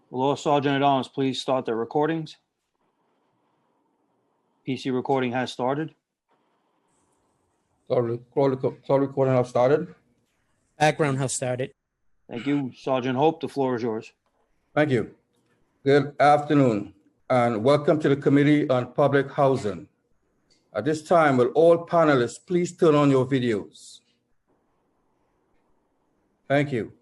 Will all Sergeant at Arms please start their recordings? PC recording has started. Call recording has started. Background has started. Thank you. Sergeant Hope, the floor is yours. Thank you. Good afternoon, and welcome to the Committee on Public Housing. At this time, will all panelists please turn on your videos? Thank you.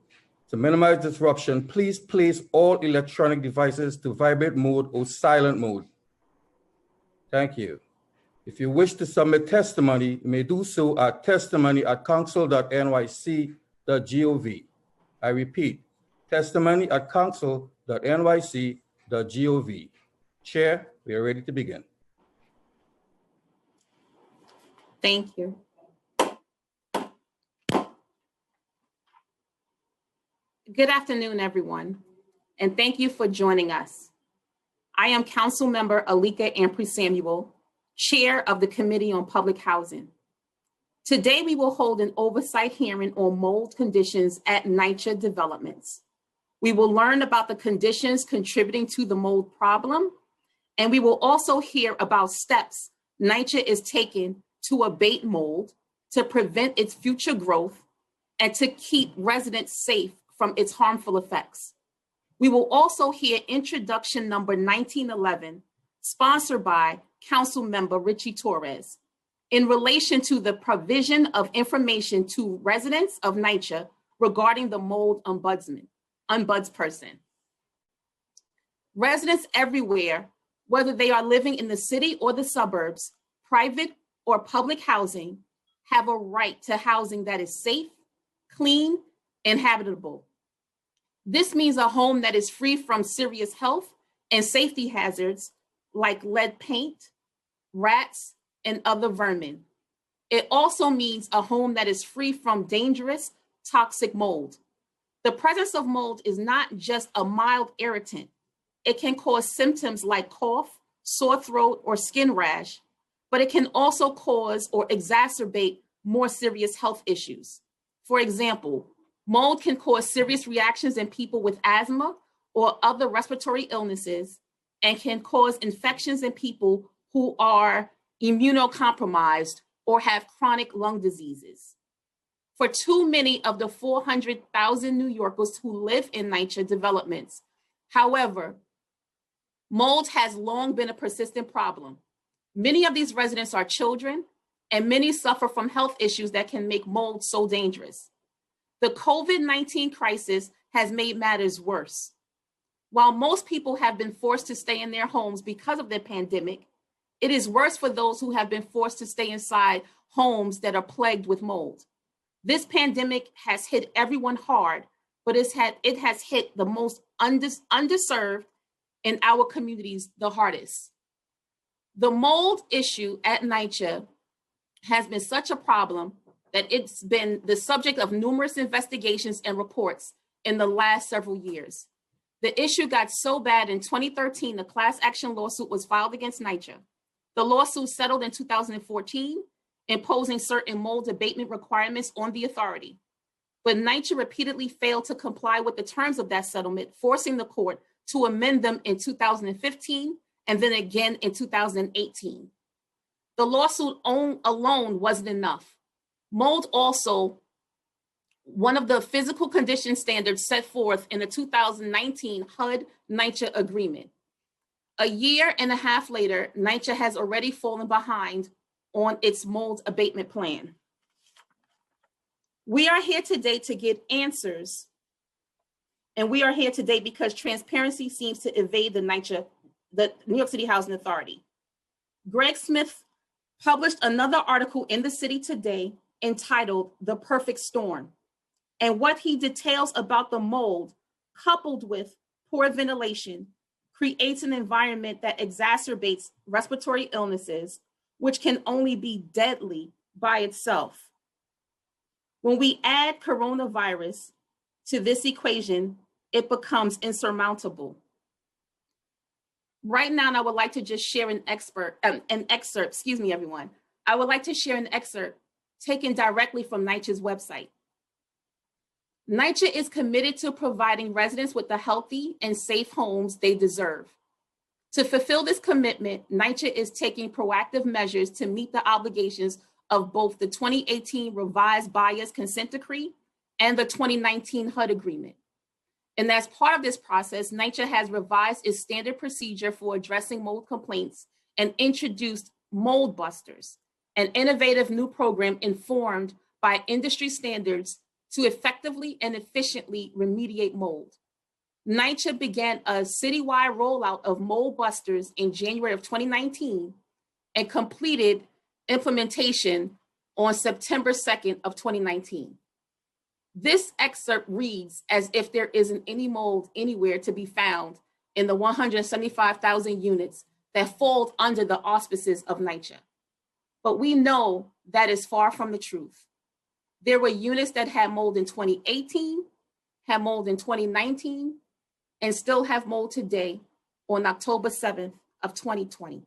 To minimize disruption, please place all electronic devices to vibrate mode or silent mode. Thank you. If you wish to submit testimony, you may do so at testimony@council.nyc.gov. I repeat, testimony@council.nyc.gov. Chair, we are ready to begin. Thank you. Good afternoon, everyone, and thank you for joining us. I am Council Member Alika Ampry Samuel, Chair of the Committee on Public Housing. Today, we will hold an oversight hearing on mold conditions at NYCHA developments. We will learn about the conditions contributing to the mold problem, and we will also hear about steps NYCHA is taking to abate mold, to prevent its future growth, and to keep residents safe from its harmful effects. We will also hear introduction number 1911, sponsored by Council Member Richie Torres, in relation to the provision of information to residents of NYCHA regarding the mold ombudsperson. Residents everywhere, whether they are living in the city or the suburbs, private or public housing, have a right to housing that is safe, clean, and habitable. This means a home that is free from serious health and safety hazards like lead paint, rats, and other vermin. It also means a home that is free from dangerous, toxic mold. The presence of mold is not just a mild irritant. It can cause symptoms like cough, sore throat, or skin rash, but it can also cause or exacerbate more serious health issues. For example, mold can cause serious reactions in people with asthma or other respiratory illnesses, and can cause infections in people who are immunocompromised or have chronic lung diseases. For too many of the 400,000 New Yorkers who live in NYCHA developments, however, mold has long been a persistent problem. Many of these residents are children, and many suffer from health issues that can make mold so dangerous. The COVID-19 crisis has made matters worse. While most people have been forced to stay in their homes because of the pandemic, it is worse for those who have been forced to stay inside homes that are plagued with mold. This pandemic has hit everyone hard, but it has hit the most underserved in our communities the hardest. The mold issue at NYCHA has been such a problem that it's been the subject of numerous investigations and reports in the last several years. The issue got so bad in 2013, a class action lawsuit was filed against NYCHA. The lawsuit settled in 2014, imposing certain mold abatement requirements on the authority. But NYCHA repeatedly failed to comply with the terms of that settlement, forcing the court to amend them in 2015 and then again in 2018. The lawsuit alone wasn't enough. Mold also, one of the physical condition standards set forth in the 2019 HUD-NYCHA agreement. A year and a half later, NYCHA has already fallen behind on its mold abatement plan. We are here today to get answers, and we are here today because transparency seems to evade the New York City Housing Authority. Greg Smith published another article in the City Today entitled "The Perfect Storm," and what he details about the mold, coupled with poor ventilation, creates an environment that exacerbates respiratory illnesses, which can only be deadly by itself. When we add coronavirus to this equation, it becomes insurmountable. Right now, I would like to just share an excerpt, everyone. I would like to share an excerpt taken directly from NYCHA's website. NYCHA is committed to providing residents with the healthy and safe homes they deserve. To fulfill this commitment, NYCHA is taking proactive measures to meet the obligations of both the 2018 Revised Buyers Consent Decree and the 2019 HUD Agreement. And as part of this process, NYCHA has revised its standard procedure for addressing mold complaints and introduced Mold Busters, an innovative new program informed by industry standards to effectively and efficiently remediate mold. NYCHA began a citywide rollout of Mold Busters in January of 2019 and completed implementation on September 2nd of 2019. This excerpt reads as if there isn't any mold anywhere to be found in the 175,000 units that fall under the auspices of NYCHA. But we know that is far from the truth. There were units that had mold in 2018, had mold in 2019, and still have mold today on October 7th of 2020.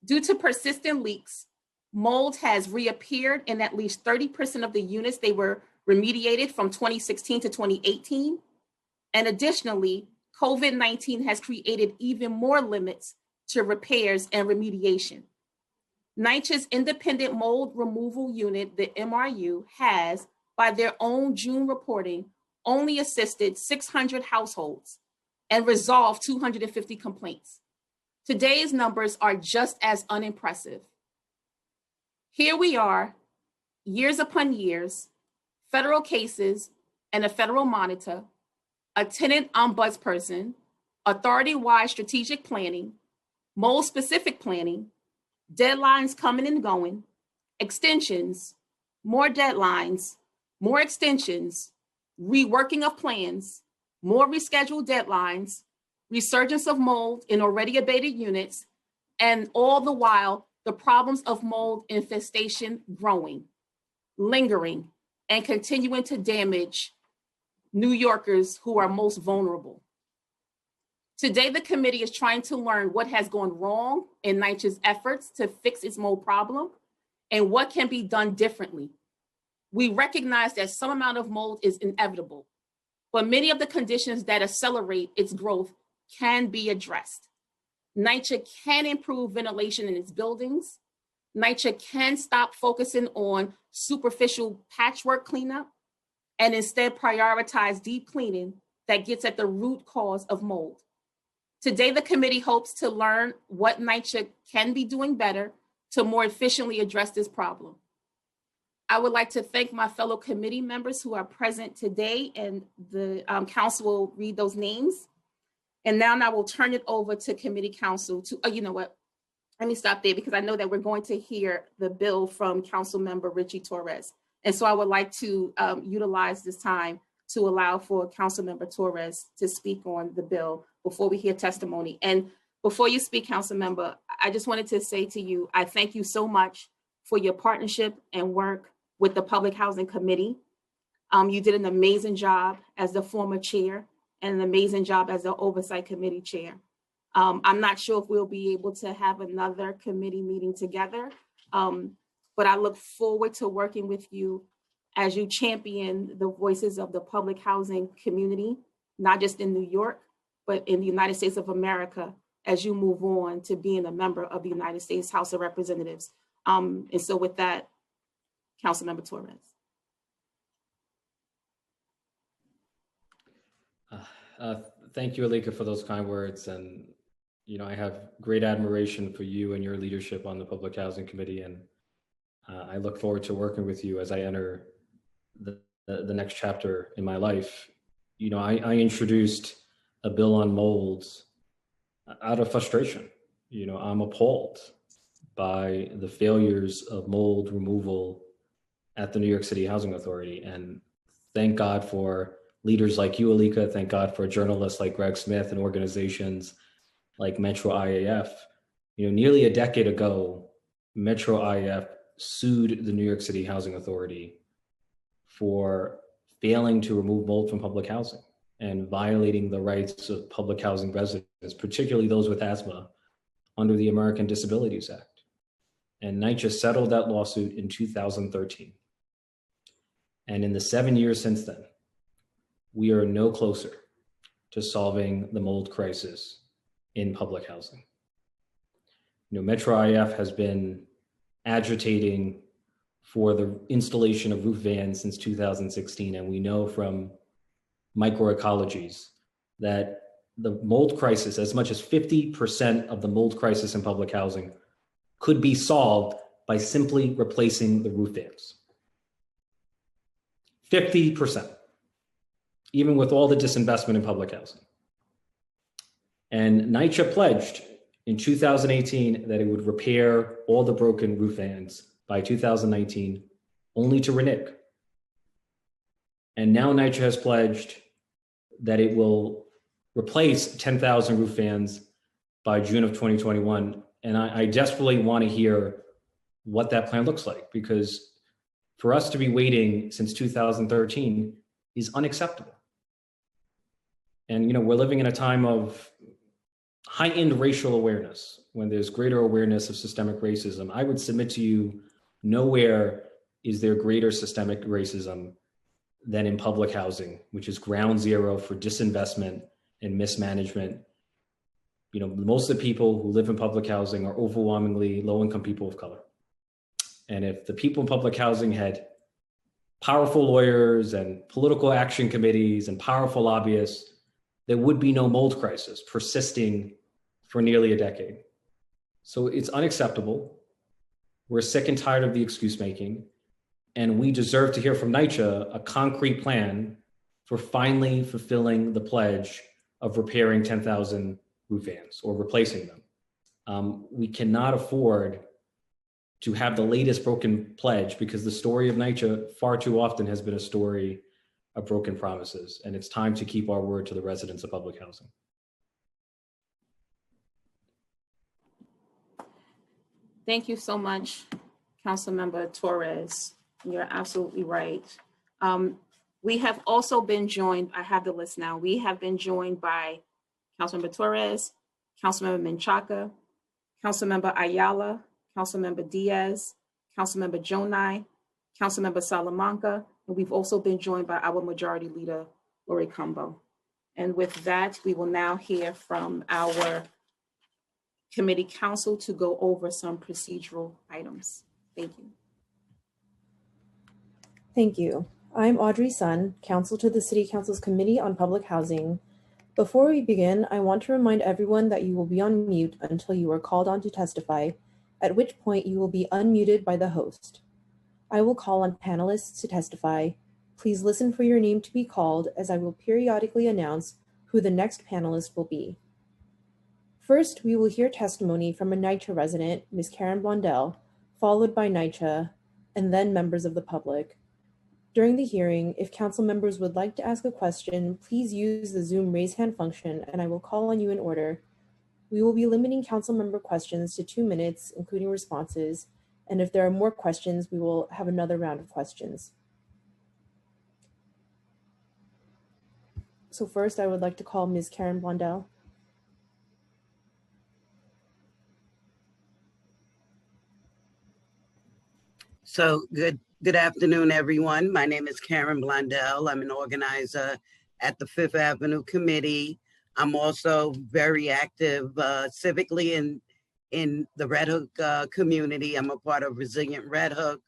Due to persistent leaks, mold has reappeared in at least 30% of the units they were remediated from 2016 to 2018. And additionally, COVID-19 has created even more limits to repairs and remediation. NYCHA's Independent Mold Removal Unit, the MRU, has, by their own June reporting, only assisted 600 households and resolved 250 complaints. Today's numbers are just as unimpressive. Here we are, years upon years, federal cases and a federal monitor, a tenant ombudsperson, authority-wide strategic planning, mold-specific planning, deadlines coming and going, extensions, more deadlines, more extensions, reworking of plans, more rescheduled deadlines, resurgence of mold in already abated units, and all the while, the problems of mold infestation growing, lingering, and continuing to damage New Yorkers who are most vulnerable. Today, the committee is trying to learn what has gone wrong in NYCHA's efforts to fix its mold problem and what can be done differently. We recognize that some amount of mold is inevitable, but many of the conditions that accelerate its growth can be addressed. NYCHA can improve ventilation in its buildings. NYCHA can stop focusing on superficial patchwork cleanup and instead prioritize deep cleaning that gets at the root cause of mold. Today, the committee hopes to learn what NYCHA can be doing better to more efficiently address this problem. I would like to thank my fellow committee members who are present today, and the council will read those names. And now I will turn it over to committee counsel to, you know what, let me stop there because I know that we're going to hear the bill from Council Member Richie Torres. And so I would like to utilize this time to allow for Council Member Torres to speak on the bill before we hear testimony. And before you speak, Council Member, I just wanted to say to you, I thank you so much for your partnership and work with the Public Housing Committee. You did an amazing job as the former chair and an amazing job as the Oversight Committee chair. I'm not sure if we'll be able to have another committee meeting together, but I look forward to working with you as you champion the voices of the public housing community, not just in New York, but in the United States of America, as you move on to being a member of the United States House of Representatives. And so with that, Councilmember Torres. Thank you, Alika, for those kind words. And, you know, I have great admiration for you and your leadership on the Public Housing Committee. And I look forward to working with you as I enter the next chapter in my life. You know, I introduced a bill on molds out of frustration. You know, I'm appalled by the failures of mold removal at the New York City Housing Authority. And thank God for leaders like you, Alika. Thank God for journalists like Greg Smith and organizations like Metro IAF. You know, nearly a decade ago, Metro IAF sued the New York City Housing Authority for failing to remove mold from public housing and violating the rights of public housing residents, particularly those with asthma, under the American Disabilities Act. And NYCHA settled that lawsuit in 2013. And in the 7 years since then, we are no closer to solving the mold crisis in public housing. Metro IF has been agitating for the installation of roof vans since 2016, and we know from microecologies that the mold crisis, as much as 50% of the mold crisis in public housing, could be solved by simply replacing the roof vans. 50%, even with all the disinvestment in public housing. And NYCHA pledged in 2018 that it would repair all the broken roof vans by 2019, only to renege. And now NYCHA has pledged that it will replace 10,000 roof vans by June of 2021. And I desperately want to hear what that plan looks like, because for us to be waiting since 2013 is unacceptable. And we're living in a time of heightened racial awareness, when there's greater awareness of systemic racism. I would submit to you, nowhere is there greater systemic racism than in public housing, which is ground zero for disinvestment and mismanagement. Most of the people who live in public housing are overwhelmingly low-income people of color. And if the people in public housing had powerful lawyers and political action committees and powerful lobbyists, there would be no mold crisis persisting for nearly a decade. So it's unacceptable. We're sick and tired of the excuse making, and we deserve to hear from NYCHA a concrete plan for finally fulfilling the pledge of repairing 10,000 roof vans or replacing them. We cannot afford to have the latest broken pledge, because the story of NYCHA far too often has been a story of broken promises, and it's time to keep our word to the residents of public housing. Thank you so much, Councilmember Torres. You're absolutely right. We have also been joined, I have the list now, we have been joined by Councilmember Torres, Councilmember Menchaca, Councilmember Ayala, Councilmember Diaz, Councilmember Jonai, Councilmember Salamanca, and we've also been joined by our Majority Leader, Lori Cumbo. And with that, we will now hear from our committee council to go over some procedural items. Thank you. Thank you. I'm Audrey Sun, counsel to the City Council's Committee on Public Housing. Before we begin, I want to remind everyone that you will be on mute until you are called on to testify, at which point you will be unmuted by the host. I will call on panelists to testify. Please listen for your name to be called, as I will periodically announce who the next panelist will be. First, we will hear testimony from a NYCHA resident, Ms. Karen Blondell, followed by NYCHA, and then members of the public. During the hearing, if council members would like to ask a question, please use the Zoom raise hand function and I will call on you in order. We will be limiting council member questions to 2 minutes, including responses, and if there are more questions, we will have another round of questions. So first, I would like to call Ms. Karen Blondell. So good afternoon, everyone. My name is Karen Blondell. I'm an organizer at the Fifth Avenue Committee. I'm also very active civically in the Red Hook community. I'm a part of Resilient Red Hook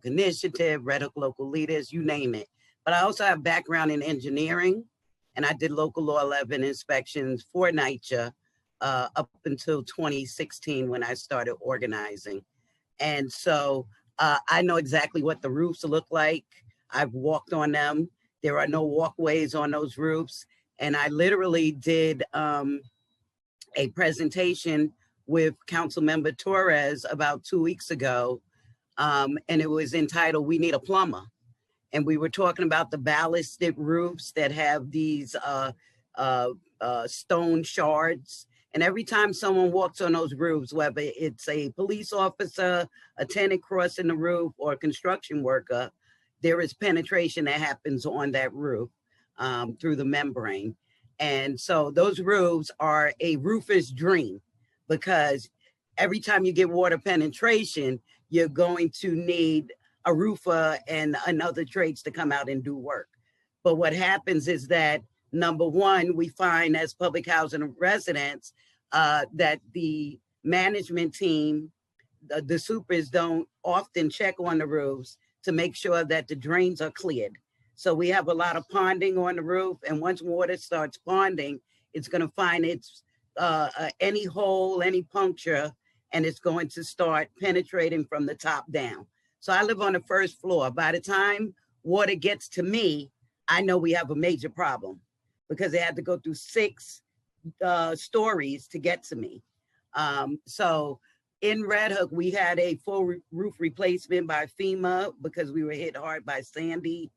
Initiative, Red Hook Local Leaders, you name it. But I also have background in engineering, and I did local law 11 inspections for NYCHA up until 2016 when I started organizing. And so I know exactly what the roofs look like. I've walked on them. There are no walkways on those roofs. And I literally did a presentation with Councilmember Torres about 2 weeks ago. And it was entitled, "We Need a Plumber." And we were talking about the ballasted roofs that have these stone shards. And every time someone walks on those roofs, whether it's a police officer, a tenant crossing the roof, or a construction worker, there is penetration that happens on that roof through the membrane. And so those roofs are a roofer's dream, because every time you get water penetration, you're going to need a roofer and another trades to come out and do work. But what happens is that, number one, we find as public housing residents that the management team, the supers don't often check on the roofs to make sure that the drains are cleared. So we have a lot of ponding on the roof, and once water starts ponding, it's going to find its any hole, any puncture, and it's going to start penetrating from the top down. So I live on the first floor. By the time water gets to me, I know we have a major problem because they had to go through 6 stories to get to me. So in Red Hook, we had a full roof replacement by FEMA because we were hit hard by Sandy.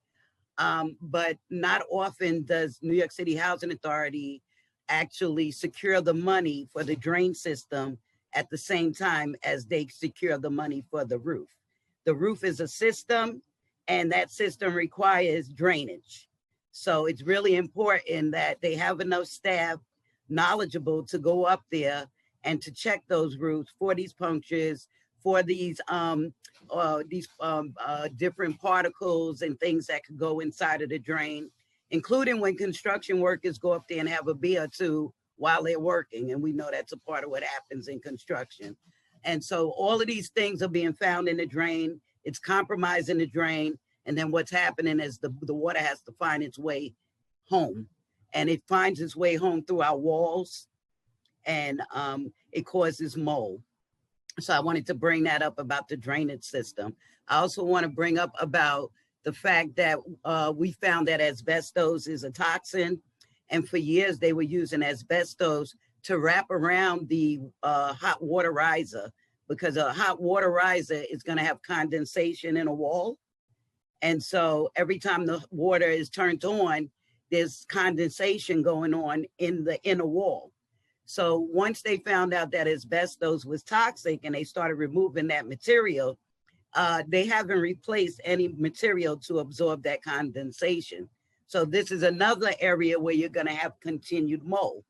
But not often does New York City Housing Authority actually secure the money for the drain system at the same time as they secure the money for the roof. The roof is a system, and that system requires drainage. So it's really important that they have enough staff knowledgeable to go up there and to check those roofs for these punctures, for these different particles and things that could go inside of the drain, including when construction workers go up there and have a beer or two while they're working. And we know that's a part of what happens in construction. And so all of these things are being found in the drain. It's compromising the drain. And then what's happening is the water has to find its way home. And it finds its way home through our walls, and it causes mold. So I wanted to bring that up about the drainage system. I also want to bring up about the fact that we found that asbestos is a toxin. And for years, they were using asbestos to wrap around the hot water riser, because a hot water riser is going to have condensation in a wall. And so every time the water is turned on, there's condensation going on in the inner wall. So once they found out that asbestos was toxic and they started removing that material, they haven't replaced any material to absorb that condensation. So this is another area where you're going to have continued mold.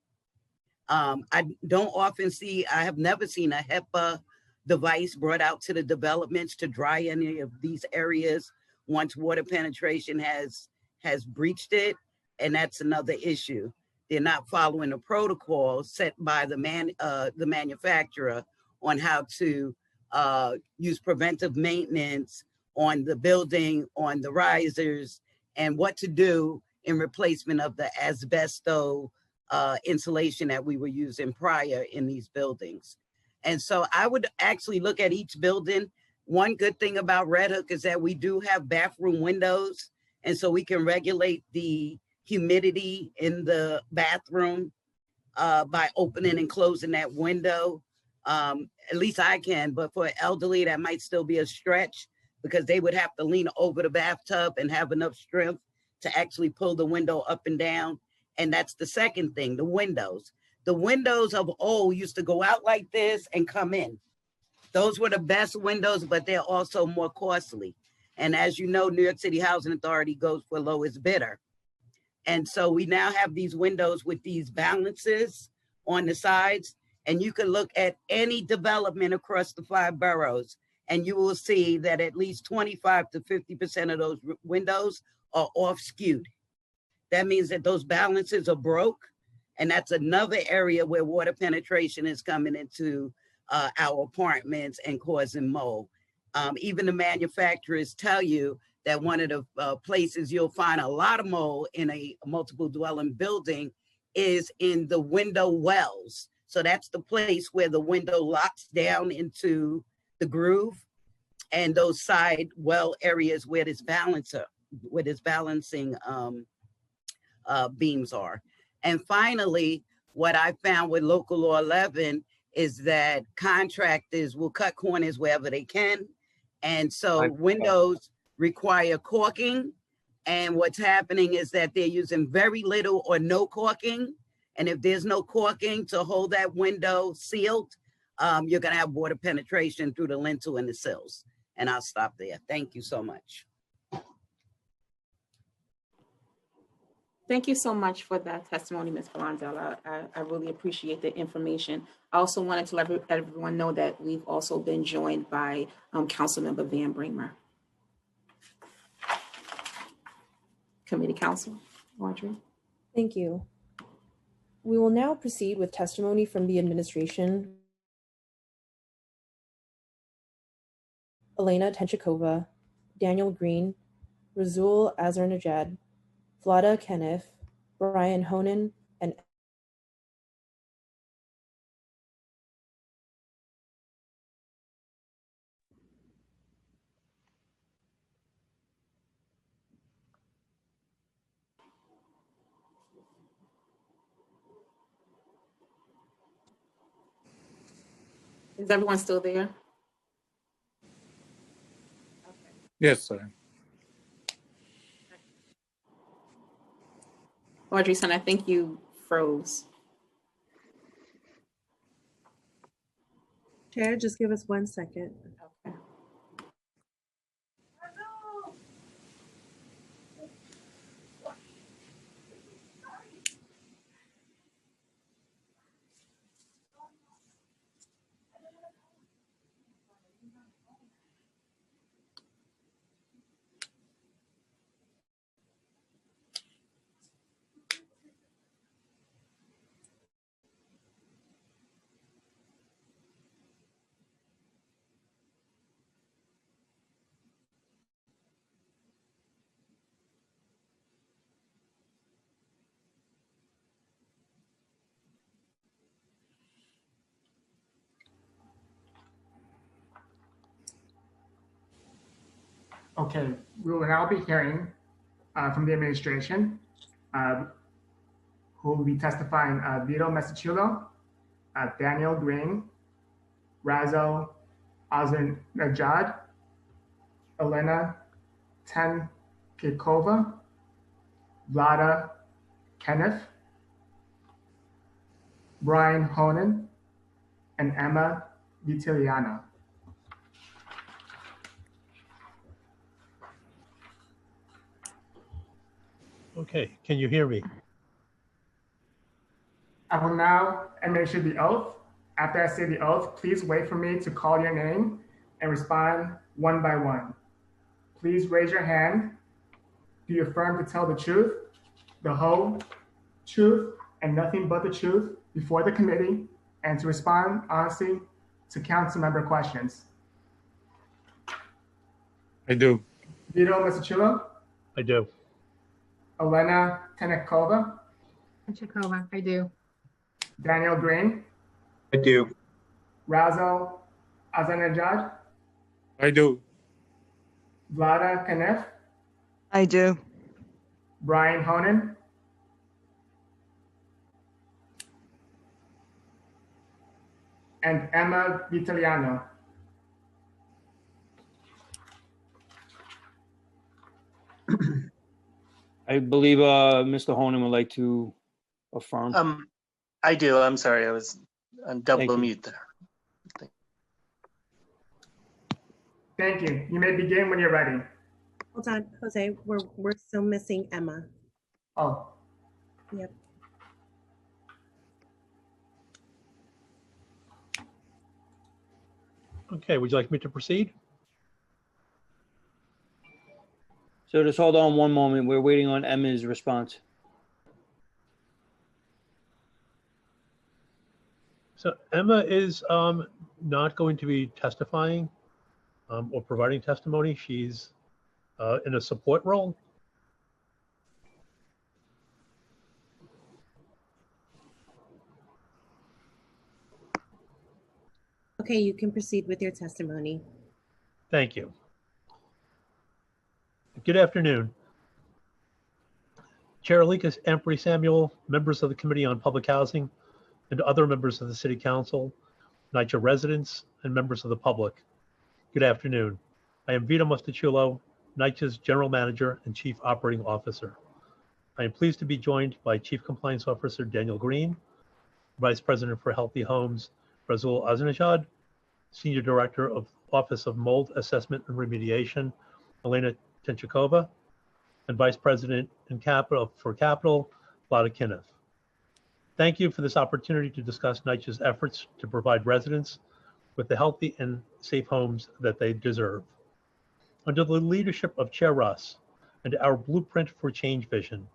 I don't often see, I have never seen a HEPA device brought out to the developments to dry any of these areas once water penetration has breached it. And that's another issue. They're not following the protocol set by the manufacturer on how to use preventive maintenance on the building, on the risers, and what to do in replacement of the asbesto insulation that we were using prior in these buildings. And so I would actually look at each building. One good thing about Red Hook is that we do have bathroom windows, and so we can regulate the humidity in the bathroom by opening and closing that window. At least I can, but for elderly, that might still be a stretch because they would have to lean over the bathtub and have enough strength to actually pull the window up and down. And that's the second thing, the windows. The windows of old used to go out like this and come in. Those were the best windows, but they're also more costly. And as you know, New York City Housing Authority goes for lowest bidder. And so we now have these windows with these balances on the sides, and you can look at any development across the 5 boroughs, and you will see that at least 25 to 50% of those windows are off skewed. That means that those balances are broke, and that's another area where water penetration is coming into our apartments and causing mold. Even the manufacturers tell you that one of the places you'll find a lot of mold in a multiple dwelling building is in the window wells. So that's the place where the window locks down into the groove, and those side well areas where this balancing beams are. And finally, what I found with Local Law 11 is that contractors will cut corners wherever they can. And so windows require caulking. And what's happening is that they're using very little or no caulking. And if there's no caulking to hold that window sealed, you're going to have water penetration through the lintel and the sills. And I'll stop there. Thank you so much. Thank you so much for that testimony, Ms. Blondell. I really appreciate the information. I also wanted to let everyone know that we've also been joined by Councilmember Van Bramer. Committee Counsel Audrey. Thank you. We will now proceed with testimony from the administration. Elena Tenchikova, Daniel Green, Razul Azarnejad, Vlada Kenif, Brian Honan, and Is everyone still there? Okay. Yes, sir. Audrey son, I think you froze. Chair, just give us 1 second. Okay. Okay, we will now be hearing from the administration, who will be testifying, Vito Mesichulo, Daniel Green, Razo Azarnejad, Elena Tenkikova, Vlada Kenif, Brian Honan, and Emma Vitiliano. Okay, can you hear me? I will now administer the oath. After I say the oath, please wait for me to call your name and respond one by one. Please raise your hand. Do you affirm to tell the truth, the whole truth, and nothing but the truth before the committee, and to respond honestly to council member questions? I do. Vito Mesichulo, I do. Elena Tenekova, Tenchikova, I do. Daniel Green, I do. Razo Azarnejad, I do. Vlada Kenif, I do. Brian Honan, and Emma Vitiliano. I believe Mr. Honan would like to affirm. I do. I'm sorry. I was on double Thank you. mute there. Thank you. You may begin when you're ready. Hold on, Jose, we're still missing Emma. Oh, Yep. Okay, would you like me to proceed? So just hold on one moment. We're waiting on Emma's response. So Emma is not going to be testifying or providing testimony. She's in a support role. Okay, you can proceed with your testimony. Thank you. Good afternoon. Chair Alika Ampry Samuel, members of the Committee on Public Housing, and other members of the City Council, NYCHA residents, and members of the public. Good afternoon. I am Vito Mestichulo, NYCHA's General Manager and Chief Operating Officer. I am pleased to be joined by Chief Compliance Officer Daniel Green, Vice President for Healthy Homes, Razul Azarnejad, Senior Director of Office of Mold Assessment and Remediation, Elena Tenchikova, and Vice President for Capital, Vlada Kenif. Thank you for this opportunity to discuss NYCHA's efforts to provide residents with the healthy and safe homes that they deserve. Under the leadership of Chair Russ, and our Blueprint for Change vision.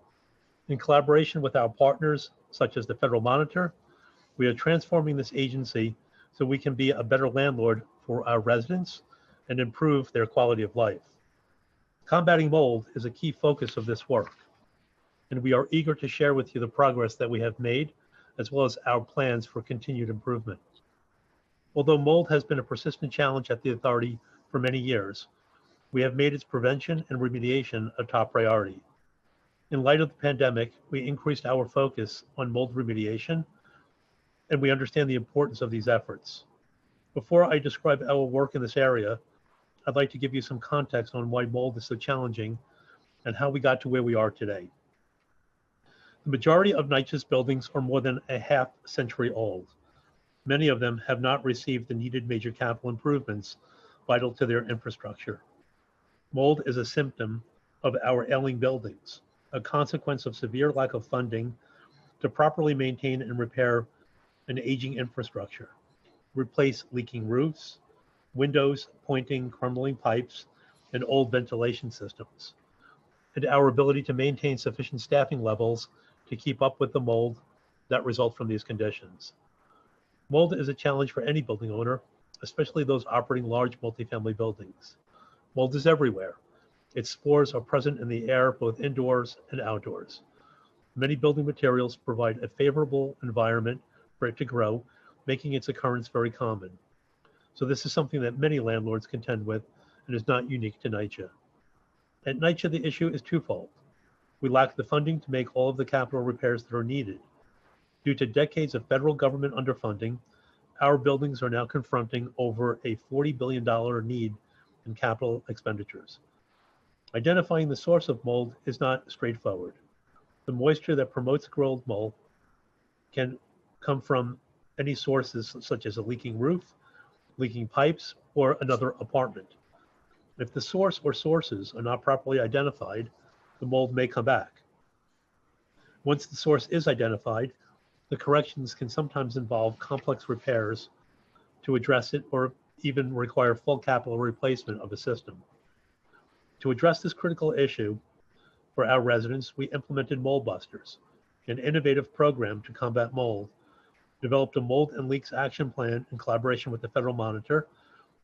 In collaboration with our partners, such as the Federal Monitor, we are transforming this agency so we can be a better landlord for our residents and improve their quality of life. Combating mold is a key focus of this work, and we are eager to share with you the progress that we have made, as well as our plans for continued improvement. Although mold has been a persistent challenge at the authority for many years, we have made its prevention and remediation a top priority. In light of the pandemic, we increased our focus on mold remediation, and we understand the importance of these efforts. Before I describe our work in this area, I'd like to give you some context on why mold is so challenging and how we got to where we are today. The majority of NYCHA's buildings are more than a half century old. Many of them have not received the needed major capital improvements vital to their infrastructure. Mold is a symptom of our ailing buildings, a consequence of severe lack of funding to properly maintain and repair an aging infrastructure, replace leaking roofs, windows pointing, crumbling pipes, and old ventilation systems, and our ability to maintain sufficient staffing levels to keep up with the mold that result from these conditions. Mold is a challenge for any building owner, especially those operating large multifamily buildings. Mold is everywhere. Its spores are present in the air, both indoors and outdoors. Many building materials provide a favorable environment for it to grow, making its occurrence very common. So this is something that many landlords contend with and is not unique to NYCHA. At NYCHA, the issue is twofold. We lack the funding to make all of the capital repairs that are needed. Due to decades of federal government underfunding, our buildings are now confronting over a $40 billion need in capital expenditures. Identifying the source of mold is not straightforward. The moisture that promotes growth mold can come from any sources such as a leaking roof, leaking pipes, or another apartment. If the source or sources are not properly identified, the mold may come back. Once the source is identified, the corrections can sometimes involve complex repairs to address it or even require full capital replacement of a system. To address this critical issue for our residents, we implemented Mold Busters, an innovative program to combat mold, developed a mold and leaks action plan in collaboration with the Federal Monitor,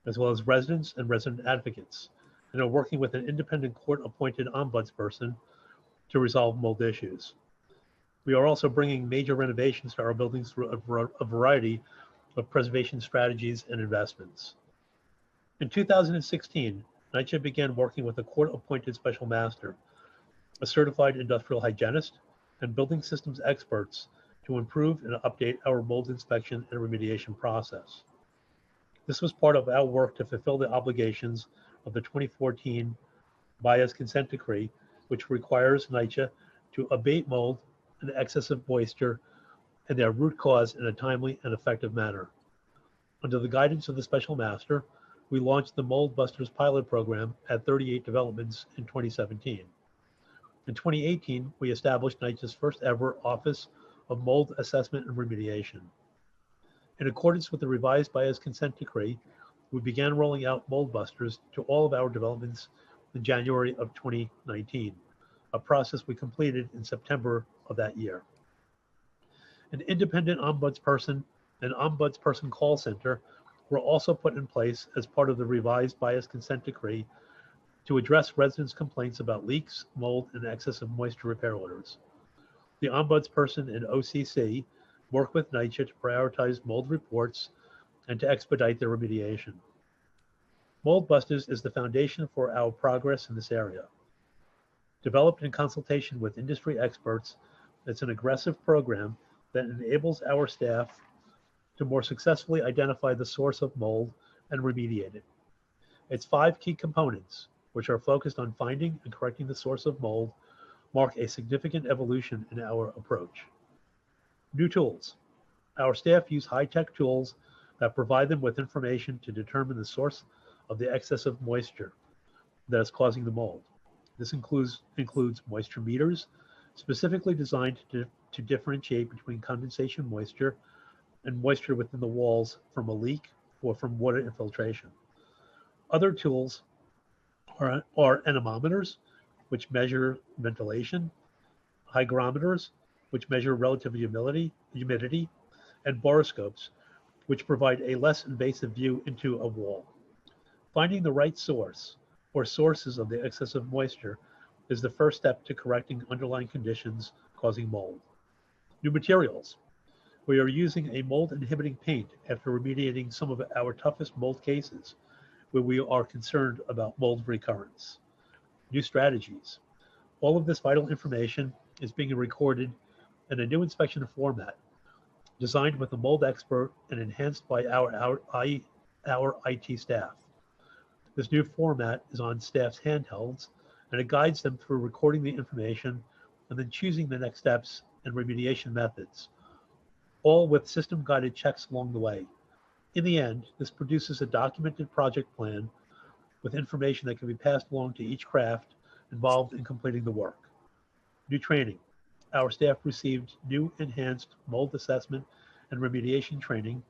as well as residents and resident advocates, and are working with an independent court-appointed ombudsperson to resolve mold issues. We are also bringing major renovations to our buildings through a variety of preservation strategies and investments. In 2016, NYCHA began working with a court-appointed special master, a certified industrial hygienist, and building systems experts to improve and update our mold inspection and remediation process. This was part of our work to fulfill the obligations of the 2014 Bias Consent Decree, which requires NYCHA to abate mold and excessive moisture and their root cause in a timely and effective manner. Under the guidance of the Special Master, we launched the Mold Busters pilot program at 38 developments in 2017. In 2018, we established NYCHA's first ever Office of Mold Assessment and Remediation. In accordance with the revised Bias Consent Decree, we began rolling out Mold Busters to all of our developments in January of 2019, a process we completed in September of that year. An independent ombudsperson and ombudsperson call center were also put in place as part of the revised Bias Consent Decree to address residents' complaints about leaks, mold, and excessive moisture repair orders. The ombudsperson and OCC work with NYCHA to prioritize mold reports and to expedite their remediation. Mold Busters is the foundation for our progress in this area. Developed in consultation with industry experts, it's an aggressive program that enables our staff to more successfully identify the source of mold and remediate it. Its 5 key components, which are focused on finding and correcting the source of mold, mark a significant evolution in our approach. New tools. Our staff use high-tech tools that provide them with information to determine the source of the excessive moisture that is causing the mold. This includes moisture meters, specifically designed to differentiate between condensation moisture and moisture within the walls from a leak or from water infiltration. Other tools are anemometers, which measure ventilation, hygrometers, which measure relative humidity, and borescopes, which provide a less invasive view into a wall. Finding the right source or sources of the excessive moisture is the first step to correcting underlying conditions causing mold. New materials. We are using a mold inhibiting paint after remediating some of our toughest mold cases where we are concerned about mold recurrence. New strategies. All of this vital information is being recorded in a new inspection format designed with a mold expert and enhanced by our IT staff. This new format is on staff's handhelds, and it guides them through recording the information and then choosing the next steps and remediation methods, all with system-guided checks along the way. In the end, this produces a documented project plan with information that can be passed along to each craft involved in completing the work. New training. Our staff received new enhanced mold assessment and remediation training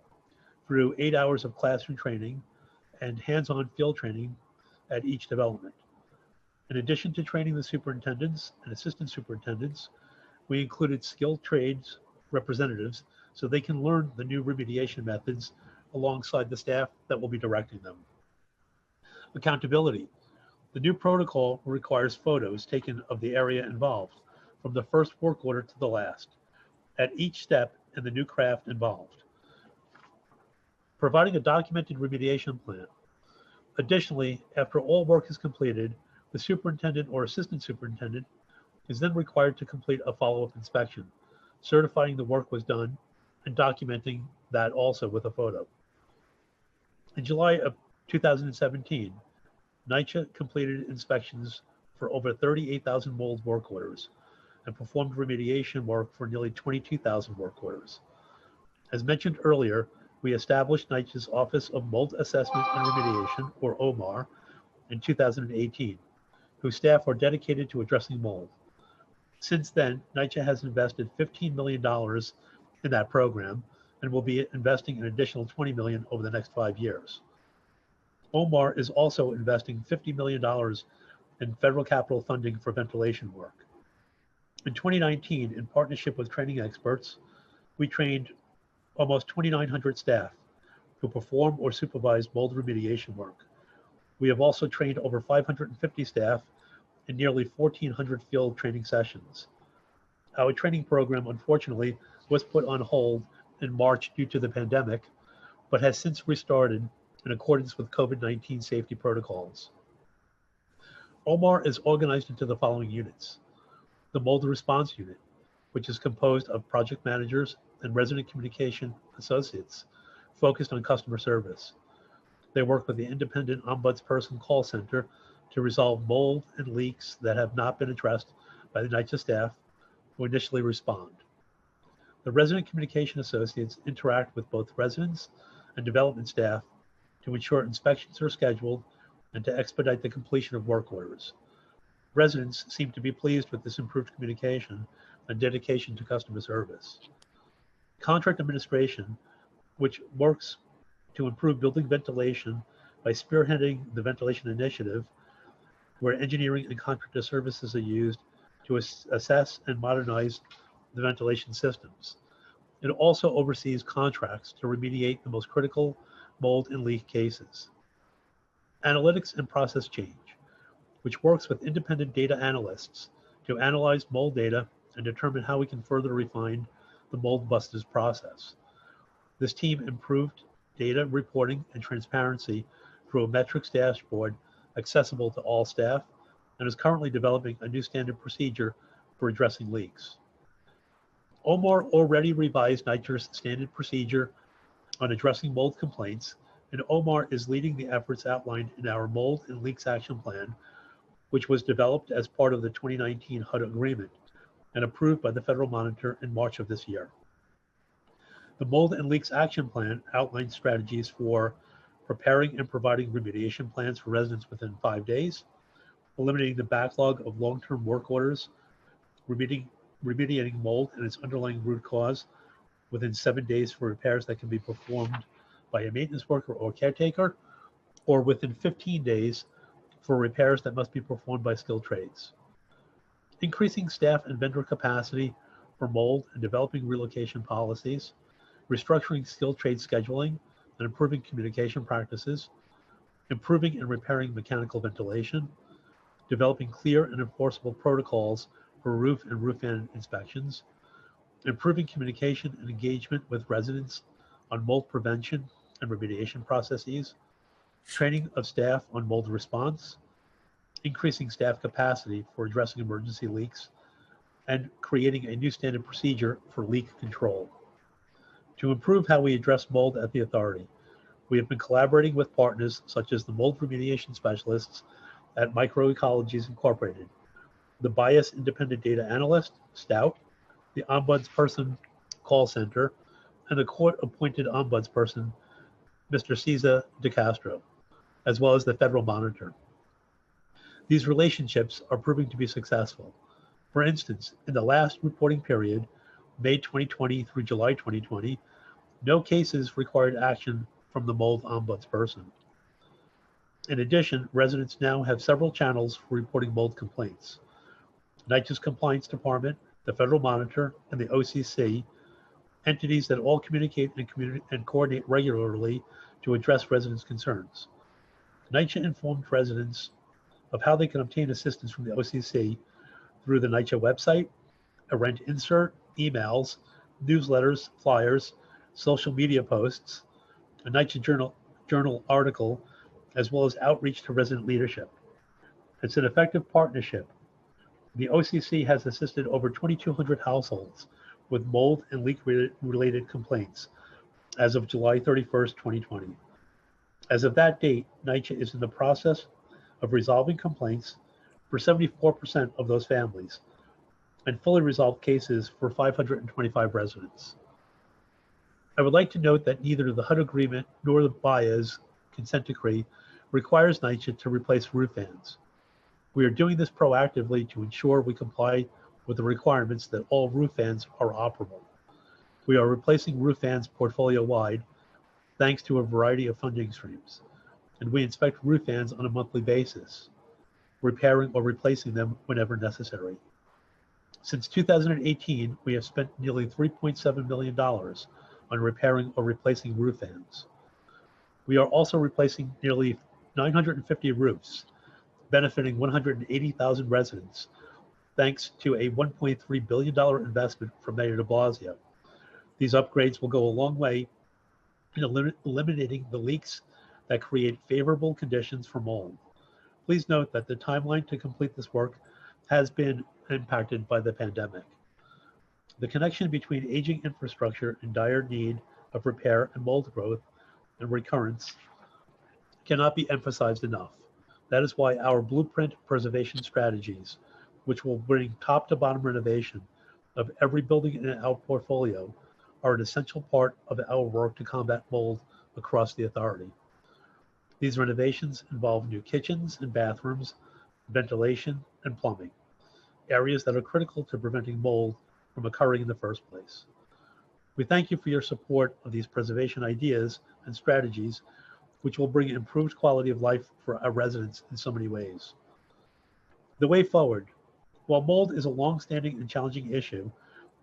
through 8 hours of classroom training and hands-on field training at each development. In addition to training the superintendents and assistant superintendents, we included skilled trades representatives so they can learn the new remediation methods alongside the staff that will be directing them. Accountability. The new protocol requires photos taken of the area involved from the first work order to the last, at each step in the new craft involved. Providing a documented remediation plan. Additionally, after all work is completed, the superintendent or assistant superintendent is then required to complete a follow-up inspection, certifying the work was done and documenting that also with a photo. In July of 2017, NYCHA completed inspections for over 38,000 mold work orders and performed remediation work for nearly 22,000 work orders. As mentioned earlier, we established NYCHA's Office of Mold Assessment and Remediation, or OMAR, in 2018, whose staff are dedicated to addressing mold. Since then, NYCHA has invested $15 million in that program and will be investing an additional $20 million over the next 5 years. OMAR is also investing $50 million in federal capital funding for ventilation work. In 2019, in partnership with training experts, we trained almost 2,900 staff who perform or supervise mold remediation work. We have also trained over 550 staff in nearly 1,400 field training sessions. Our training program, unfortunately, was put on hold in March due to the pandemic, but has since restarted in accordance with COVID-19 safety protocols. OMAR is organized into the following units. The Mold Response Unit, which is composed of project managers and resident communication associates focused on customer service. They work with the Independent Ombudsperson call center to resolve mold and leaks that have not been addressed by the NYCHA staff who initially respond. The resident communication associates interact with both residents and development staff to ensure inspections are scheduled and to expedite the completion of work orders. Residents seem to be pleased with this improved communication and dedication to customer service. Contract administration, which works to improve building ventilation by spearheading the ventilation initiative, where engineering and contractor services are used to assess and modernize the ventilation systems. It also oversees contracts to remediate the most critical mold and leak cases. Analytics and process change, which works with independent data analysts to analyze mold data and determine how we can further refine the Mold Busters process. This team improved data reporting and transparency through a metrics dashboard accessible to all staff and is currently developing a new standard procedure for addressing leaks. OMAR already revised NYCHA's standard procedure on addressing mold complaints, and OMAR is leading the efforts outlined in our Mold and Leaks Action Plan, which was developed as part of the 2019 HUD agreement and approved by the Federal Monitor in March of this year. The Mold and Leaks Action Plan outlines strategies for preparing and providing remediation plans for residents within 5 days, eliminating the backlog of long-term work orders, remediating mold and its underlying root cause within 7 days for repairs that can be performed by a maintenance worker or caretaker, or within 15 days for repairs that must be performed by skilled trades. increasing staff and vendor capacity for mold and developing relocation policies, restructuring skilled trade scheduling and improving communication practices, improving and repairing mechanical ventilation, developing clear and enforceable protocols for roof and roof fan inspections, improving communication and engagement with residents on mold prevention and remediation processes, training of staff on mold response, increasing staff capacity for addressing emergency leaks, and creating a new standard procedure for leak control. To improve how we address mold at the authority, we have been collaborating with partners such as the mold remediation specialists at Microecologies Incorporated, the Bias Independent Data Analyst, STOUT, the Ombudsperson Call Center, and the court-appointed ombudsperson, Mr. Cesar De Castro, as well as the Federal Monitor. These relationships are proving to be successful. For instance, in the last reporting period, May 2020 through July 2020, no cases required action from the mold ombudsperson. In addition, residents now have several channels for reporting mold complaints. NYCHA's Compliance Department, the Federal Monitor, and the OCC, entities that all communicate and coordinate regularly to address residents' concerns. NYCHA informed residents of how they can obtain assistance from the OCC through the NYCHA website, a rent insert, emails, newsletters, flyers, social media posts, a NYCHA journal article, as well as outreach to resident leadership. It's an effective partnership. The OCC has assisted over 2,200 households with mold and leak-related complaints as of July 31st, 2020. As of that date, NYCHA is in the process of resolving complaints for 74% of those families and fully resolved cases for 525 residents. I would like to note that neither the HUD agreement nor the BIA's consent decree requires NYCHA to replace roof fans. We are doing this proactively to ensure we comply with the requirements that all roof fans are operable. We are replacing roof fans portfolio-wide thanks to a variety of funding streams, and we inspect roof fans on a monthly basis, repairing or replacing them whenever necessary. Since 2018, we have spent nearly $3.7 million on repairing or replacing roof fans. We are also replacing nearly 950 roofs, benefiting 180,000 residents, thanks to a $1.3 billion investment from Mayor de Blasio. These upgrades will go a long way in eliminating the leaks that create favorable conditions for mold. Please note that the timeline to complete this work has been impacted by the pandemic. The connection between aging infrastructure in dire need of repair and mold growth and recurrence cannot be emphasized enough. That is why our blueprint preservation strategies, which will bring top to bottom renovation of every building in our portfolio, are an essential part of our work to combat mold across the authority. These renovations involve new kitchens and bathrooms, ventilation, and plumbing, areas that are critical to preventing mold from occurring in the first place. We thank you for your support of these preservation ideas and strategies, which will bring improved quality of life for our residents in so many ways. The way forward. While mold is a long-standing and challenging issue,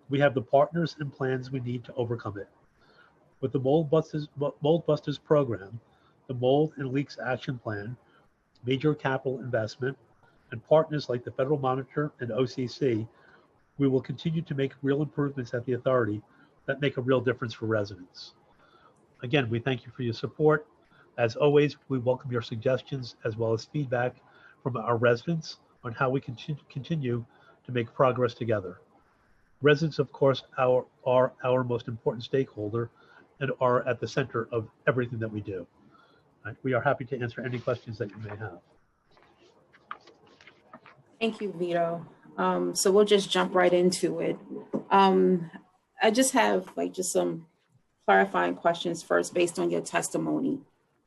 we have the partners and plans we need to overcome it. With the Mold Busters program, the Mold and Leaks Action Plan, major capital investment, and partners like the Federal Monitor and OCC, we will continue to make real improvements at the authority that make a real difference for residents. Again, we thank you for your support. As always, we welcome your suggestions as well as feedback from our residents on how we continue to make progress together. Residents, of course, are our most important stakeholder and are at the center of everything that we do. We are happy to answer any questions that you may have. Thank you, Vito. So we'll just jump right into it. I just have just some clarifying questions first based on your testimony.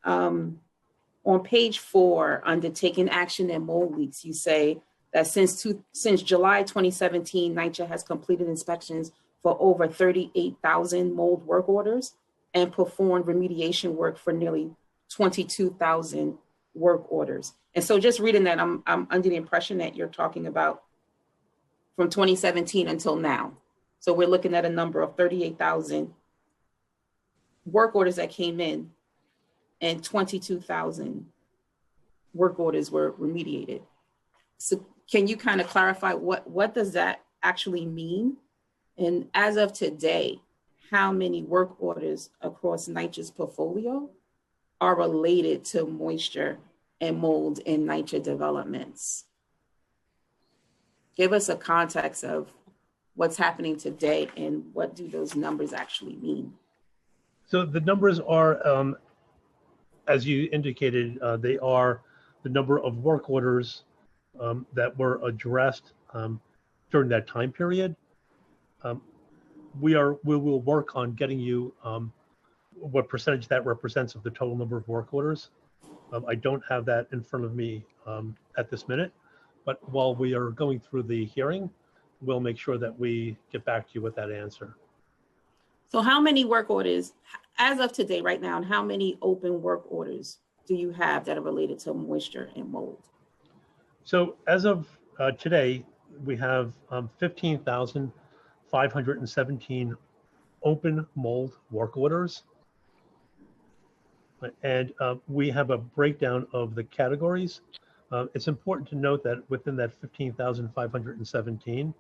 On page 4, under taking action in mold leaks, you say that since July 2017, NYCHA has completed inspections for over 38,000 mold work orders and performed remediation work for nearly 22,000 work orders. And so just reading that, I'm under the impression that you're talking about from 2017 until now. So we're looking at a number of 38,000 work orders that came in, and 22,000 work orders were remediated. So can you kind of clarify what does that actually mean? And as of today, how many work orders across NYCHA's portfolio are related to moisture and mold in NYCHA developments? Give us a context of what's happening today and what do those numbers actually mean? So the numbers are, as you indicated, they are the number of work orders that were addressed during that time period. We will work on getting you what percentage that represents of the total number of work orders. I don't have that in front of me at this minute, but while we are going through the hearing, we'll make sure that we get back to you with that answer. So how many work orders, as of today, right now, and how many open work orders do you have that are related to moisture and mold? So as of today, we have 15,517 open mold work orders. And we have a breakdown of the categories. It's important to note that within that 15,517,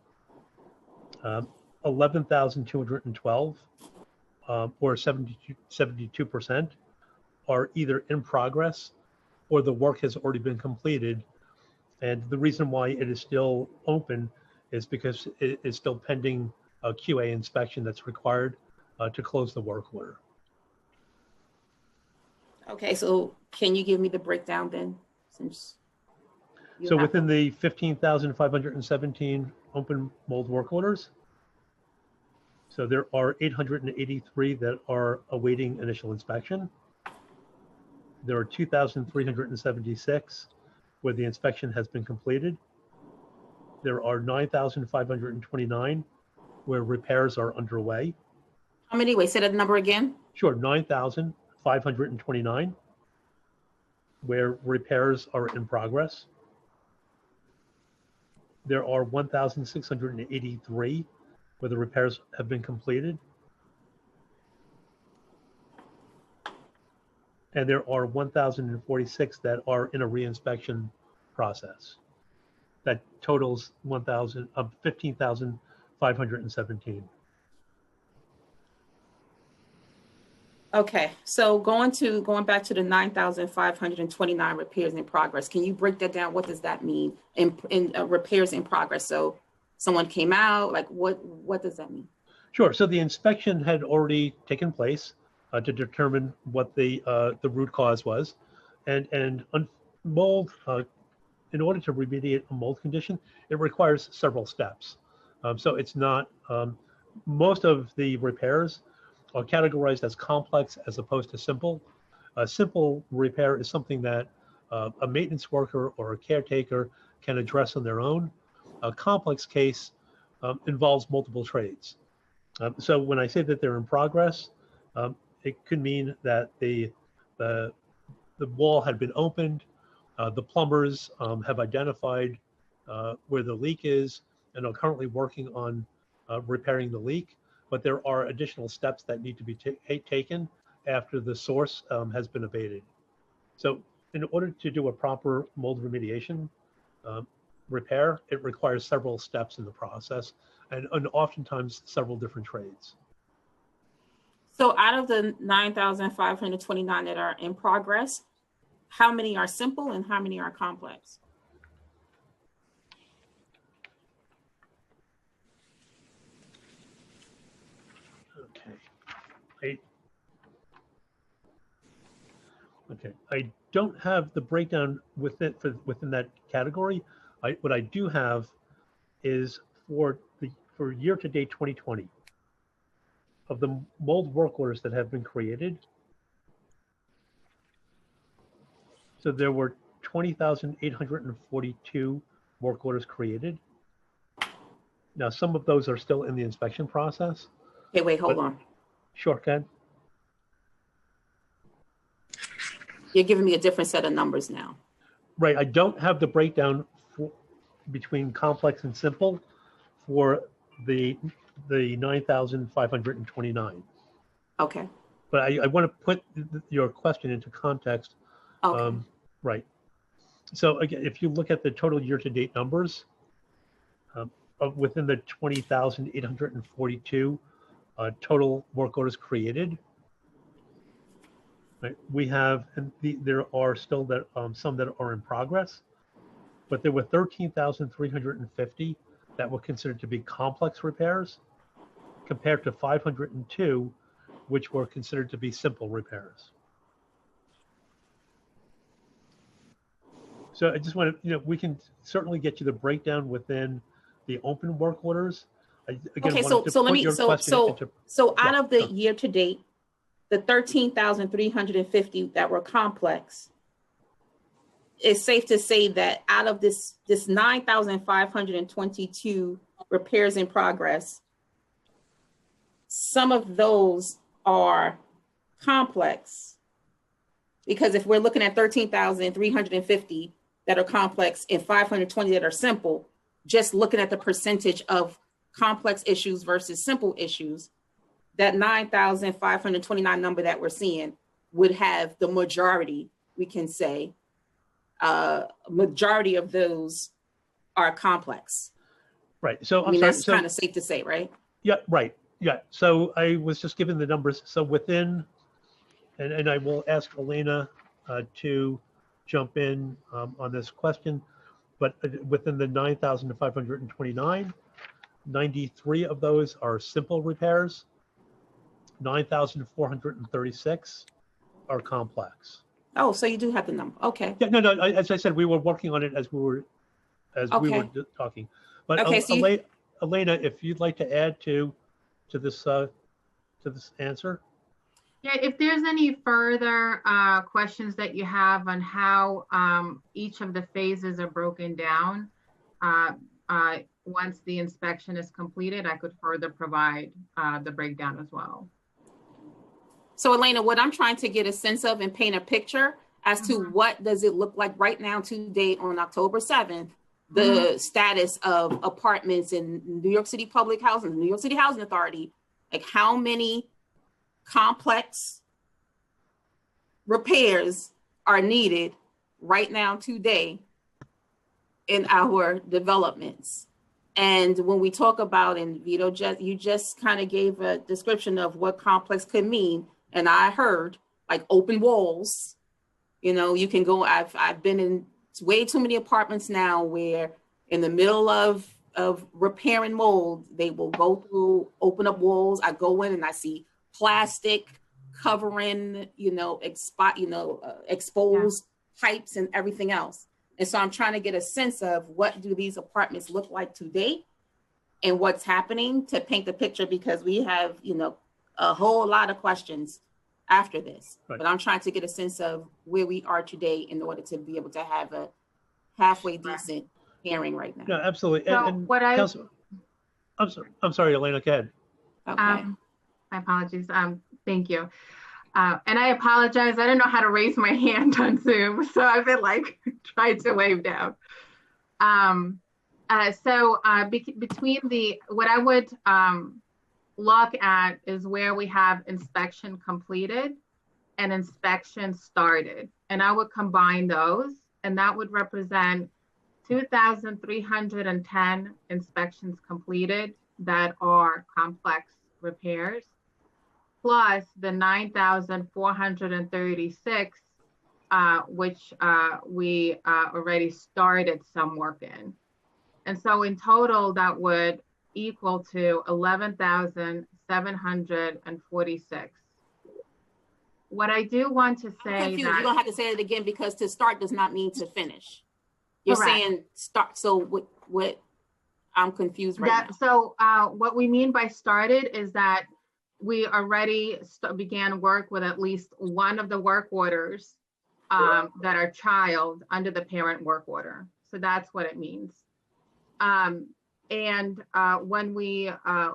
11,212, or 72%, are either in progress or the work has already been completed. And the reason why it is still open is because it is still pending a QA inspection that's required to close the work order. Okay, so can you give me the breakdown then? Since So within the 15,517 open mold work orders, so there are 883 that are awaiting initial inspection. There are 2,376 where the inspection has been completed. There are 9,529 where repairs are underway. How many? Wait, say that number again. Sure, 9,529 where repairs are in progress. There are 1,683 where the repairs have been completed. And there are 1,046 that are in a reinspection process. That totals 15,517. Okay, so going back to the 9,529 repairs in progress, can you break that down? What does that mean in repairs in progress? So someone came out, like what does that mean? Sure. So the inspection had already taken place to determine what the root cause was, and mold. In order to remediate a mold condition, it requires several steps. So it's not most of the repairs are categorized as complex as opposed to simple. A simple repair is something that a maintenance worker or a caretaker can address on their own. A complex case involves multiple trades. So when I say that they're in progress, it could mean that the wall had been opened, the plumbers have identified where the leak is and are currently working on repairing the leak. But there are additional steps that need to be taken after the source has been abated. So in order to do a proper mold remediation repair, it requires several steps in the process and oftentimes several different trades. So out of the 9,529 that are in progress, how many are simple and how many are complex? Okay, I don't have the breakdown within that category. What I do have is for year-to-date 2020, of the mold work orders that have been created. So there were 20,842 work orders created. Now, some of those are still in the inspection process. Okay, wait, hold on. Sure, Ken. You're giving me a different set of numbers now. Right, I don't have the breakdown between complex and simple for the 9,529. Okay, But I want to put your question into context. okay. Right. So again, if you look at the total year-to-date numbers, within the 20,842 total work orders created, right, we have, and there are still that some that are in progress, but there were 13,350 that were considered to be complex repairs, compared to 502, which were considered to be simple repairs. So I just want to, we can certainly get you the breakdown within the open work orders. Again, Okay, wanted to so let put me, your question into- so out Yeah, of the sure. year to date, the 13,350 that were complex, it's safe to say that out of this 9,522 repairs in progress, some of those are complex. Because if we're looking at 13,350 that are complex and 520 that are simple, just looking at the percentage of complex issues versus simple issues, that 9,529 number that we're seeing would have the majority, we can say, majority of those are complex. Right. So I mean, that's kind of safe to say, right? Yeah, right. Yeah. So I was just given the numbers. So within, and I will ask Elena to jump in on this question, but within the 9,529, 93 of those are simple repairs. 9,436 are complex. Oh, so you do have the number. Okay. Yeah, no. As I said, we were working on it as we were talking. But Okay, so Elena, if you'd like to add to this answer. Yeah, if there's any further questions that you have on how each of the phases are broken down, once the inspection is completed, I could further provide the breakdown as well. So Elena, what I'm trying to get a sense of and paint a picture as to what does it look like right now today on October 7th, the status of apartments in New York City Public Housing, New York City Housing Authority, like how many complex repairs are needed right now today in our developments. And when we talk about, and Vito, you just kind of gave a description of what complex could mean. And I heard like open walls, you can go, I've been in way too many apartments now where in the middle of repairing mold, they will go through, open up walls. I go in and I see plastic covering, exposed pipes and everything else. And so I'm trying to get a sense of what do these apartments look like today and what's happening to paint the picture, because we have, a whole lot of questions after this. Right. But I'm trying to get a sense of where we are today in order to be able to have a halfway decent hearing right now. No, absolutely. So and what I'm sorry, Elena, go ahead. Okay. My apologies. Thank you. And I apologize. I don't know how to raise my hand on Zoom, so I've been trying to wave down. Between what I would look at is where we have inspection completed and inspection started, and I would combine those, and that would represent 2,310 inspections completed that are complex repairs, plus the 9,436, which we already started some work in. And so in total, that would equal to 11,746. What I do want to say you don't have to say it again, because to start does not mean to finish. You're Correct. saying start. So what I'm confused right now. So what we mean by started is that we already began work with at least one of the work orders that are child under the parent work order. So that's what it means. When we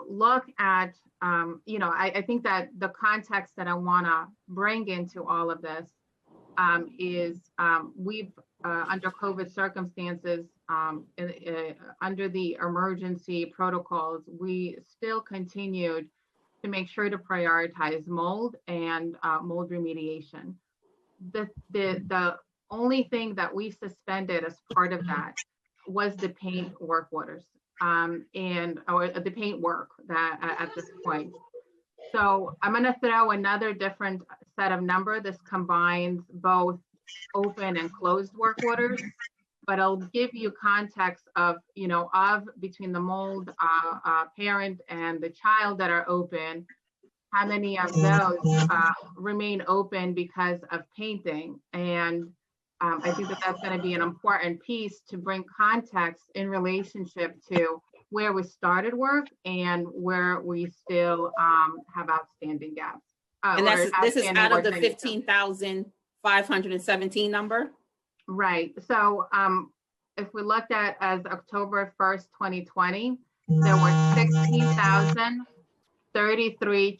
look at, I think that the context that I want to bring into all of this is we've under COVID circumstances, under the emergency protocols, we still continued to make sure to prioritize mold and mold remediation. The only thing that we suspended as part of that was the paint work orders or the paint work that at this point. So I'm going to throw another different set of number. This combines both open and closed work orders, but I'll give you context of, between the mold parent and the child that are open, how many of those remain open because of painting. And I think that that's going to be an important piece to bring context in relationship to where we started work and where we still have outstanding gaps. And this is out of the 15,517 number? Right. So if we looked at as October 1st, 2020, there were 16,033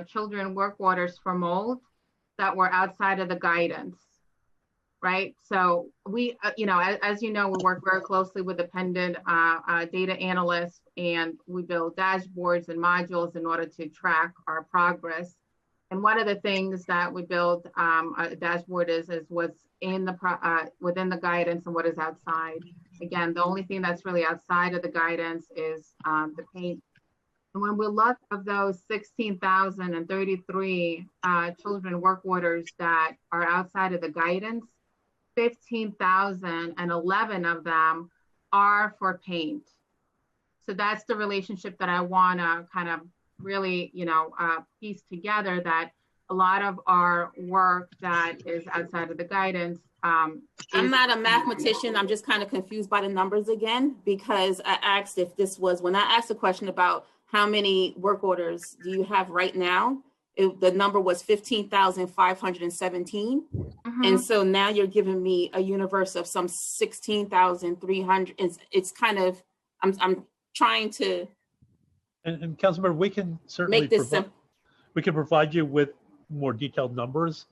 children work orders for mold that were outside of the guidance. Right. So we, as you know, we work very closely with dependent data analysts, and we build dashboards and modules in order to track our progress. And one of the things that we build a dashboard is what's in the within the guidance and what is outside. Again, the only thing that's really outside of the guidance is the paint. And when we look of those 16,033 children work orders that are outside of the guidance, 15,011 of them are for paint. So that's the relationship that I want to kind of really, piece together, that a lot of our work that is outside of the guidance. I'm not a mathematician. I'm just kind of confused by the numbers again, because I asked if this was, when I asked a question about how many work orders do you have right now, the number was 15,517. And so now you're giving me a universe of some 16,300. It's kind of, I'm trying to. And Councilmember, we can certainly make this we can provide you with more detailed numbers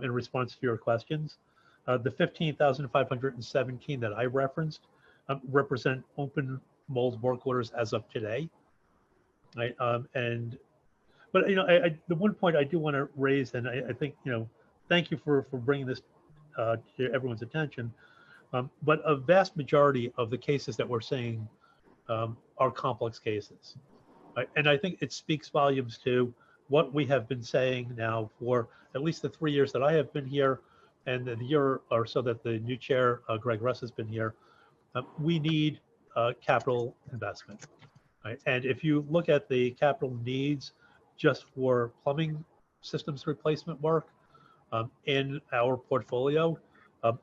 in response to your questions. The 15,517 that I referenced represent open mold work orders as of today. Right. But the one point I do want to raise, and I think, thank you for bringing this to everyone's attention. But a vast majority of the cases that we're seeing are complex cases. Right? And I think it speaks volumes to what we have been saying now for at least the 3 years that I have been here, and the year or so that the new chair, Greg Russ, has been here. We need capital investment. Right? And if you look at the capital needs just for plumbing systems replacement work in our portfolio,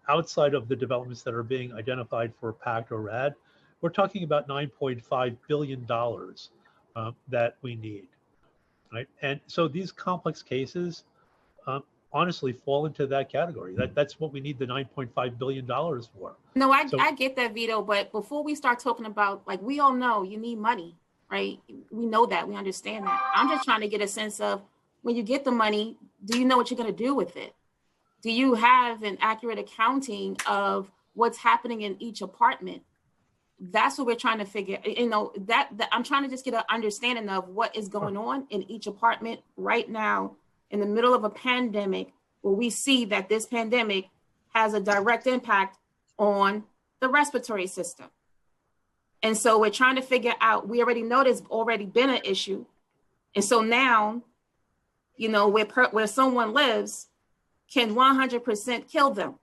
outside of the developments that are being identified for PACT or RAD, we're talking about $9.5 billion that we need, right? And so these complex cases honestly fall into that category. That's what we need the $9.5 billion for. No, I get that, Vito, but before we start talking about, like, we all know you need money, right? We know that, we understand that. I'm just trying to get a sense of, when you get the money, do you know what you're going to do with it? Do you have an accurate accounting of what's happening in each apartment? That's what we're trying to figure, that I'm trying to just get an understanding of what is going on in each apartment right now in the middle of a pandemic, where we see that this pandemic has a direct impact on the respiratory system. And so we're trying to figure out, we already know there's already been an issue. And so now, where someone lives can 100% kill them.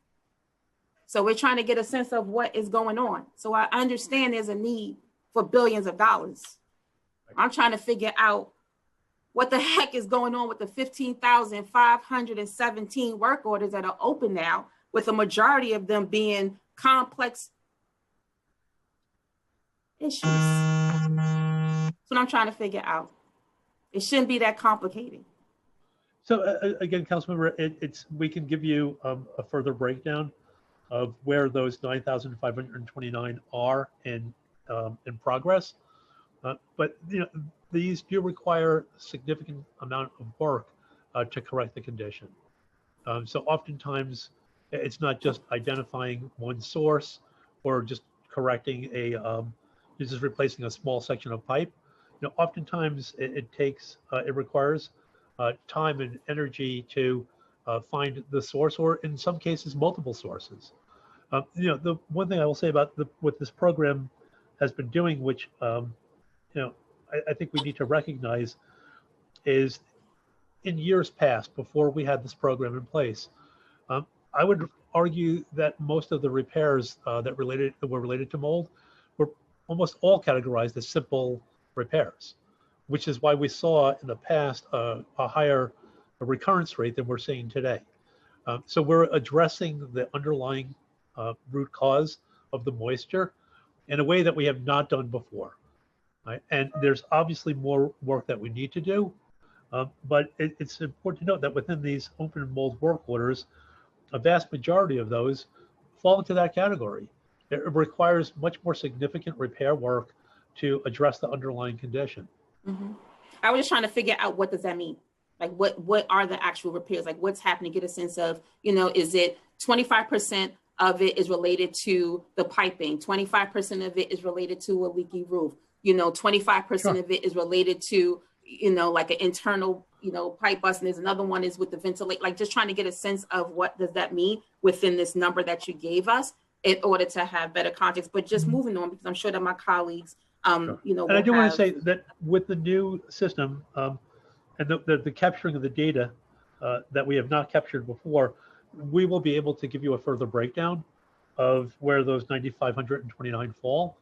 So we're trying to get a sense of what is going on. So I understand there's a need for billions of dollars. I'm trying to figure out what the heck is going on with the 15,517 work orders that are open now, with a majority of them being complex issues. That's what I'm trying to figure out. It shouldn't be that complicated. So again, Councilmember, we can give you a further breakdown of where those 9,529 are in progress. But these do require a significant amount of work to correct the condition. So oftentimes It's not just identifying one source or just correcting just replacing a small section of pipe. Oftentimes it requires time and energy to find the source, or in some cases, multiple sources. The one thing I will say about what this program has been doing, which I think we need to recognize, is in years past, before we had this program in place, I would argue that most of the repairs that were related to mold were almost all categorized as simple repairs, which is why we saw in the past a higher recurrence rate than we're seeing today. So we're addressing the underlying root cause of the moisture in a way that we have not done before. Right? And there's obviously more work that we need to do, but it's important to note that within these open mold work orders, a vast majority of those fall into that category. It requires much more significant repair work to address the underlying condition. Mm-hmm. I was just trying to figure out, what does that mean? Like, what are the actual repairs? Like, what's happening? Get a sense of, is it 25% of it is related to the piping, 25% of it is related to a leaky roof, 25% of it is related to, like an internal, pipe bust, and there's another one is with the ventilate, like just trying to get a sense of what does that mean within this number that you gave us in order to have better context. But just moving on, because I'm sure that my colleagues, And I do want to say that with the new system and the capturing of the data that we have not captured before, we will be able to give you a further breakdown of where those 9,529 fall.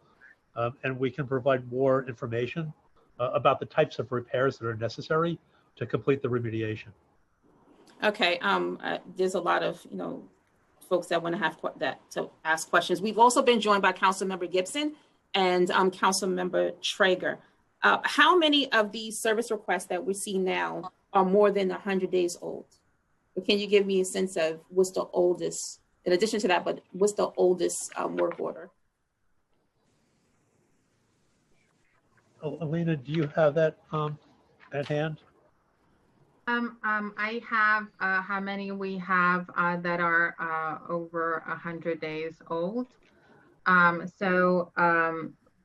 And we can provide more information about the types of repairs that are necessary to complete the remediation. Okay, there's a lot of, folks that want to have to ask questions. We've also been joined by Councilmember Gibson and Councilmember Traeger. How many of these service requests that we see now are more than 100 days old? Can you give me a sense of what's the oldest, in addition to that, but what's the oldest work order? Alina, do you have that at hand? I have how many we have that are over 100 days old. There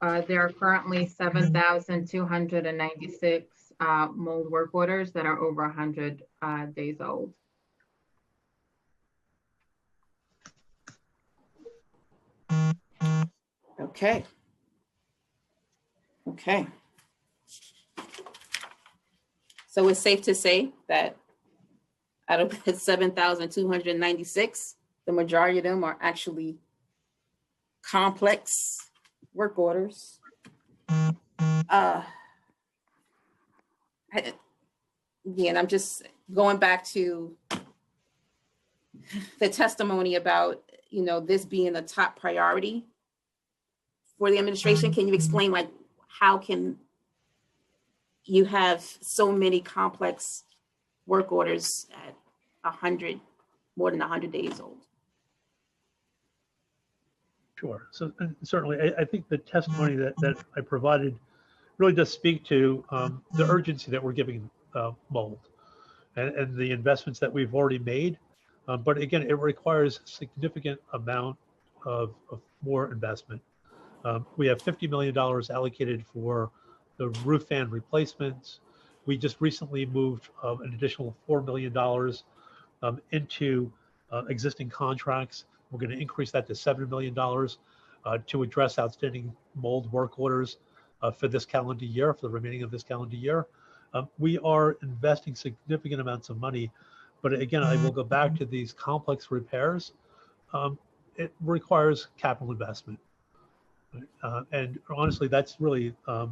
are currently 7,296 mold work orders that are over 100 days old. Okay. Okay. So it's safe to say that out of the 7,296, the majority of them are actually complex work orders. Again, I'm just going back to the testimony about, this being a top priority for the administration. Can you explain, like, how can you have so many complex work orders at more than 100 days old? Sure. So certainly, I think the testimony that I provided really does speak to the urgency that we're giving mold and the investments that we've already made. But again, it requires a significant amount of more investment. We have $50 million allocated for the roof fan replacements. We just recently moved an additional $4 million into existing contracts. We're going to increase that to $7 million to address outstanding mold work orders for this calendar year, for the remaining of this calendar year. We are investing significant amounts of money, but again, I will go back to these complex repairs. It requires capital investment. And honestly, that's really the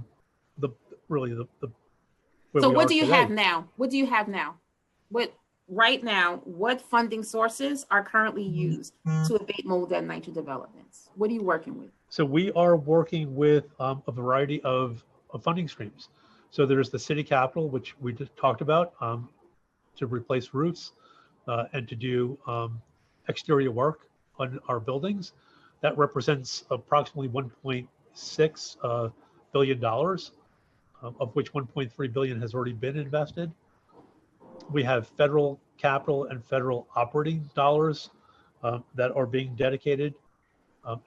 So what do you have now? What do you have now? What funding sources are currently used to abate mold and nitrogen developments? What are you working with? So we are working with a variety of funding streams. So there's the city capital, which we just talked about, to replace roofs and to do exterior work on our buildings. That represents approximately $1.6 billion, of which $1.3 billion has already been invested. We have federal capital and federal operating dollars that are being dedicated,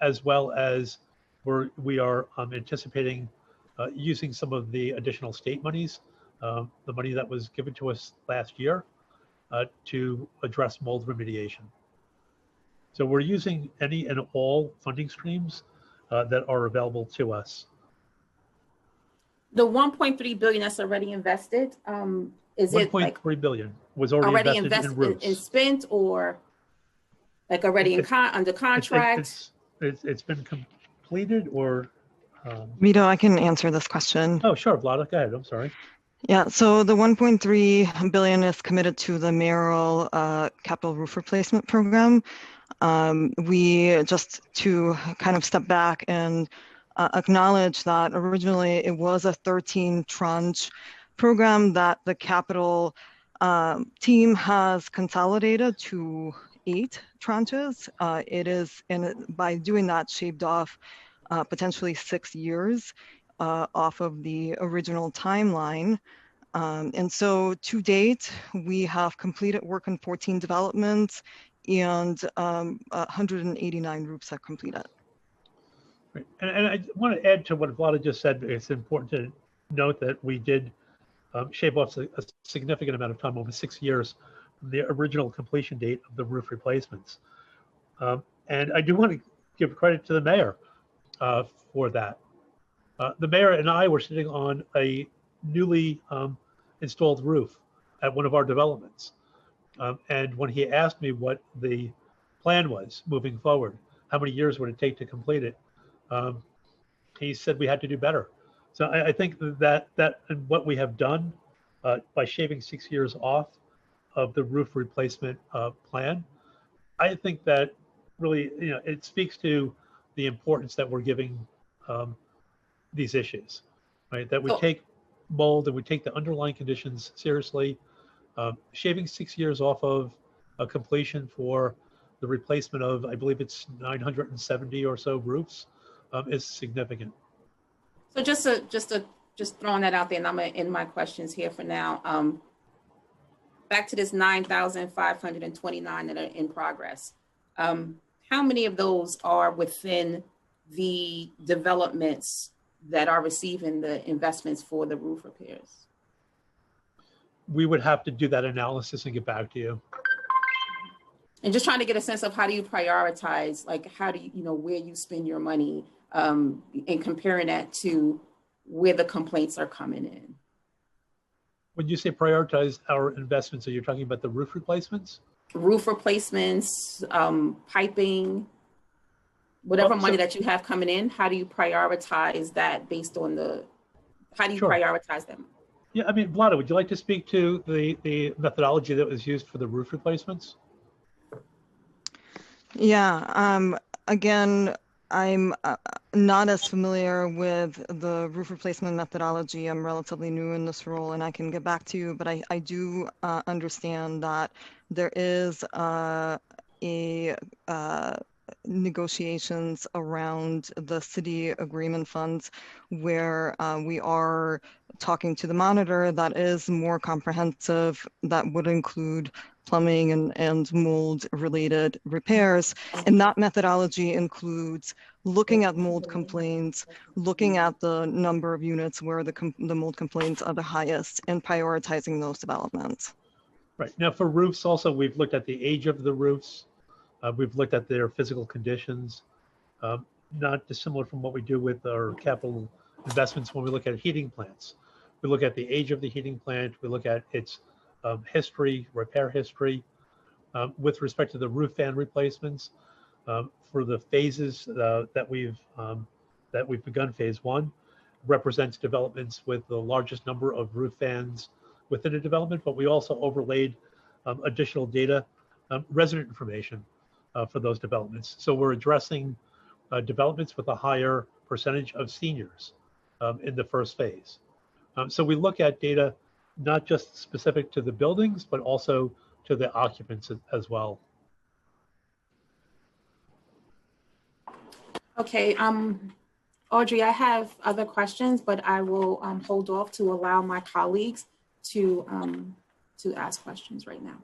as well as we are anticipating using some of the additional state monies, the money that was given to us last year, to address mold remediation. So we're using any and all funding streams that are available to us. The 1.3 billion that's already invested, is it like 1.3 billion was already invested in roofs. and spent, or like already under contract? It's been completed, or Vito, I can answer this question. Oh, sure, Vlada, go ahead. I'm sorry. Yeah, so the 1.3 billion is committed to the mayoral capital roof replacement program. We just to kind of step back and acknowledge that originally it was a 13 tranche program that the capital team has consolidated to 8 tranches. It is, by doing that, shaved off potentially 6 years off of the original timeline. And so to date, we have completed work on 14 developments, and 189 roofs are completed. Right. And I want to add to what Vlada just said. It's important to note that we did shave off a significant amount of time, over 6 years, from the original completion date of the roof replacements. And I do want to give credit to the mayor for that. The mayor and I were sitting on a newly installed roof at one of our developments. And when he asked me what the plan was moving forward, how many years would it take to complete it, he said we had to do better. So I think that and what we have done by shaving 6 years off of the roof replacement plan, I think that really, it speaks to the importance that we're giving these issues, right? That we take mold and we take the underlying conditions seriously. Shaving 6 years off of a completion for the replacement of, I believe it's 970 or so roofs, is significant. So just throwing that out there, and I'm gonna end my questions here for now. Back to this 9,529 that are in progress. How many of those are within the developments that are receiving the investments for the roof repairs? We would have to do that analysis and get back to you. And just trying to get a sense of how do you prioritize, like how do you, where you spend your money, and comparing that to where the complaints are coming in. When you say prioritize our investments, are you talking about the roof replacements? Roof replacements, piping, whatever money that you have coming in, how do you prioritize that based on how do you prioritize them? Yeah, I mean, Vlada, would you like to speak to the methodology that was used for the roof replacements? Yeah, again, I'm not as familiar with the roof replacement methodology. I'm relatively new in this role, and I can get back to you, but I do understand that there is negotiations around the city agreement funds where we are talking to the monitor that is more comprehensive, that would include plumbing and mold related repairs. And that methodology includes looking at mold complaints, looking at the number of units where the mold complaints are the highest, and prioritizing those developments. Right. Now for roofs also, we've looked at the age of the roofs. We've looked at their physical conditions, not dissimilar from what we do with our capital investments when we look at heating plants. We look at the age of the heating plant. We look at its history, repair history. With respect to the roof fan replacements, for the phases that we've begun, phase 1 represents developments with the largest number of roof fans within a development, but we also overlaid additional data, resident information for those developments. So we're addressing developments with a higher percentage of seniors in the first phase. So we look at data not just specific to the buildings, but also to the occupants as well. Okay, Audrey, I have other questions, but I will hold off to allow my colleagues to ask questions right now.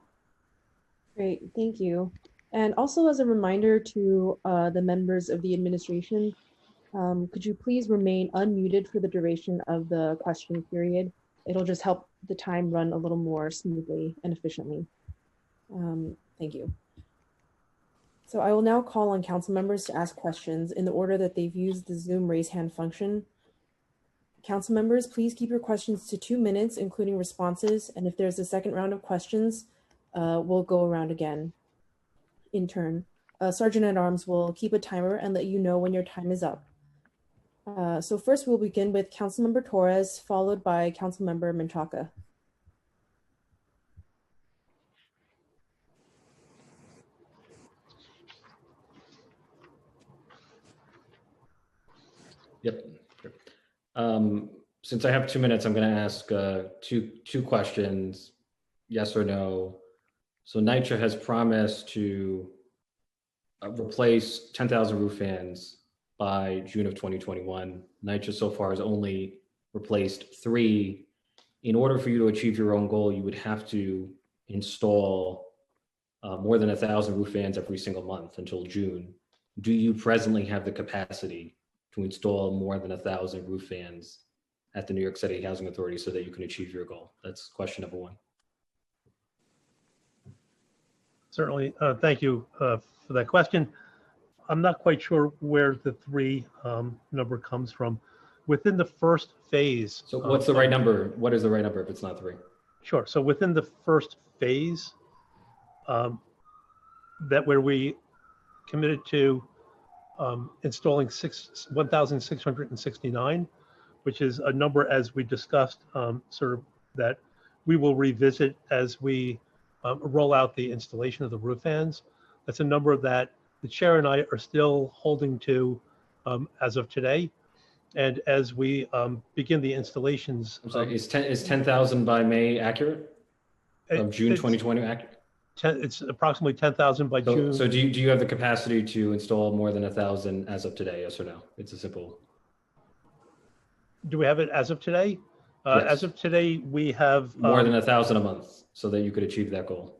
Great, thank you. And also as a reminder to the members of the administration, could you please remain unmuted for the duration of the question period? It'll just help the time run a little more smoothly and efficiently. Thank you. So I will now call on council members to ask questions in the order that they've used the Zoom raise hand function. Council members, please keep your questions to 2 minutes, including responses. And if there's a second round of questions, we'll go around again in turn. Sergeant at Arms will keep a timer and let you know when your time is up. So first we'll begin with Councilmember Torres, followed by Councilmember Menchaca. Yep. Since I have 2 minutes, I'm going to ask two questions, yes or no. So NYCHA has promised to replace 10,000 roof fans by June of 2021. NYCHA so far has only replaced 3. In order for you to achieve your own goal, you would have to install more than 1,000 roof fans every single month until June. Do you presently have the capacity to install more than 1,000 roof fans at the New York City Housing Authority so that you can achieve your goal? That's question number 1. Certainly. Thank you for that question. I'm not quite sure where the 3 number comes from. Within the first phase. So what's the right number? What is the right number if it's not 3? Sure. So within the first phase, that where we committed to installing 1,669, which is a number, as we discussed, sort of that we will revisit as we roll out the installation of the roof fans. That's a number that the chair and I are still holding to as of today. And as we begin the installations. I'm sorry, is 10,000 by May accurate? Of June 2020 accurate? It's approximately 10,000 by June. So do you have the capacity to install more than 1,000 as of today, yes or no? It's a simple. Do we have it as of today? Yes. As of today, we have more than 1,000 a month so that you could achieve that goal.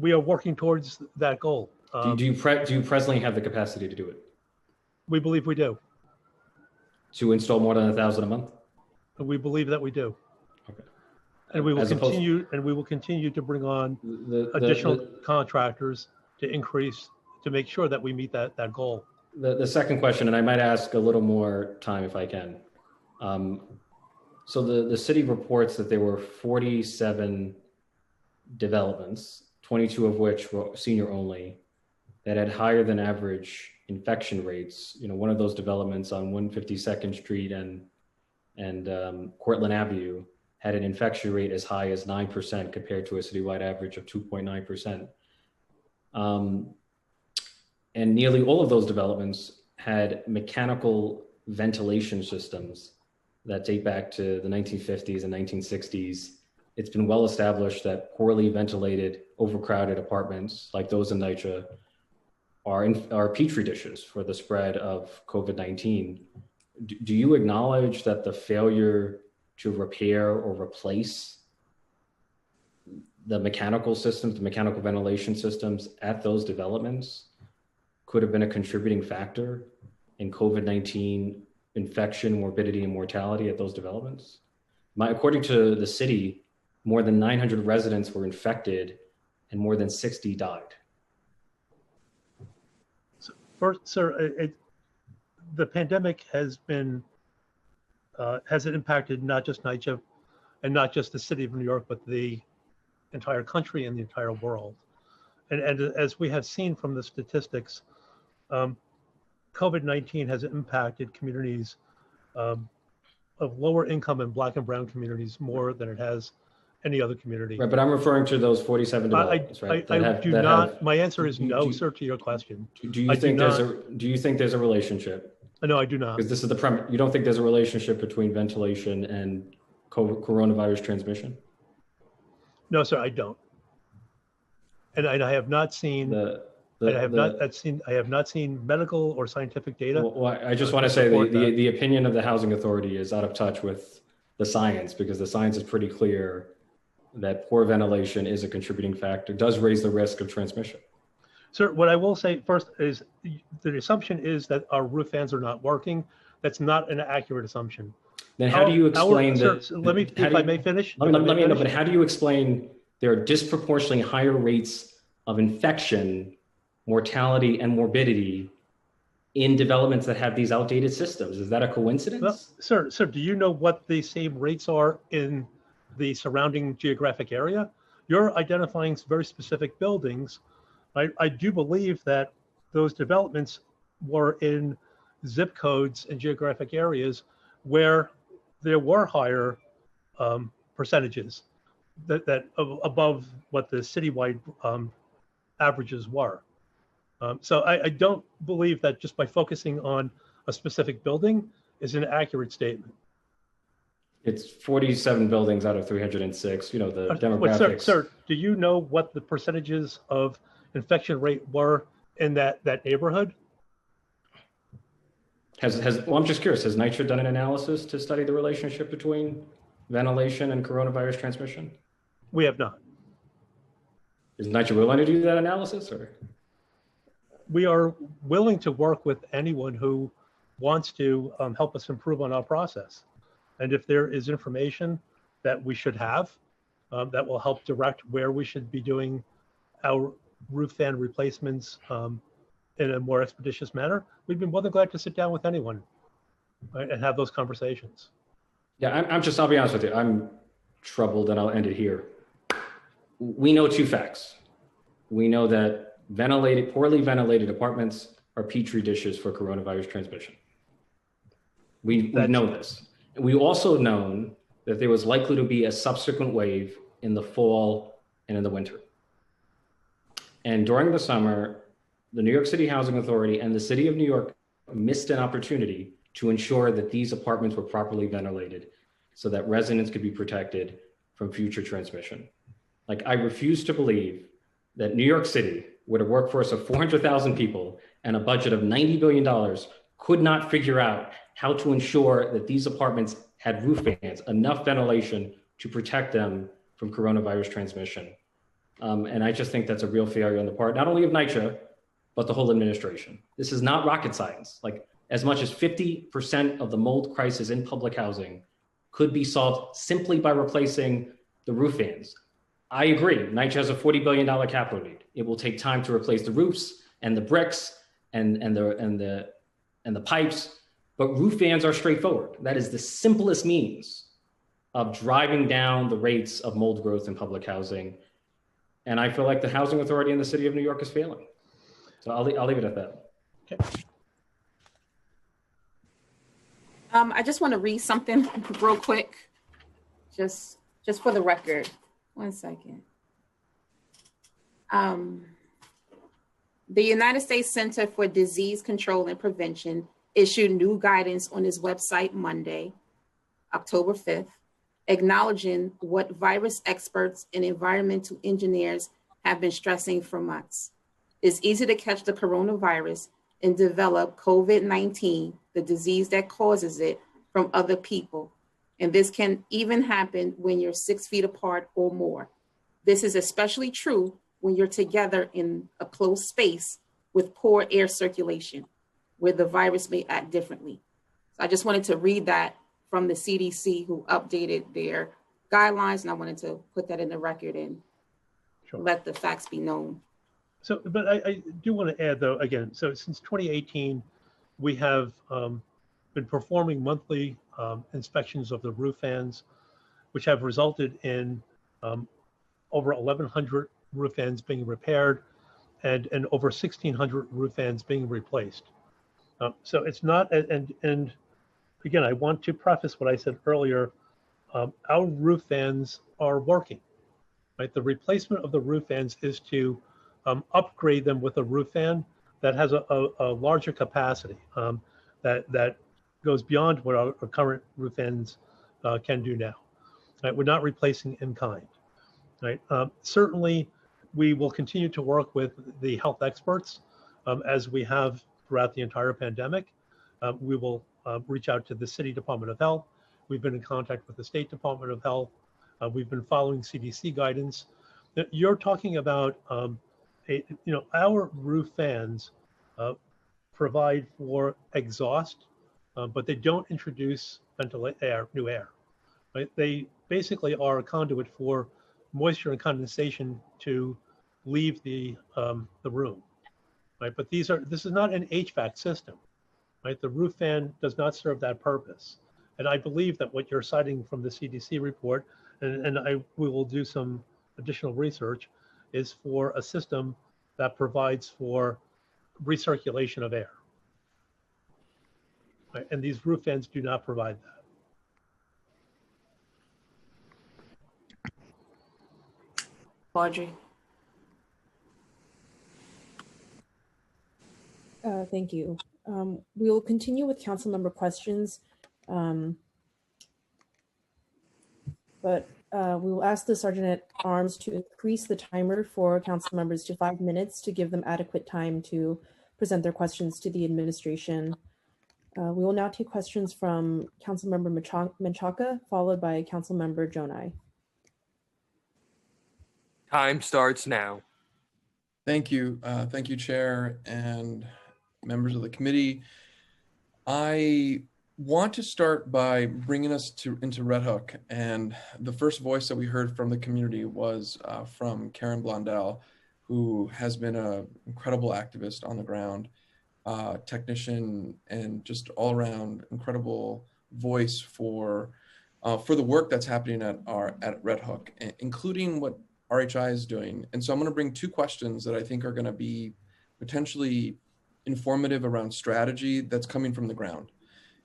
We are working towards that goal. Do you presently have the capacity to do it? We believe we do. To install more than 1,000 a month? We believe that we do. Okay. And we will continue to bring on additional contractors to increase, to make sure that we meet that goal. The second question, and I might ask a little more time if I can. So the city reports that there were 47 developments, 22 of which were senior only, that had higher than average infection rates. You know, one of those developments on 152nd Street and Cortlandt Avenue had an infection rate as high as 9% compared to a citywide average of 2.9%. And nearly all of those developments had mechanical ventilation systems that date back to the 1950s and 1960s. It's been well established that poorly ventilated, overcrowded apartments like those in NYCHA are petri dishes for the spread of COVID-19. Do you acknowledge that the failure to repair or replace the mechanical systems, the mechanical ventilation systems at those developments could have been a contributing factor in COVID-19 infection, morbidity, and mortality at those developments? According to the city, more than 900 residents were infected and more than 60 died. First, sir, the pandemic has been, has it impacted not just NYCHA and not just the city of New York, but the entire country and the entire world. And as we have seen from the statistics, COVID-19 has impacted communities of lower income and Black and brown communities more than it has any other community. Right, but I'm referring to those 47 developments, right? My answer is no, sir, to your question. Do you think there's a relationship? No, I do not. Because this is the premise. You don't think there's a relationship between ventilation and coronavirus transmission? No, sir, I don't. And I have not seen. I have not seen medical or scientific data. Well, I just want to say the opinion of the Housing Authority is out of touch with the science, because the science is pretty clear that poor ventilation is a contributing factor, does raise the risk of transmission. Sir, what I will say first is the assumption is that our roof fans are not working. That's not an accurate assumption. Then how do you explain Sir, that? so let me, if I may finish. Let me know, but how do you explain there are disproportionately higher rates of infection, mortality, and morbidity in developments that have these outdated systems? Is that a coincidence? Well, sir, do you know what the same rates are in the surrounding geographic area? You're identifying very specific buildings. I do believe that those developments were in zip codes and geographic areas where there were higher percentages that above what the citywide averages were. So I don't believe that just by focusing on a specific building is an accurate statement. It's 47 buildings out of 306, the demographics. But sir, do you know what the percentages of infection rate were in that neighborhood? Well, I'm just curious, has NYCHA done an analysis to study the relationship between ventilation and coronavirus transmission? We have not. Is NYCHA willing to do that analysis, or? We are willing to work with anyone who wants to help us improve on our process. And if there is information that we should have that will help direct where we should be doing our roof fan replacements in a more expeditious manner, we'd be more than glad to sit down with anyone, right, and have those conversations. Yeah, I'll be honest with you. I'm troubled, and I'll end it here. We know two facts. We know that poorly ventilated apartments are petri dishes for coronavirus transmission. We know this. We also know that there was likely to be a subsequent wave in the fall and in the winter. And during the summer, the New York City Housing Authority and the City of New York missed an opportunity to ensure that these apartments were properly ventilated so that residents could be protected from future transmission. Like, I refuse to believe that New York City, with a workforce of 400,000 people and a budget of $90 billion, could not figure out how to ensure that these apartments had roof fans, enough ventilation to protect them from coronavirus transmission. And I just think that's a real failure on the part, not only of NYCHA, but the whole administration. This is not rocket science. Like, as much as 50% of the mold crisis in public housing could be solved simply by replacing the roof fans. I agree, NYCHA has a $40 billion capital need. It will take time to replace the roofs and the bricks and the pipes, but roof fans are straightforward. That is the simplest means of driving down the rates of mold growth in public housing. And I feel like the Housing Authority in the City of New York is failing. So I'll leave it at that. Okay. I just want to read something real quick, just for the record. 1 second. The United States Center for Disease Control and Prevention issued new guidance on its website Monday, October 5th, acknowledging what virus experts and environmental engineers have been stressing for months. It's easy to catch the coronavirus and develop COVID-19, the disease that causes it, from other people. And this can even happen when you're 6 feet apart or more. This is especially true when you're together in a closed space with poor air circulation, where the virus may act differently. So I just wanted to read that from the CDC, who updated their guidelines, and I wanted to put that in the record and let the facts be known. So, but I do want to add, though, again, so since 2018, we have been performing monthly inspections of the roof fans, which have resulted in over 1,100 roof fans being repaired and over 1,600 roof fans being replaced. So it's not, and again, I want to preface what I said earlier. Our roof fans are working, right? The replacement of the roof fans is to upgrade them with a roof fan that has a larger capacity that goes beyond what our current roof fans can do now. Right? We're not replacing in kind. Right? Certainly, we will continue to work with the health experts as we have throughout the entire pandemic. We will reach out to the City Department of Health. We've been in contact with the State Department of Health. We've been following CDC guidance. You're talking about our roof fans provide for exhaust, but they don't introduce new air. Right? They basically are a conduit for moisture and condensation to leave the room. Right? But this is not an HVAC system. Right? The roof fan does not serve that purpose. And I believe that what you're citing from the CDC report, and we will do some additional research, is for a system that provides for recirculation of air. Right? And these roof fans do not provide that. Audrey. Thank you. We will continue with council member questions, but we will ask the Sergeant at Arms to increase the timer for council members to 5 minutes to give them adequate time to present their questions to the administration. We will now take questions from council member Menchaca, followed by council member Jonai. Time starts now. Thank you. Thank you, Chair and members of the committee. I want to start by bringing us into Red Hook. And the first voice that we heard from the community was from Karen Blondell, who has been an incredible activist on the ground, technician, and just all around incredible voice for the work that's happening at Red Hook, including what RHI is doing. And so I'm going to bring two questions that I think are going to be potentially informative around strategy that's coming from the ground.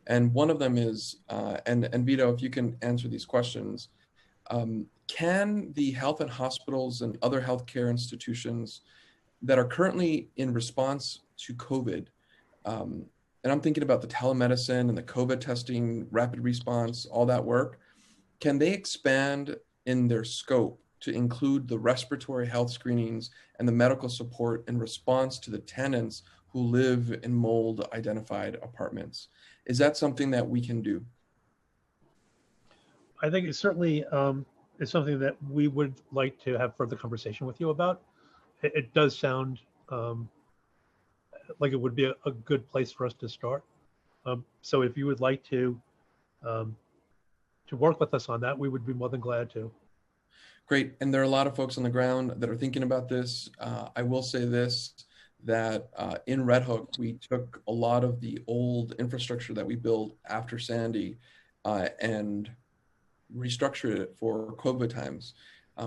And one of them is, and Vito, if you can answer these questions, can the health and hospitals and other healthcare institutions that are currently in response to COVID, and I'm thinking about the telemedicine and the COVID testing, rapid response, all that work, can they expand in their scope to include the respiratory health screenings and the medical support in response to the tenants who live in mold identified apartments? Is that something that we can do? I think it's certainly it's something that we would like to have further conversation with you about. It does sound like it would be a good place for us to start. So if you would like to work with us on that, we would be more than glad to. Great. And there are a lot of folks on the ground that are thinking about this. I will say this, that in Red Hook, we took a lot of the old infrastructure that we built after Sandy and restructured it for COVID times.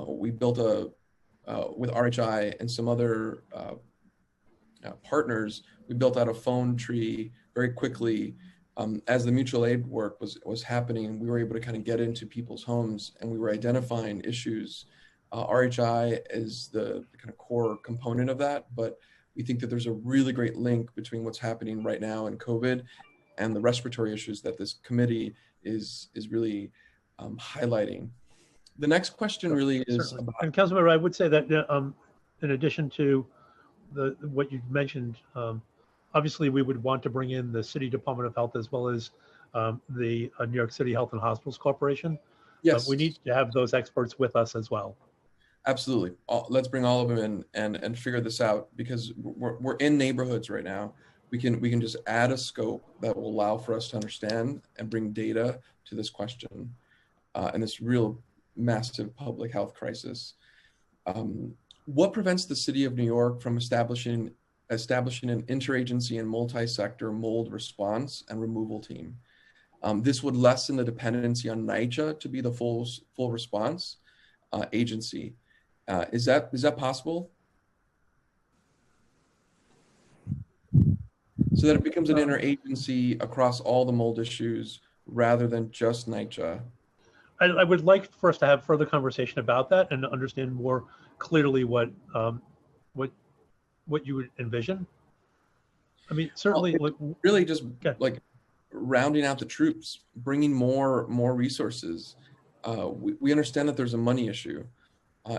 We built with RHI and some other partners, we built out a phone tree very quickly. As the mutual aid work was happening, we were able to kind of get into people's homes and we were identifying issues. RHI is the kind of core component of that, but we think that there's a really great link between what's happening right now in COVID and the respiratory issues that this committee is really highlighting. The next question really is about— And Councilmember, I would say that in addition to what you mentioned, obviously we would want to bring in the City Department of Health as well as the New York City Health and Hospitals Corporation. Yes. We need to have those experts with us as well. Absolutely. Let's bring all of them in and figure this out, because we're in neighborhoods right now. We can just add a scope that will allow for us to understand and bring data to this question and this real massive public health crisis. What prevents the City of New York from establishing an interagency and multi-sector mold response and removal team? This would lessen the dependency on NYCHA to be the full response agency. Is that possible? So that it becomes an interagency across all the mold issues rather than just NYCHA. I would like for us to have further conversation about that and understand more clearly what you would envision. I mean, certainly, really just like rounding out the troops, bringing more resources. We understand that there's a money issue.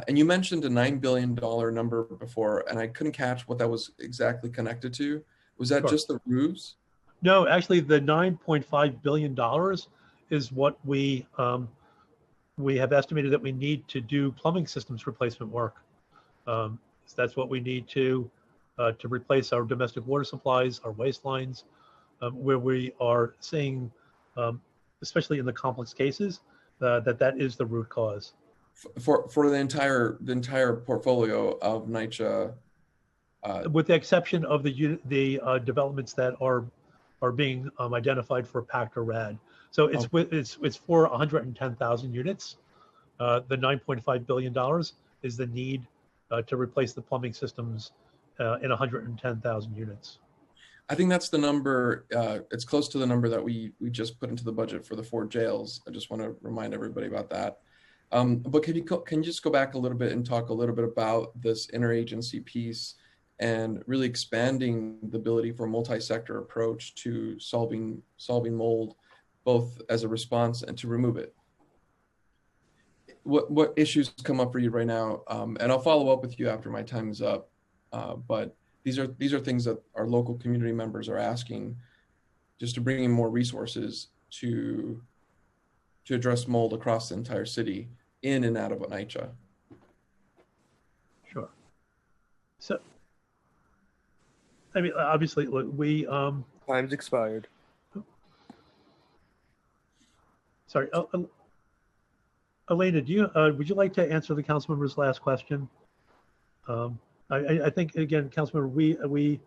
And you mentioned a $9 billion number before, and I couldn't catch what that was exactly connected to. Was that just the roofs? No, actually the $9.5 billion is what we have estimated that we need to do plumbing systems replacement work So that's what we need to replace our domestic water supplies, our waste lines, where we are seeing, especially in the complex cases, that is the root cause. For the entire portfolio of NYCHA. With the exception of the developments that are being identified for PACT or RAD. So it's for 110,000 units. The $9.5 billion is the need to replace the plumbing systems in 110,000 units. I think that's the number. It's close to the number that we just put into the budget for the 4 jails. I just want to remind everybody about that. But can you just go back a little bit and talk a little bit about this interagency piece and really expanding the ability for a multi-sector approach to solving mold, both as a response and to remove it? What issues come up for you right now? And I'll follow up with you after my time is up. But these are things that our local community members are asking, just to bring in more resources to address mold across the entire city, in and out of NYCHA. Sure. So, I mean, obviously, look, we Time's expired. Sorry, Elena, would you like to answer the council member's last question? I think, again, Councilmember, we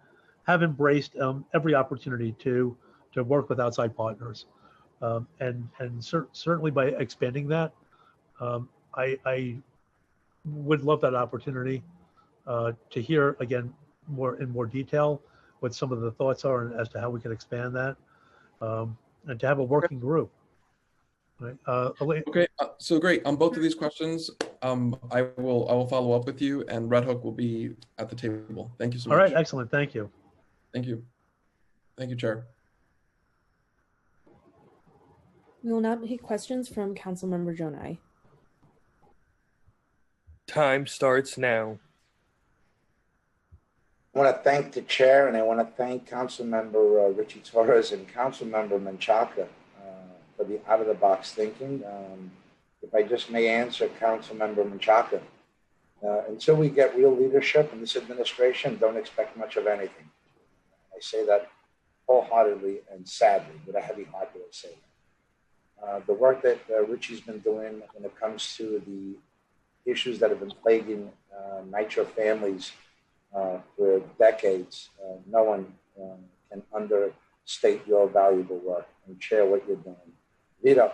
have embraced every opportunity to work with outside partners, and certainly by expanding that, I would love that opportunity to hear again in more detail what some of the thoughts are and as to how we can expand that, and to have a working group. Right. Okay, so great. On both of these questions, I will follow up with you, and Red Hook will be at the table. Thank you so much. All right, excellent. Thank you. Thank you. Thank you, Chair. We will now take questions from Councilmember Jonai. Time starts now. I want to thank the chair, and I want to thank Councilmember Richie Torres and Councilmember Menchaca for the out-of-the-box thinking. If I just may answer Councilmember Menchaca, until we get real leadership in this administration, don't expect much of anything. I say that wholeheartedly and sadly, with a heavy heart that I say that. The work that Richie's been doing when it comes to the issues that have been plaguing NYCHA families for decades, no one can understate your valuable work and share what you're doing. Vito,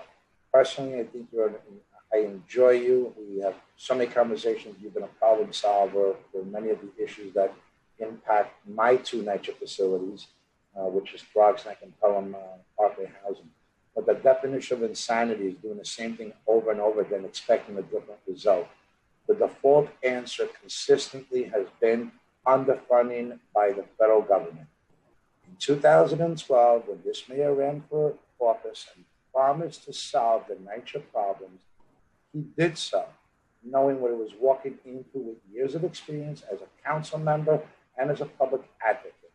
personally, I think I enjoy you. We have so many conversations. You've been a problem solver for many of the issues that impact my 2 NYCHA facilities, which is Throgsneck and Pelham Parkway housing. But the definition of insanity is doing the same thing over and over again, expecting a different result. The default answer consistently has been underfunding by the federal government. In 2012, when this mayor ran for office and promised to solve the NYCHA problems, he did so, knowing what he was walking into with years of experience as a council member and as a public advocate.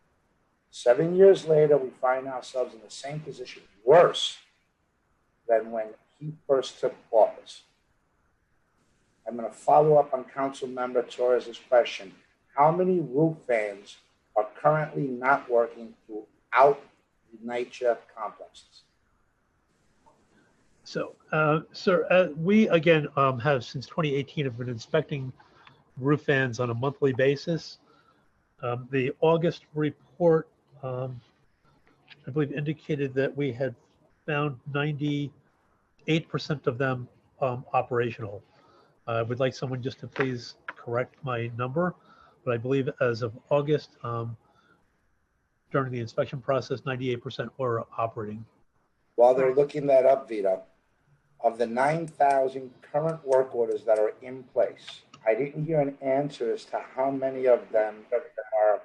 7 years later, we find ourselves in the same position, worse than when he first took office. I'm going to follow up on Councilmember Torres' question. How many roof fans are currently not working throughout the NYCHA complexes? So, sir, we again have since 2018 have been inspecting roof fans on a monthly basis. The August report, I believe, indicated that we had found 98% of them operational. I would like someone just to please correct my number, but I believe as of August, during the inspection process, 98% were operating. While they're looking that up, Vito, of the 9,000 current work orders that are in place, I didn't hear an answer as to how many of them are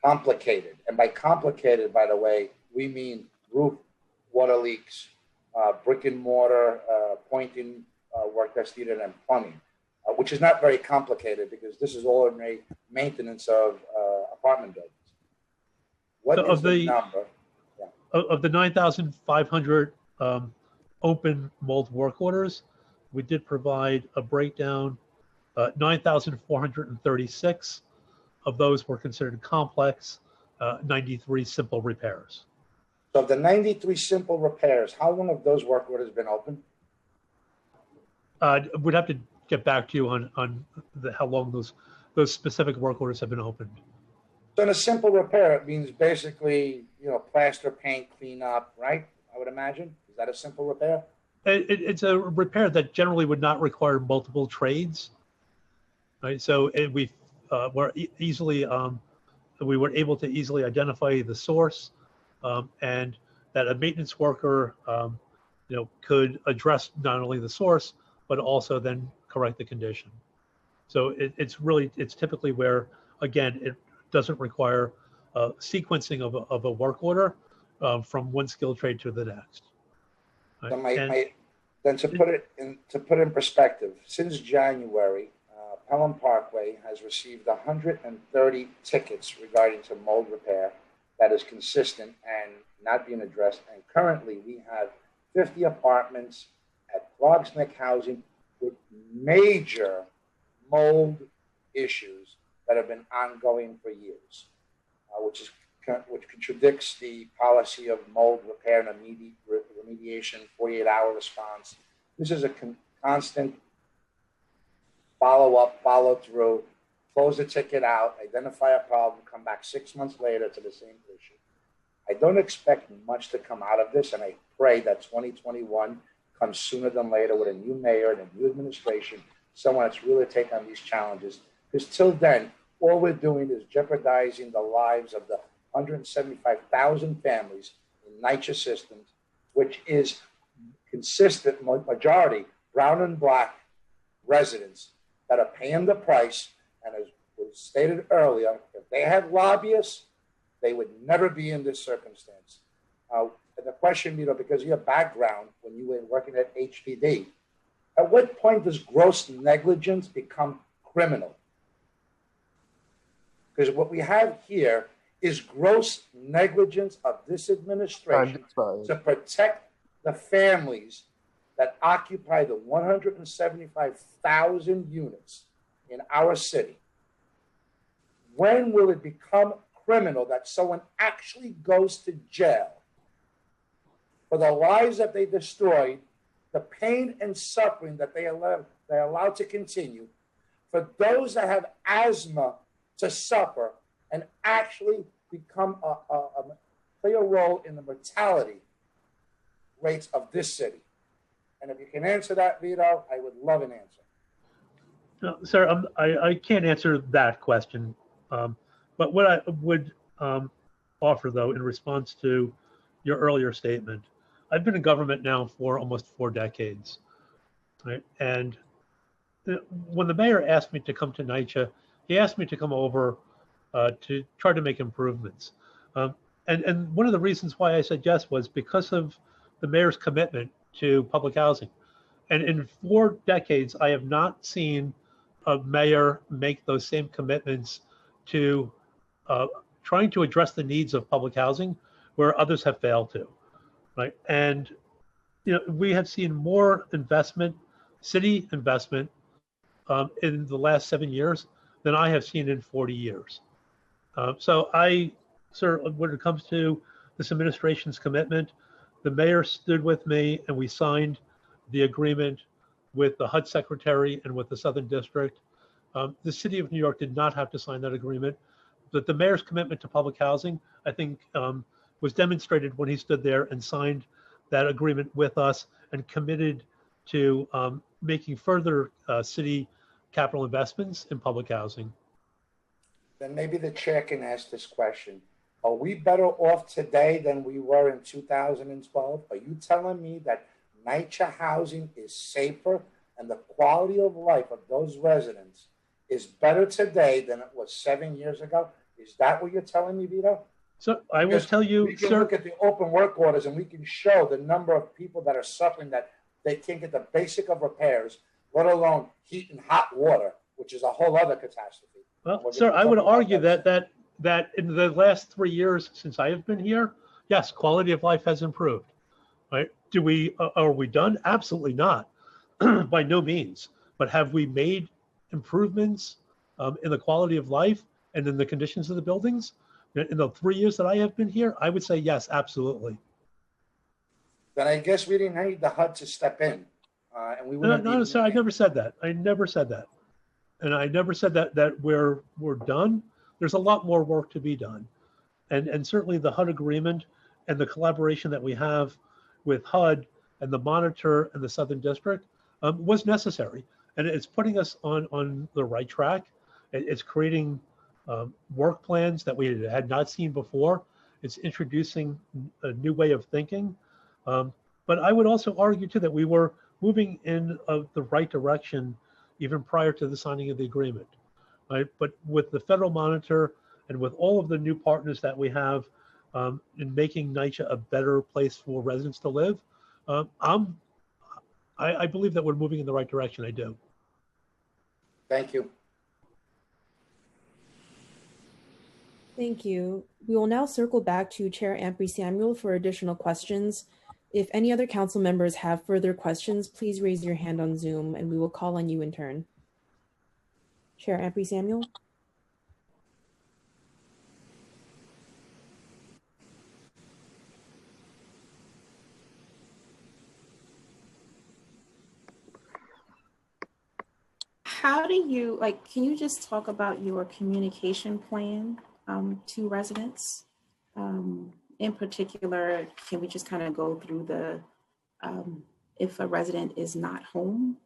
complicated. And by complicated, by the way, we mean roof, water leaks, brick and mortar, pointing work that's needed, and plumbing, which is not very complicated because this is ordinary maintenance of apartment buildings. What is the number? Yeah. Of the 9,500 open mold work orders, we did provide a breakdown 9,436 of those were considered complex, 93 simple repairs. So of the 93 simple repairs, how long have those work orders been open? We'd have to get back to you on how long those specific work orders have been opened. So in a simple repair, it means basically, plaster, paint, cleanup, right? I would imagine. Is that a simple repair? It's a repair that generally would not require multiple trades, right? So we were easily we were able to easily identify the source, and that a maintenance worker could address not only the source but also then correct the condition. So it's typically where, again, it doesn't require sequencing of a work order from one skilled trade to the next. Right? Then to put it in perspective, since January, Pelham Parkway has received 130 tickets regarding to mold repair that is consistent and not being addressed. And currently, we have 50 apartments at Clogsnick Housing with major mold issues that have been ongoing for years, which contradicts the policy of mold repair and remediation, 48-hour response. This is a constant follow-up, follow-through, close the ticket out, identify a problem, come back 6 months later to the same issue. I don't expect much to come out of this, and I pray that 2021 comes sooner than later with a new mayor and a new administration, someone that's really taken on these challenges. Because till then, all we're doing is jeopardizing the lives of the 175,000 families in NYCHA systems, which is consistent majority brown and black residents that are paying the price. And as was stated earlier, if they had lobbyists, they would never be in this circumstance. The question, because of your background when you were working at HPD, at what point does gross negligence become criminal? Because what we have here is gross negligence of this administration to protect the families that occupy the 175,000 units in our city. When will it become criminal that someone actually goes to jail for the lives that they destroyed, the pain and suffering that they're allowed to continue, for those that have asthma to suffer and actually become play a role in the mortality rates of this city? And if you can answer that, Vito, I would love an answer. No, sir, I can't answer that question. But what I would offer, though, in response to your earlier statement, I've been in government now for almost 4 decades, right? And when the mayor asked me to come to NYCHA, he asked me to come over to try to make improvements. And one of the reasons why I said yes was because of the mayor's commitment to public housing. And in 4 decades, I have not seen a mayor make those same commitments to trying to address the needs of public housing where others have failed to, right? And we have seen more investment, city investment, in the last 7 years than I have seen in 40 years. So sir, when it comes to this administration's commitment, the mayor stood with me and we signed the agreement with the HUD secretary and with the Southern District. The city of New York did not have to sign that agreement, but the mayor's commitment to public housing, I think, was demonstrated when he stood there and signed that agreement with us and committed to making further city capital investments in public housing. Then maybe the chair can ask this question. Are we better off today than we were in 2012? Are you telling me that NYCHA housing is safer and the quality of life of those residents is better today than it was 7 years ago? Is that what you're telling me, Vito? So I will tell you, we can sir, look at the open work orders and we can show the number of people that are suffering that they can't get the basic of repairs, let alone heat and hot water, which is a whole other catastrophe. well, sir, I would argue that in the last 3 years since I have been here, yes, quality of life has improved, right? Are we done? Absolutely not, by no means. But have we made improvements in the quality of life and in the conditions of the buildings? In the 3 years that I have been here, I would say yes, absolutely. Then I guess we didn't need the HUD to step in. And we No, wouldn't no, be. sir, I never said that. I never said that. And I never said that we're done. There's a lot more work to be done. And certainly the HUD agreement and the collaboration that we have with HUD and the monitor and the Southern District was necessary. And it's putting us on the right track. It's creating work plans that we had not seen before. It's introducing a new way of thinking. But I would also argue too that we were moving in the right direction even prior to the signing of the agreement, right? But with the federal monitor and with all of the new partners that we have in making NYCHA a better place for residents to live, I believe that we're moving in the right direction. I do. Thank you. Thank you. We will now circle back to Chair Ampry-Samuel for additional questions. If any other council members have further questions, please raise your hand on Zoom and we will call on you in turn. Chair Ampry-Samuel. How do you, can you just talk about your communication plan to residents? In particular, can we just kind of go through the, if a resident is not home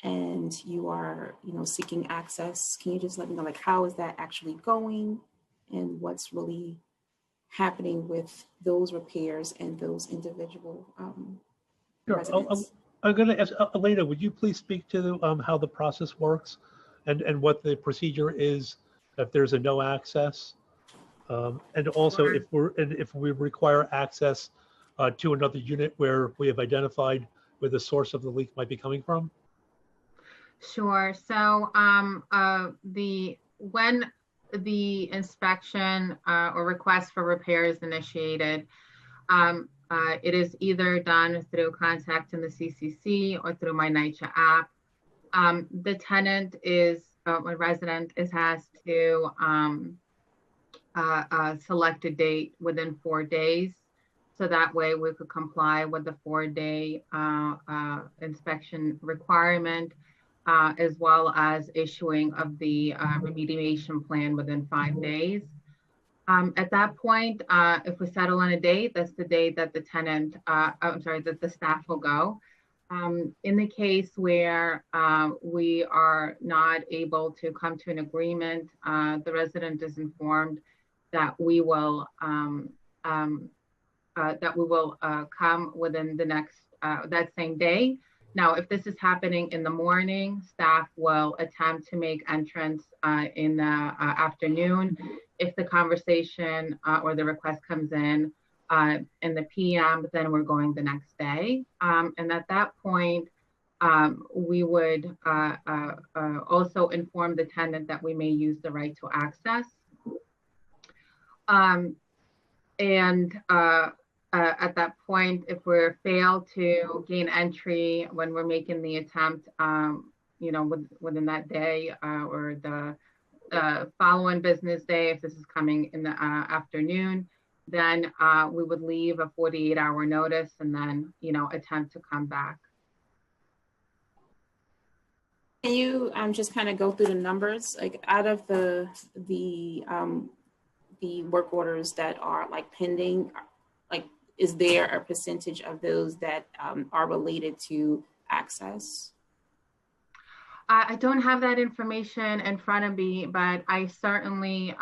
and you are, seeking access, can you just let me know, how is that actually going and what's really happening with those repairs and those individual Sure. residents? I'm going to ask Elena, would you please speak to how the process works and what the procedure is if there's a no access? And also if we require access to another unit where we have identified where the source of the leak might be coming from? Sure. So when the inspection or request for repair is initiated, it is either done through contacting the CCC or through my NYCHA app. The tenant is, a resident is asked to select a date within 4 days. So that way we could comply with the 4-day inspection requirement, as well as issuing of the remediation plan within 5 days. At that point, if we settle on a date, that's the date that the tenant, that the staff will go. In the case where we are not able to come to an agreement, the resident is informed that we will come within the next, that same day. Now, if this is happening in the morning, staff will attempt to make entrance in the afternoon. If the conversation or the request comes in the PM, then we're going the next day. And at that point, we would also inform the tenant that we may use the right to access. At that point, if we fail to gain entry when we're making the attempt, within that day or the following business day, if this is coming in the afternoon, then we would leave a 48-hour notice and then, attempt to come back. Can you just kind of go through the numbers, out of the work orders that are pending, is there a percentage of those that are related to access? I don't have that information in front of me, but I certainly,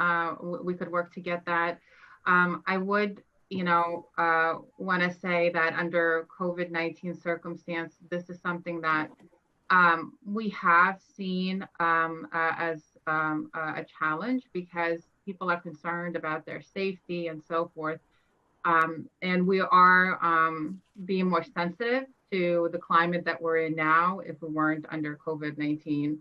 we could work to get that. I would, want to say that under COVID-19 circumstance, this is something that we have seen as a challenge because people are concerned about their safety and so forth. And we are being more sensitive to the climate that we're in now if we weren't under COVID-19,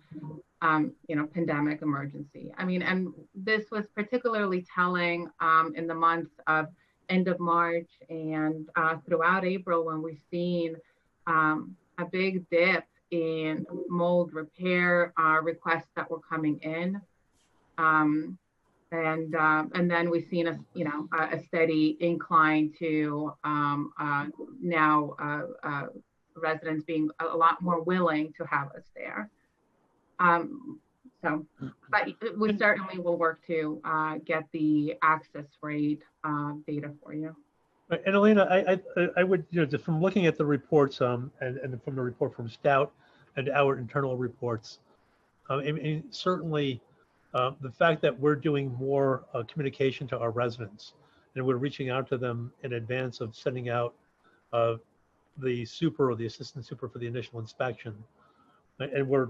pandemic emergency. I mean, and this was particularly telling in the months of end of March and throughout April when we've seen a big dip in mold repair requests that were coming in. And then we've seen a steady incline to now residents being a lot more willing to have us there. But we certainly will work to get the access rate data for you. And Elena, I would, just from looking at the reports and from the report from Stout and our internal reports, I mean, certainly the fact that we're doing more communication to our residents and we're reaching out to them in advance of sending out the super or the assistant super for the initial inspection, and we're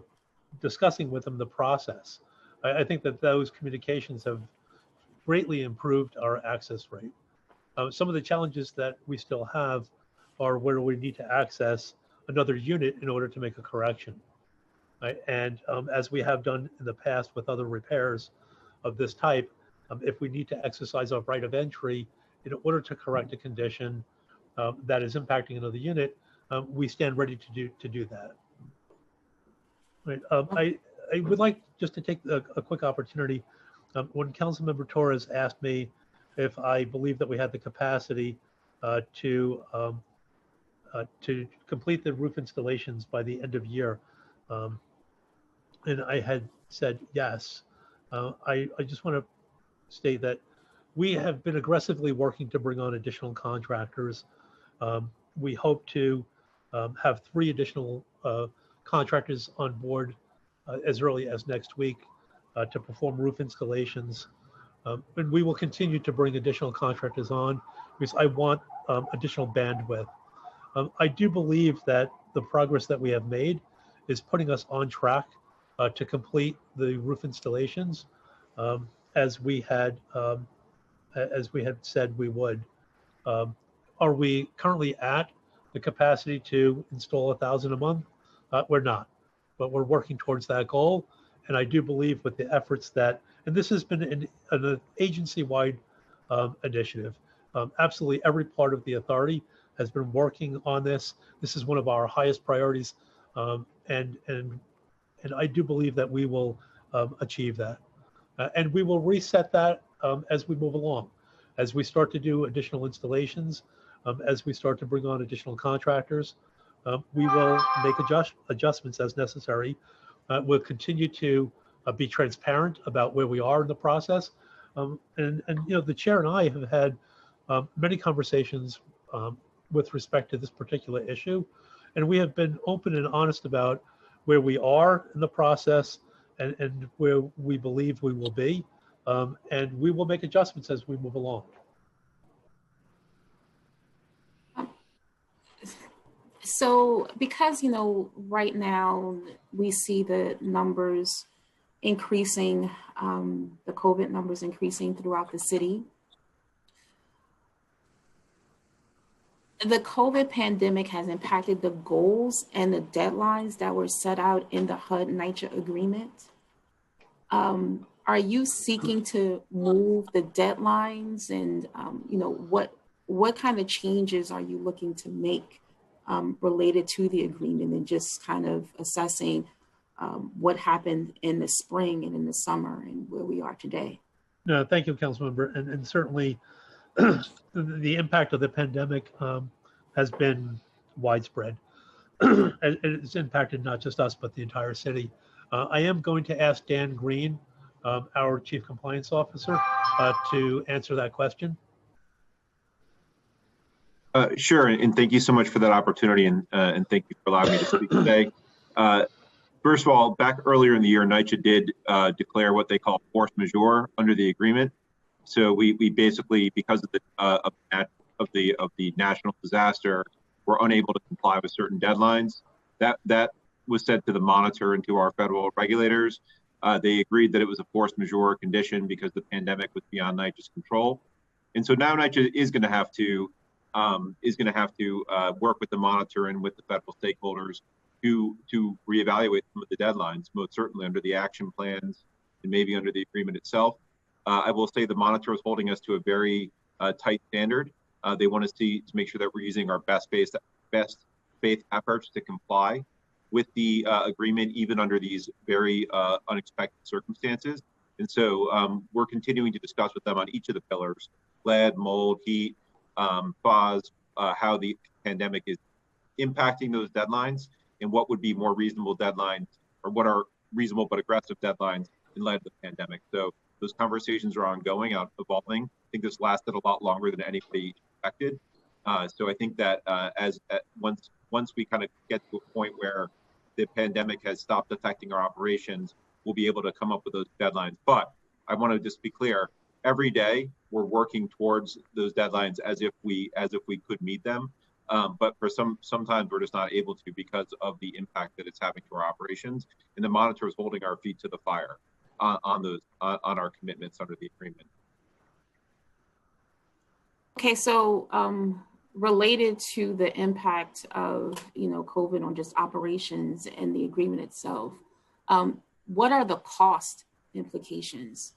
discussing with them the process. I think that those communications have greatly improved our access rate. Some of the challenges that we still have are where we need to access another unit in order to make a correction. Right? And as we have done in the past with other repairs of this type, if we need to exercise our right of entry in order to correct a condition that is impacting another unit, we stand ready to do that. Right. I would like just to take a quick opportunity. When Councilmember Torres asked me if I believe that we had the capacity to complete the roof installations by the end of year, and I had said yes. I just want to state that we have been aggressively working to bring on additional contractors. We hope to have 3 additional contractors on board as early as next week to perform roof installations. And we will continue to bring additional contractors on because I want additional bandwidth. I do believe that the progress that we have made is putting us on track to complete the roof installations as we had said we would. Are we currently at the capacity to install 1,000 a month? We're not, but we're working towards that goal. And I do believe with the efforts that, and this has been an agency-wide initiative. Absolutely every part of the authority has been working on this. This is one of our highest priorities. And I do believe that we will achieve that. And we will reset that as we move along. As we start to do additional installations, as we start to bring on additional contractors, we will make adjustments as necessary. We'll continue to be transparent about where we are in the process. And the chair and I have had many conversations with respect to this particular issue. And we have been open and honest about where we are in the process and where we believe we will be. And we will make adjustments as we move along. So because, right now we see the numbers increasing, the COVID numbers increasing throughout the city. The COVID pandemic has impacted the goals and the deadlines that were set out in the HUD-NYCHA agreement. Are you seeking to move the deadlines and, what kind of changes are you looking to make related to the agreement and just kind of assessing what happened in the spring and in the summer and where we are today? No, thank you, Councilmember. And certainly the impact of the pandemic has been widespread. It's impacted not just us, but the entire city. I am going to ask Dan Green, our Chief Compliance Officer, to answer that question. Sure, and thank you so much for that opportunity, and thank you for allowing me to speak today. First of all, back earlier in the year, NYCHA did declare what they call force majeure under the agreement. So we basically, because of the national disaster, were unable to comply with certain deadlines. That was sent to the monitor and to our federal regulators. They agreed that it was a force majeure condition because the pandemic was beyond NYCHA's control, and so now NYCHA is going to have to work with the monitor and with the federal stakeholders to reevaluate some of the deadlines, most certainly under the action plans and maybe under the agreement itself. I will say the monitor is holding us to a very tight standard. They want us to make sure that we're using our best faith efforts to comply with the agreement, even under these very unexpected circumstances. And so we're continuing to discuss with them on each of the pillars: lead, mold, heat, FOS, how the pandemic is impacting those deadlines, and what would be more reasonable deadlines, or what are reasonable but aggressive deadlines in light of the pandemic. So those conversations are ongoing, evolving. I think this lasted a lot longer than anybody expected. So I think that once we kind of get to a point where the pandemic has stopped affecting our operations, we'll be able to come up with those deadlines. But I want to just be clear: every day we're working towards those deadlines as if we could meet them. But for sometimes we're just not able to because of the impact that it's having to our operations, and the monitor is holding our feet to the fire on our commitments under the agreement. Okay, so related to the impact of COVID on just operations and the agreement itself, what are the cost implications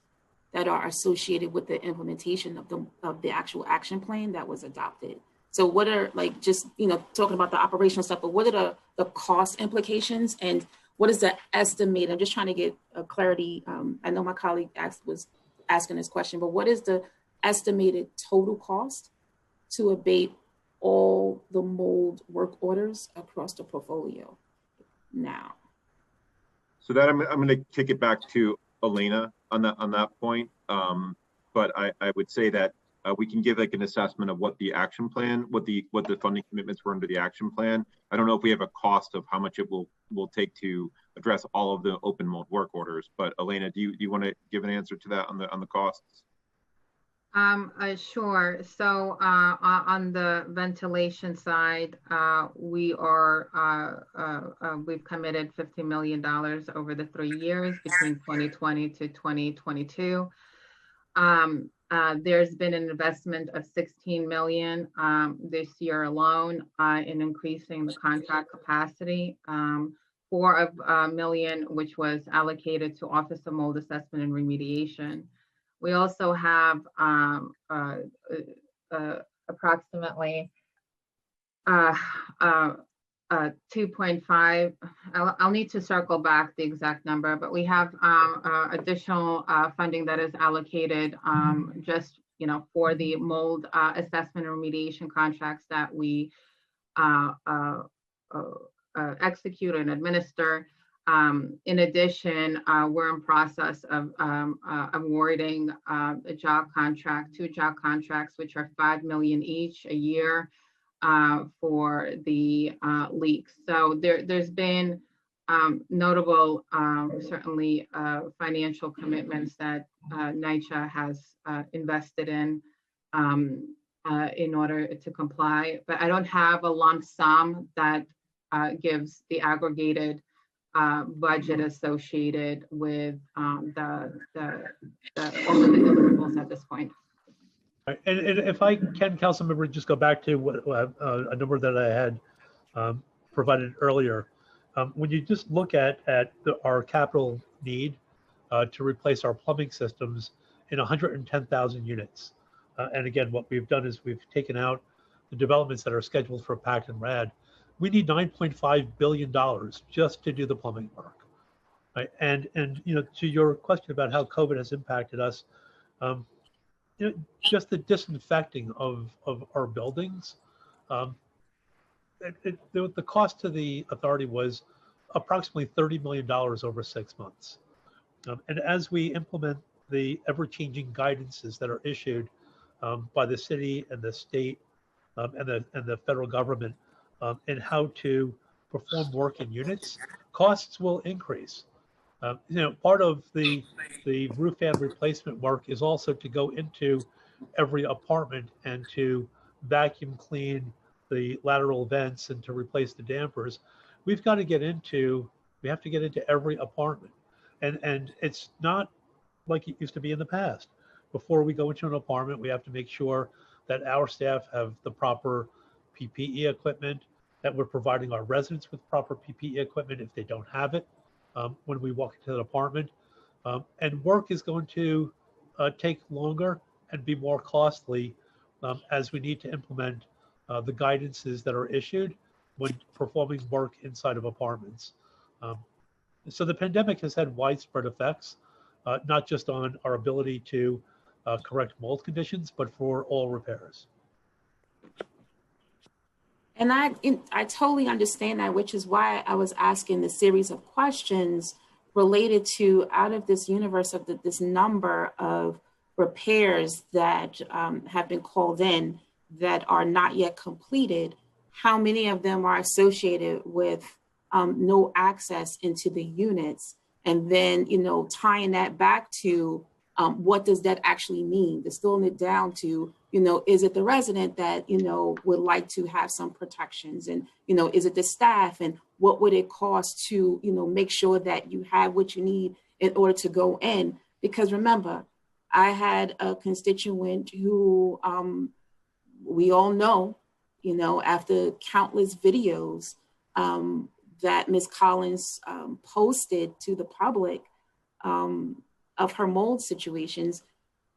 that are associated with the implementation of the actual action plan that was adopted? So what are, like, just talking about the operational stuff, but what are the cost implications, and what is the estimate? I'm just trying to get a clarity. I know my colleague was asking this question, but what is the estimated total cost to abate all the mold work orders across the portfolio now? So that I'm going to kick it back to Elena on that point. But I would say that we can give like an assessment of what the action plan, what the funding commitments were under the action plan. I don't know if we have a cost of how much it will take to address all of the open mold work orders. But Elena, do you want to give an answer to that on the costs? Sure. So on the ventilation side, we've committed $50 million over the 3 years between 2020 to 2022. There's been an investment of $16 million this year alone in increasing the contract capacity. $4 million, which was allocated to Office of Mold Assessment and Remediation. We also have approximately 2.5. I'll need to circle back the exact number, but we have additional funding that is allocated just for the mold assessment and remediation contracts that we execute and administer. In addition, we're in process of awarding two job contracts, which are $5 million each a year for the leaks. So there's been notable, certainly financial commitments that NYCHA has invested in order to comply. But I don't have a lump sum that gives the aggregated budget associated with all of the deliverables at this point. And if I can, Councilmember, just go back to what a number that I had provided earlier. When you just look at our capital need to replace our plumbing systems in 110,000 units. And again, what we've done is we've taken out the developments that are scheduled for PACT and RAD. We need $9.5 billion just to do the plumbing work. Right? And to your question about how COVID has impacted us, just the disinfecting of our buildings, the cost to the authority was approximately $30 million over 6 months. And as we implement the ever-changing guidances that are issued by the city and the state and the federal government in how to perform work in units, costs will increase. Part of the roof fan replacement work is also to go into every apartment and to vacuum clean the lateral vents and to replace the dampers. We have to get into every apartment. And it's not like it used to be in the past. Before we go into an apartment, we have to make sure that our staff have the proper PPE equipment, that we're providing our residents with proper PPE equipment if they don't have it when we walk into the apartment. And work is going to take longer and be more costly as we need to implement the guidances that are issued when performing work inside of apartments. So the pandemic has had widespread effects, not just on our ability to correct mold conditions, but for all repairs. And I totally understand that, which is why I was asking the series of questions related to, out of this universe of this number of repairs that have been called in that are not yet completed, how many of them are associated with no access into the units? And then, tying that back to what does that actually mean? Distilling it down to, is it the resident that, would like to have some protections? And, is it the staff? And what would it cost to, make sure that you have what you need in order to go in? Because remember, I had a constituent who we all know, after countless videos that Ms. Collins posted to the public of her mold situations,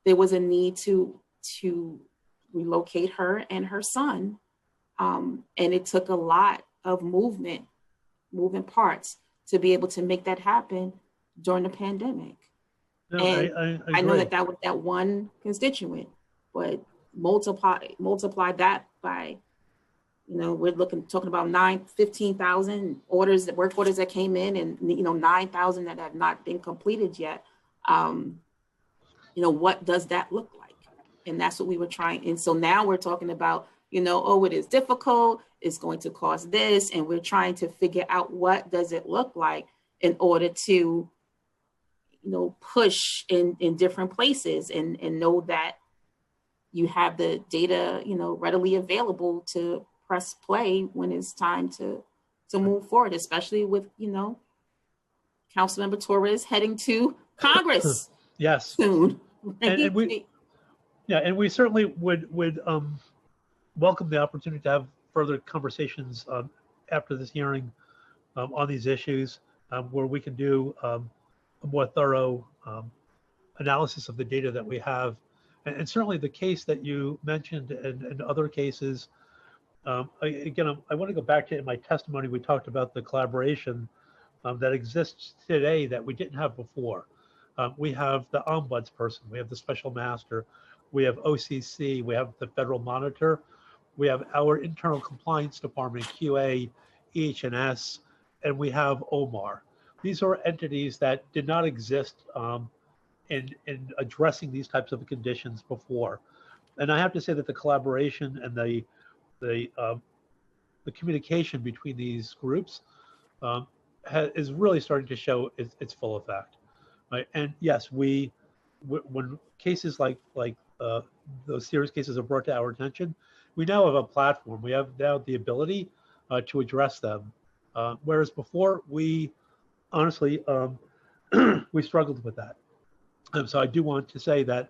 there was a need to relocate her and her son. And it took a lot of moving parts to be able to make that happen during the pandemic. No, And I know that was that one constituent, but multiply that by, we're talking about 15,000 orders, work orders that came in, and 9,000 that have not been completed yet. What does that look like? And that's what we were trying. And so now we're talking about, it is difficult, it's going to cost this, and we're trying to figure out what does it look like in order to, push in different places and know that you have the data, readily available to press play when it's time to move forward, especially with, Councilmember Torres heading to Congress. Yes. Soon. And we certainly would welcome the opportunity to have further conversations after this hearing on these issues, where we can do a more thorough analysis of the data that we have. And certainly the case that you mentioned and other cases, I want to go back to, in my testimony, we talked about the collaboration that exists today that we didn't have before. We have the ombuds person, we have the special master, we have OCC, we have the federal monitor, we have our internal compliance department, QA, EH&S, and we have OMAR. These are entities that did not exist in addressing these types of conditions before. And I have to say that the collaboration and the communication between these groups is really starting to show its full effect. Right? And yes, when cases like those serious cases are brought to our attention, we now have a platform. We have now the ability to address them. Whereas before, we honestly, we struggled with that. So I do want to say that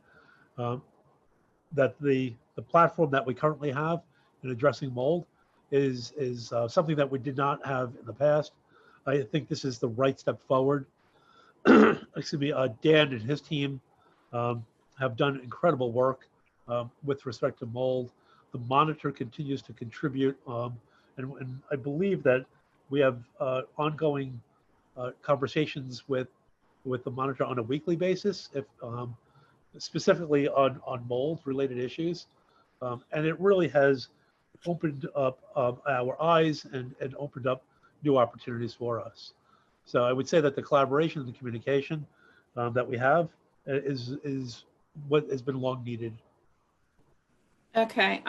that the platform that we currently have in addressing mold is something that we did not have in the past. I think this is the right step forward. Excuse me, Dan and his team have done incredible work with respect to mold. The monitor continues to contribute, and I believe that we have ongoing conversations with the monitor on a weekly basis, if specifically on mold related issues, and it really has opened up our eyes and opened up new opportunities for us. So I would say that the collaboration and the communication that we have is what has been long needed. Okay.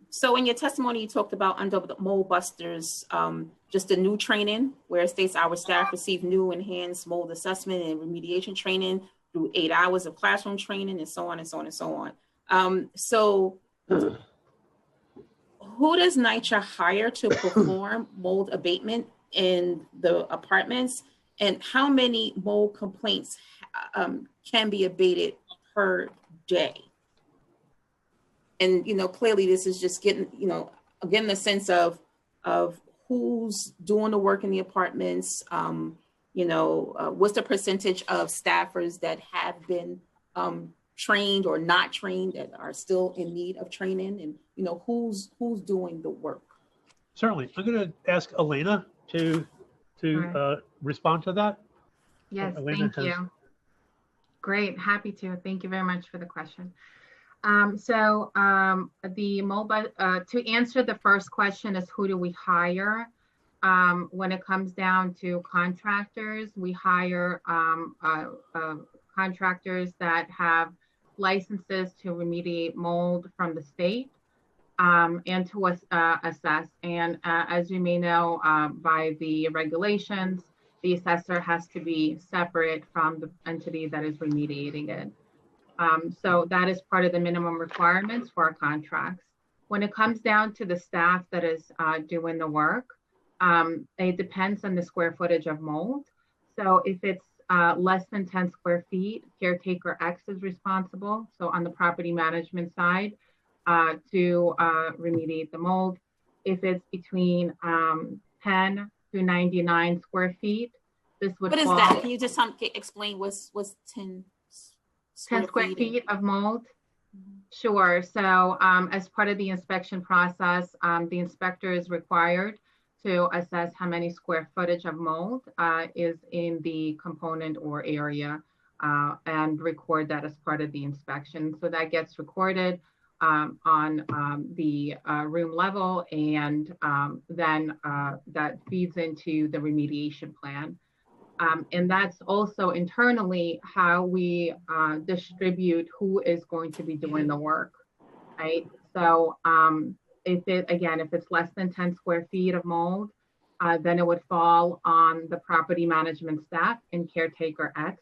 So in your testimony, you talked about under the Mold Busters, just the new training where it states our staff receive new enhanced mold assessment and remediation training through 8 hours of classroom training and so on and so on and so on. So who does NYCHA hire to perform mold abatement in the apartments, and how many mold complaints can be abated per day? And, clearly this is just getting, again, the sense of who's doing the work in the apartments, what's the percentage of staffers that have been trained or not trained that are still in need of training, and, who's doing the work? Certainly. I'm going to ask Elena to respond to that. Yes, Elena thank you. Great, happy to. Thank you very much for the question. To answer the first question is who do we hire? When it comes down to contractors, we hire contractors that have licenses to remediate mold from the state and to assess. And as you may know, by the regulations, the assessor has to be separate from the entity that is remediating it. So that is part of the minimum requirements for our contracts. When it comes down to the staff that is doing the work, it depends on the square footage of mold. So if it's less than 10 square feet, caretaker X is responsible. So on the property management side, to remediate the mold. If it's between 10 to 99 square feet, this would What is fall- that? Can you just explain what's 10 10 square feet of mold? Sure. So as part of the inspection process, the inspector is required to assess how many square footage of mold is in the component or area and record that as part of the inspection. So that gets recorded on the room level, and then that feeds into the remediation plan. And that's also internally how we distribute who is going to be doing the work, right? So if it's less than 10 square feet of mold, then it would fall on the property management staff and caretaker X.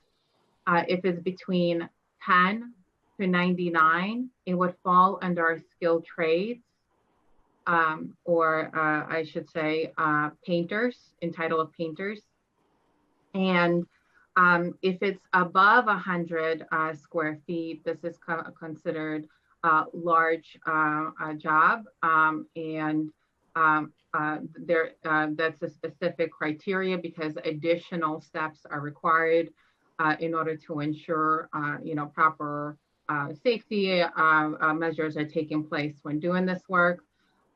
If it's between 10 to 99, it would fall under our skilled trades, or I should say painters, in title of painters. And if it's above 100 square feet, this is considered a large job, and that's a specific criteria because additional steps are required in order to ensure proper safety measures are taking place when doing this work.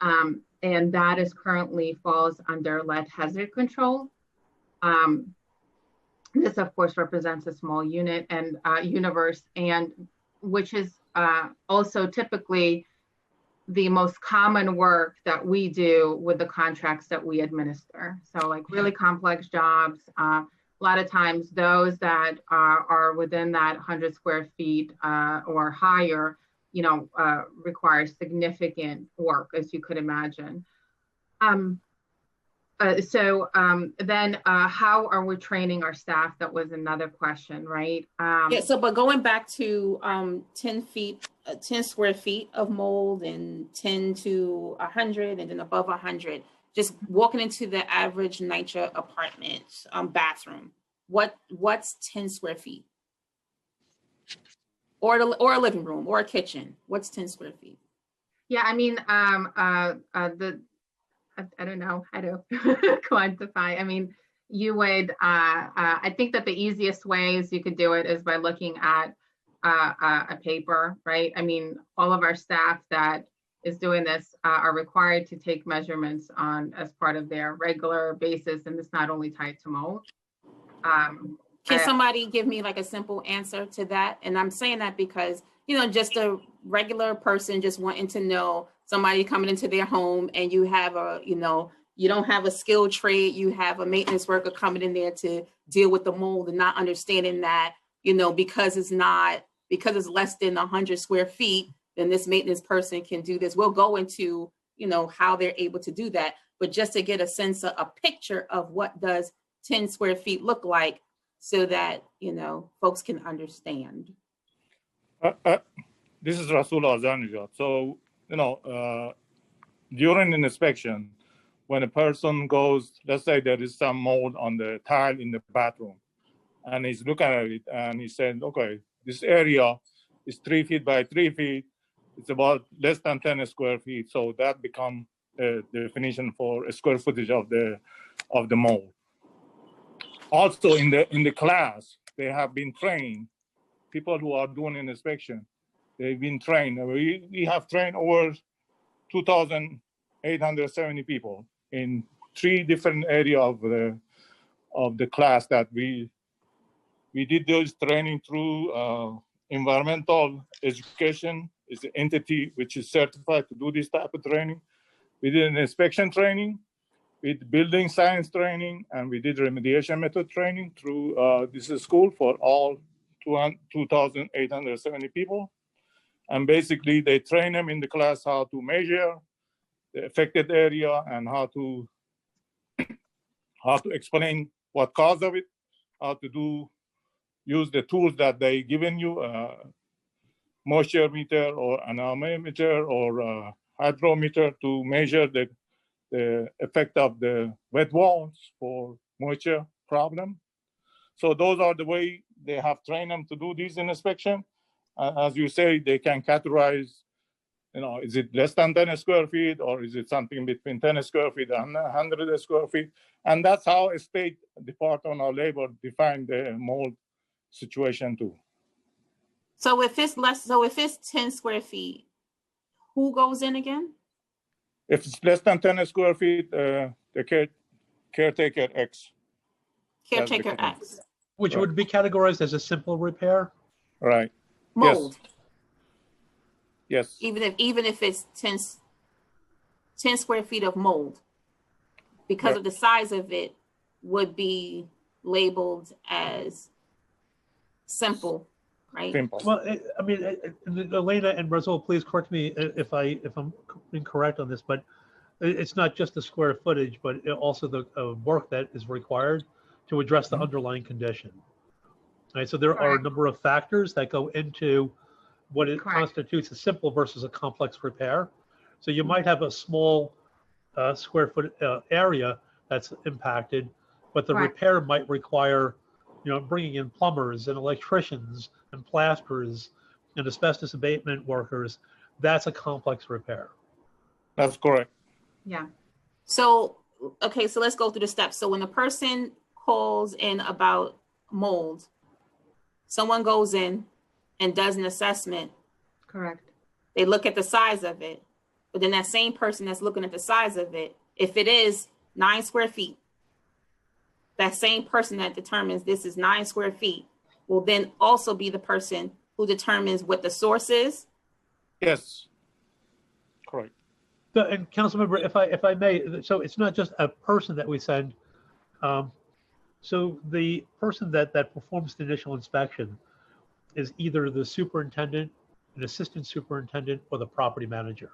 And that is currently falls under lead hazard control. This, of course, represents a small unit and universe, and which is also typically the most common work that we do with the contracts that we administer. So like really complex jobs, a lot of times those that are within that 100 square feet or higher, require significant work, as you could imagine. Then how are we training our staff? That was another question, right? Yeah, so but going back to 10 square feet of mold and 10 to 100 and then above 100, just walking into the average NYCHA apartment bathroom, what's 10 square feet? Or a living room or a kitchen, what's 10 square feet? Yeah, I mean, I don't know how to quantify. I mean, you would, I think that the easiest ways you could do it is by looking at a paper, right? I mean, all of our staff that is doing this are required to take measurements as part of their regular basis, and it's not only tied to mold. Can somebody give me like a simple answer to that? And I'm saying that because, just a regular person just wanting to know, somebody coming into their home and you have you don't have a skilled trade, you have a maintenance worker coming in there to deal with the mold and not understanding that, because it's less than 100 square feet, then this maintenance person can do this. We'll go into, how they're able to do that, but just to get a sense of a picture of what does 10 square feet look like so that, folks can understand. This is Rasul Azanija. So, during an inspection, when a person goes, let's say there is some mold on the tile in the bathroom, and he's looking at it and he said, okay, this area is 3 feet by 3 feet. It's about less than 10 square feet. So that becomes a definition for a square footage of the mold. Also in the class, they have been trained, people who are doing an inspection, they've been trained. We have trained over 2,000 870 people in 3 different areas of the class that we did those training through environmental education is the entity which is certified to do this type of training. We did an inspection training, we did building science training, and we did remediation method training through this school for all 2,870 people. And basically they train them in the class how to measure the affected area and how to explain what cause of it, how to use the tools that they given you, moisture meter or anemometer or hydrometer to measure the effect of the wet walls for moisture problem. So those are the way they have trained them to do this inspection. As you say, they can categorize, is it less than 10 square feet or is it something between 10 square feet and 100 square feet? And that's how a State Department of Labor defined the mold situation too. So if it's 10 square feet, who goes in again? If it's less than 10 square feet, the caretaker X. Caretaker X. Which would be categorized as a simple repair? Right. Mold. Yes. Even if it's 10 square feet of mold, because of the size of it, would be labeled as simple, right? Simple. Well, I mean, Elena and Rasul, please correct me if I'm incorrect on this, but it's not just the square footage, but also the work that is required to address the underlying condition. Right, so there are a number of factors that go into what it constitutes a simple versus a complex repair. So you might have a small square foot area that's impacted, but the repair might require, bringing in plumbers and electricians and plasterers and asbestos abatement workers. That's a complex repair. That's correct. Yeah. So, okay, so let's go through the steps. So when a person calls in about mold, someone goes in and does an assessment. Correct. They look at the size of it, but then that same person that's looking at the size of it, if it is 9 square feet, that same person that determines this is 9 square feet will then also be the person who determines what the source is. Yes. Correct. And Councilmember, if I may, so it's not just a person that we send. So the person that performs the initial inspection is either the superintendent, an assistant superintendent, or the property manager.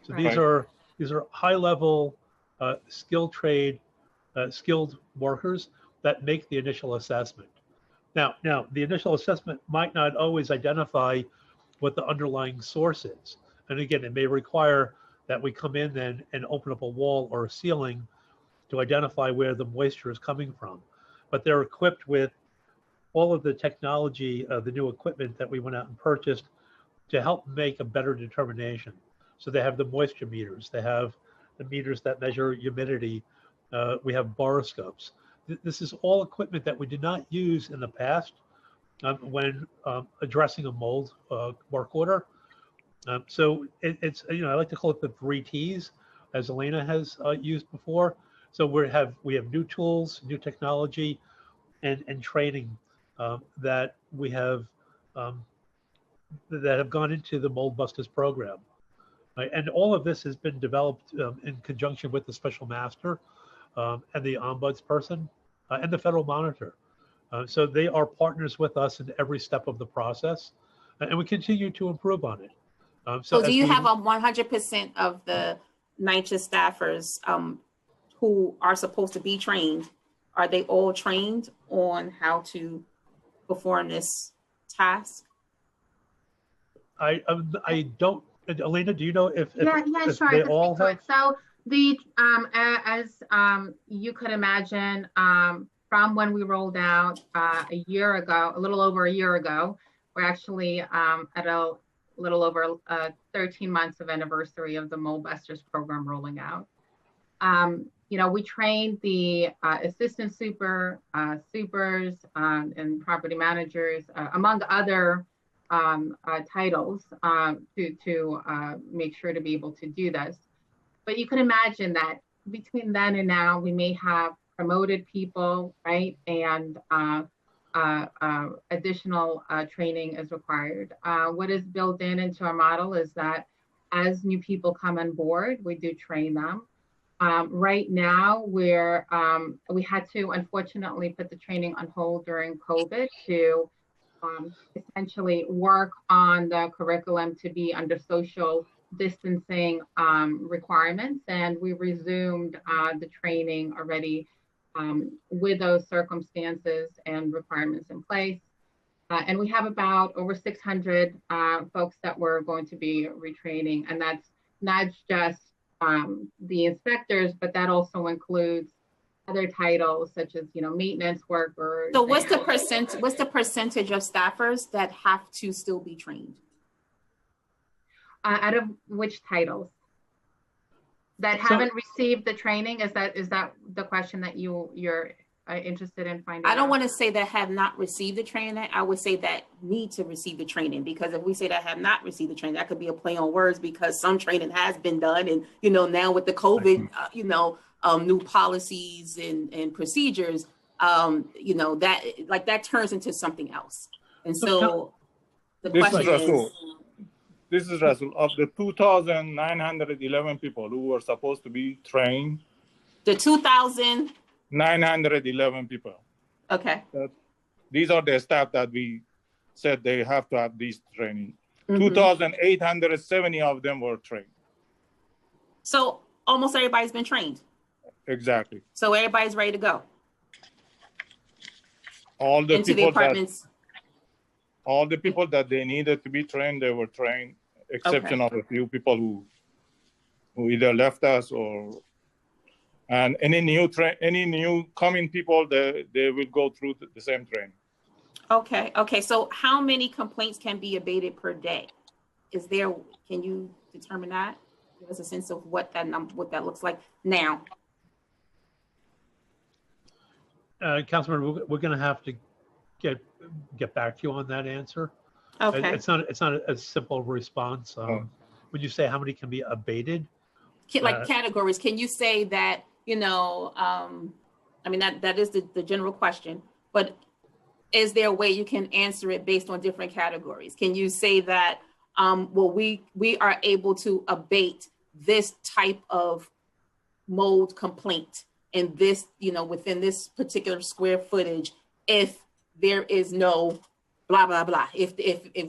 So these are high-level, skilled workers that make the initial assessment. Now the initial assessment might not always identify what the underlying source is, and again, it may require that we come in then and open up a wall or a ceiling to identify where the moisture is coming from. But they're equipped with all of the technology, the new equipment that we went out and purchased to help make a better determination. So they have the moisture meters, they have the meters that measure humidity, we have borescopes. This is all equipment that we did not use in the past when addressing a mold work order. So it's, I like to call it the 3 T's, as Elena has used before. So we have new tools, new technology, and training that we have that have gone into the Mold Busters program. Right? And all of this has been developed in conjunction with the special master and the ombuds person and the federal monitor. So they are partners with us in every step of the process, and we continue to improve on it. So do you have a 100% of the NYCHA staffers who are supposed to be trained? Are they all trained on how to perform this task? I don't, Elena, do you know if sure, they all have? So the as you could imagine, from when we rolled out a year ago, a little over a year ago, we're actually at a little over 13 months of anniversary of the Mold Busters program rolling out. We trained the assistant supers and property managers, among other titles, to make sure to be able to do this. But you can imagine that between then and now, we may have promoted people, right? And additional training is required. What is built into our model is that as new people come on board, we do train them. Right now, we had to unfortunately put the training on hold during COVID to essentially work on the curriculum to be under social distancing requirements, and we resumed the training already with those circumstances and requirements in place. And we have about over 600 folks that we're going to be retraining, and that's not just the inspectors, but that also includes other titles such as, you know, maintenance workers. So what's the percentage of staffers that have to still be trained? Out of which titles? That haven't received the training? Is that the question that you're interested in finding out? I don't want to say that have not received the training. I would say that need to receive the training, because if we say that have not received the training, that could be a play on words, because some training has been done, and you know, now with the COVID, new policies and procedures, you know, that turns into something else. And so the question is. This is Rasul. Of the 2,911 people who were supposed to be trained, the 2,911 people. Okay. These are the staff that we said they have to have this training. 2,870 of them were trained. So almost everybody's been trained. Exactly. So everybody's ready to go. All the into people the apartments. All the people that they needed to be trained, they were trained, exception of a few people who either left us and any new coming people, they will go through the same training. Okay. So how many complaints can be abated per day? Can you determine that? Give us a sense of what that looks like now. Councilman, we're going to have to get back to you on that answer. Okay. It's not a simple response. Would you say how many can be abated? Like categories, can you say that, you know, I mean, that is the general question, but is there a way you can answer it based on different categories? Can you say that, well, we are able to abate this type of mold complaint in this, you know, within this particular square footage, if there is no blah, blah, blah. If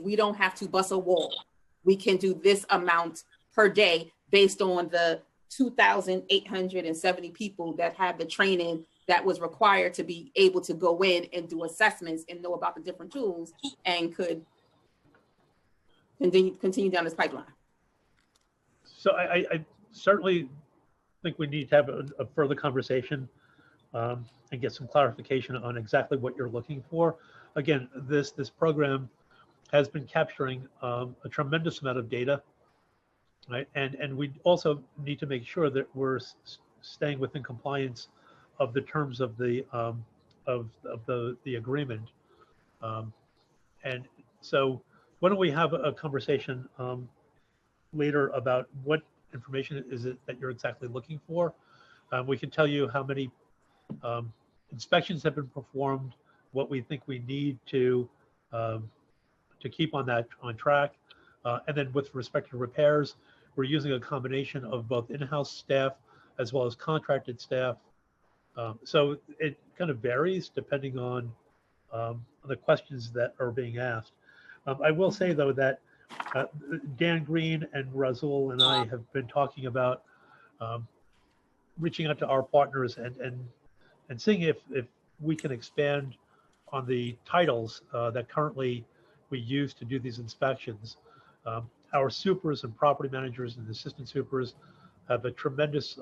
we don't have to bust a wall, we can do this amount per day based on the 2,870 people that have the training that was required to be able to go in and do assessments and know about the different tools and could continue down this pipeline. So I certainly think we need to have a further conversation and get some clarification on exactly what you're looking for. Again, this program has been capturing a tremendous amount of data, right? And we also need to make sure that we're staying within compliance of the terms of the agreement. And so why don't we have a conversation later about what information is it that you're exactly looking for? We can tell you how many inspections have been performed, what we think we need to keep on track. And then with respect to repairs, we're using a combination of both in-house staff as well as contracted staff. So it kind of varies depending on the questions that are being asked. I will say though that Dan Green and Rasul and I have been talking about reaching out to our partners and seeing if we can expand on the titles that currently we use to do these inspections. Our supers and property managers and assistant supers have a tremendous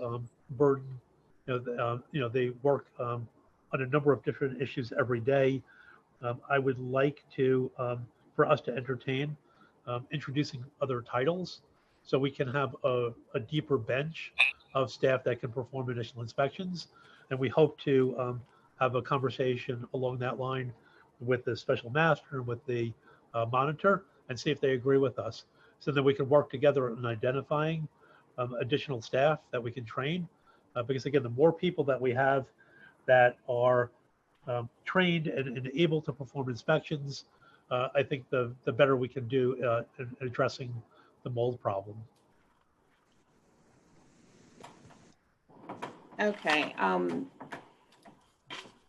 burden. They work on a number of different issues every day. I would like for us to entertain introducing other titles so we can have a deeper bench of staff that can perform initial inspections. And we hope to have a conversation along that line with the special master and with the monitor and see if they agree with us, so that we can work together in identifying additional staff that we can train. Because again, the more people that we have that are trained and able to perform inspections, I think the better we can do in addressing the mold problem. Okay. I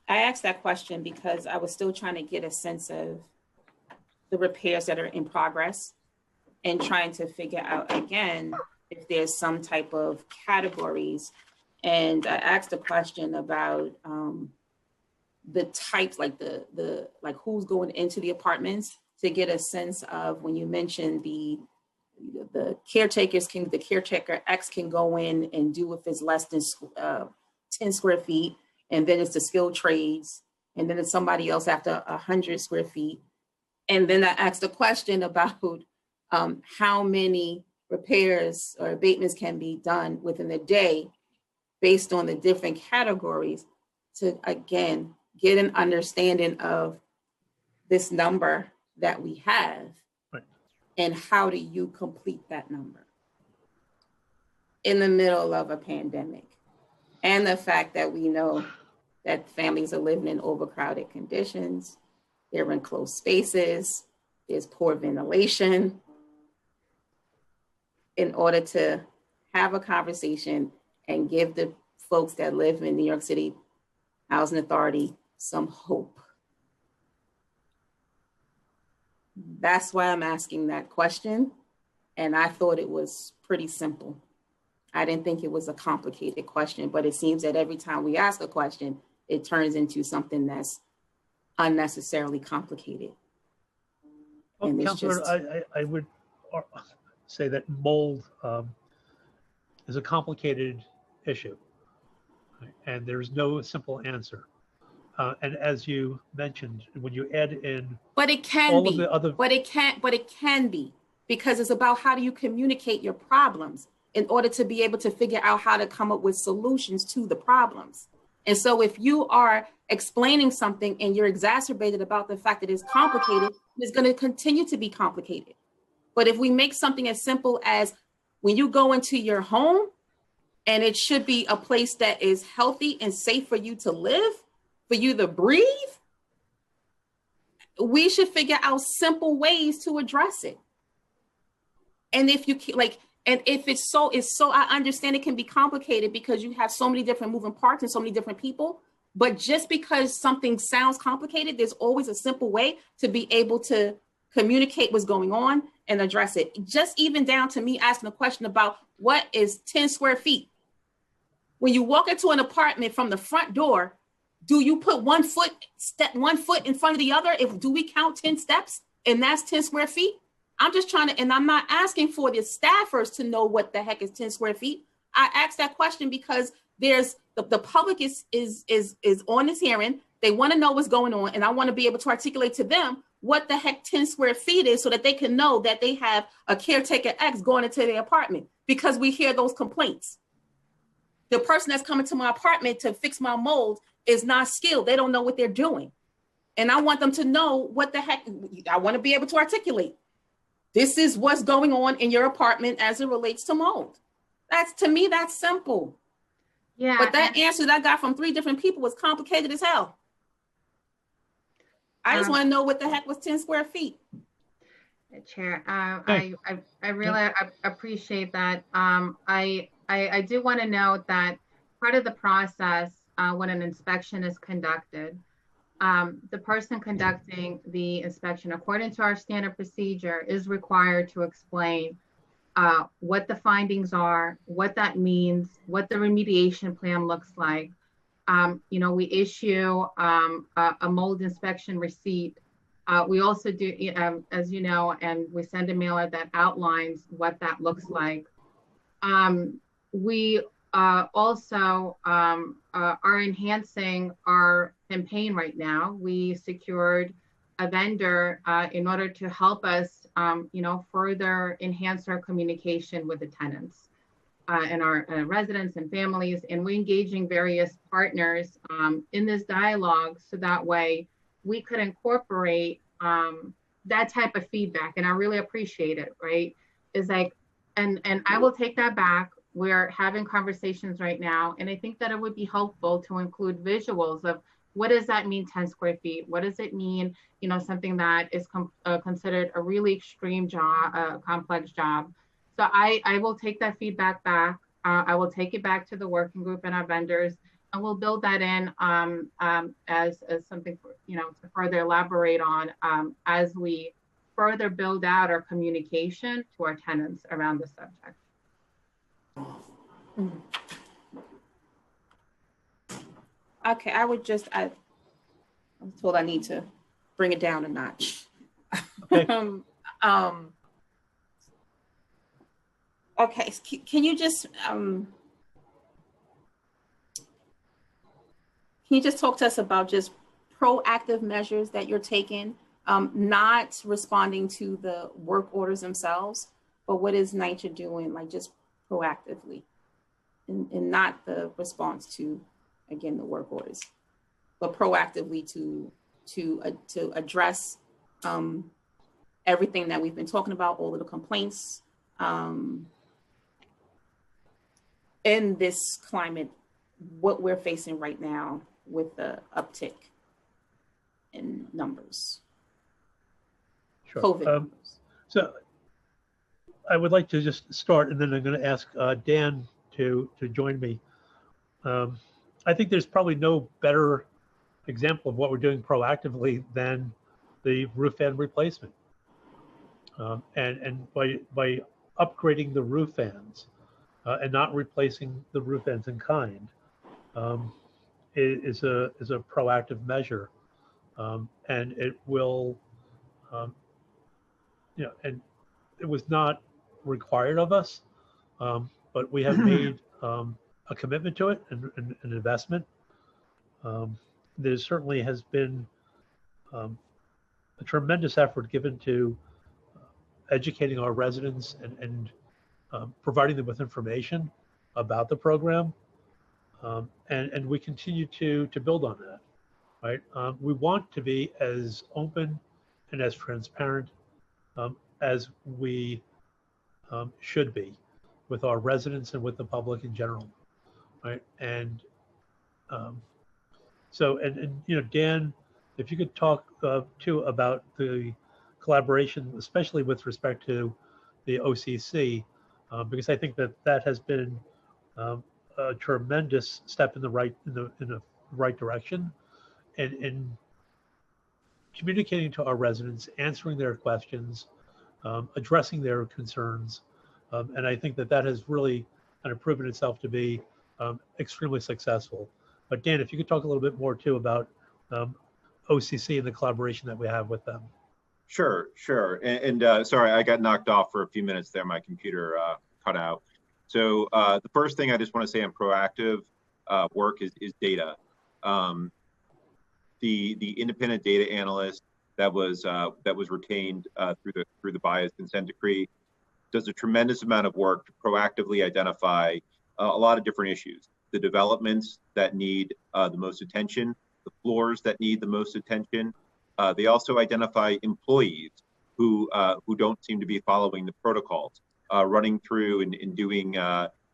asked that question because I was still trying to get a sense of the repairs that are in progress and trying to figure out again if there's some type of categories. And I asked a question about the types, like the like who's going into the apartments, to get a sense of when you mentioned the caretakers the caretaker X can go in and do if it's less than 10 square feet, and then it's the skilled trades, and then it's somebody else after 100 square feet. And then I asked a question about how many repairs or abatements can be done within a day based on the different categories, to again get an understanding of this number that we have. Right. And how do you complete that number in the middle of a pandemic? And the fact that we know that families are living in overcrowded conditions, they're in closed spaces, there's poor ventilation. In order to have a conversation and give the folks that live in New York City Housing Authority some hope. That's why I'm asking that question. And I thought it was pretty simple. I didn't think it was a complicated question, but it seems that every time we ask a question, it turns into something that's unnecessarily complicated. Well, And it's Councilor, just, I would say that mold is a complicated issue, right? And there's no simple answer. And as you mentioned, when you add in but it can all be, of the other, but it can be, because it's about how do you communicate your problems in order to be able to figure out how to come up with solutions to the problems. And so if you are explaining something and you're exacerbated about the fact that it's complicated, it's going to continue to be complicated. But if we make something as simple as when you go into your home, and it should be a place that is healthy and safe for you to live, for you to breathe, we should figure out simple ways to address it. And if you like, and if it's so, I understand it can be complicated because you have so many different moving parts and so many different people. But just because something sounds complicated, there's always a simple way to be able to communicate what's going on and address it. Just even down to me asking a question about what is 10 square feet. When you walk into an apartment from the front door, do you put one foot in front of the other? Do we count 10 steps and that's 10 square feet? I'm just trying to, and I'm not asking for the staffers to know what the heck is 10 square feet. I asked that question because there's the public is on this hearing. They want to know what's going on, and I want to be able to articulate to them what the heck 10 square feet is so that they can know that they have a caretaker X going into their apartment, because we hear those complaints. The person that's coming to my apartment to fix my mold is not skilled. They don't know what they're doing. And I want them to know what the heck, I want to be able to articulate. This is what's going on in your apartment as it relates to mold. That's, to me, that's simple. Yeah. But that answer that I got from 3 different people was complicated as hell. I just want to know what the heck was 10 square feet. Chair, I really appreciate that. I do want to note that part of the process when an inspection is conducted, the person conducting the inspection, according to our standard procedure, is required to explain what the findings are, what that means, what the remediation plan looks like. We issue a mold inspection receipt. We also do, as you know, and we send a mailer that outlines what that looks like. We also are enhancing our campaign right now. We secured a vendor in order to help us, further enhance our communication with the tenants and our residents and families. And we're engaging various partners in this dialogue so that way we could incorporate that type of feedback. And I really appreciate it, right? Is like, and I will take that back. we're having conversations right now, and I think that it would be helpful to include visuals of what does that mean, 10 square feet? What does it mean, something that is considered a really extreme job, complex job. So I will take that feedback back. I will take it back to the working group and our vendors, and we'll build that in as something for, to further elaborate on as we further build out our communication to our tenants around the subject. Okay, I was told I need to bring it down a notch. Okay. Okay, can you just talk to us about just proactive measures that you're taking, not responding to the work orders themselves, but what is NYCHA doing, like just proactively, and not the response to, again, the work orders, but proactively to address everything that we've been talking about, all of the complaints in this climate, what we're facing right now with the uptick in numbers. Sure. COVID numbers. So I would like to just start, and then I'm going to ask Dan to join me. I think there's probably no better example of what we're doing proactively than the roof fan replacement. And by upgrading the roof fans and not replacing the roof fans in kind is a proactive measure, and it will, and it was not required of us, but we have made a commitment to it and an investment. There certainly has been a tremendous effort given to educating our residents and providing them with information about the program. And we continue to build on that, right? We want to be as open and as transparent as we should be with our residents and with the public in general, right? And Dan, if you could talk too about the collaboration, especially with respect to the OCC, because I think that has been a tremendous step in the right direction, and in communicating to our residents, answering their questions, addressing their concerns, and I think that has really kind of proven itself to be extremely successful. But Dan, if you could talk a little bit more too about OCC and the collaboration that we have with them. Sure. And sorry, I got knocked off for a few minutes there. My computer cut out. So the first thing I just want to say on proactive work is data. The independent data analyst that was retained through the bias consent decree does a tremendous amount of work to proactively identify a lot of different issues. The developments that need the most attention, the floors that need the most attention. They also identify employees who don't seem to be following the protocols, running through and doing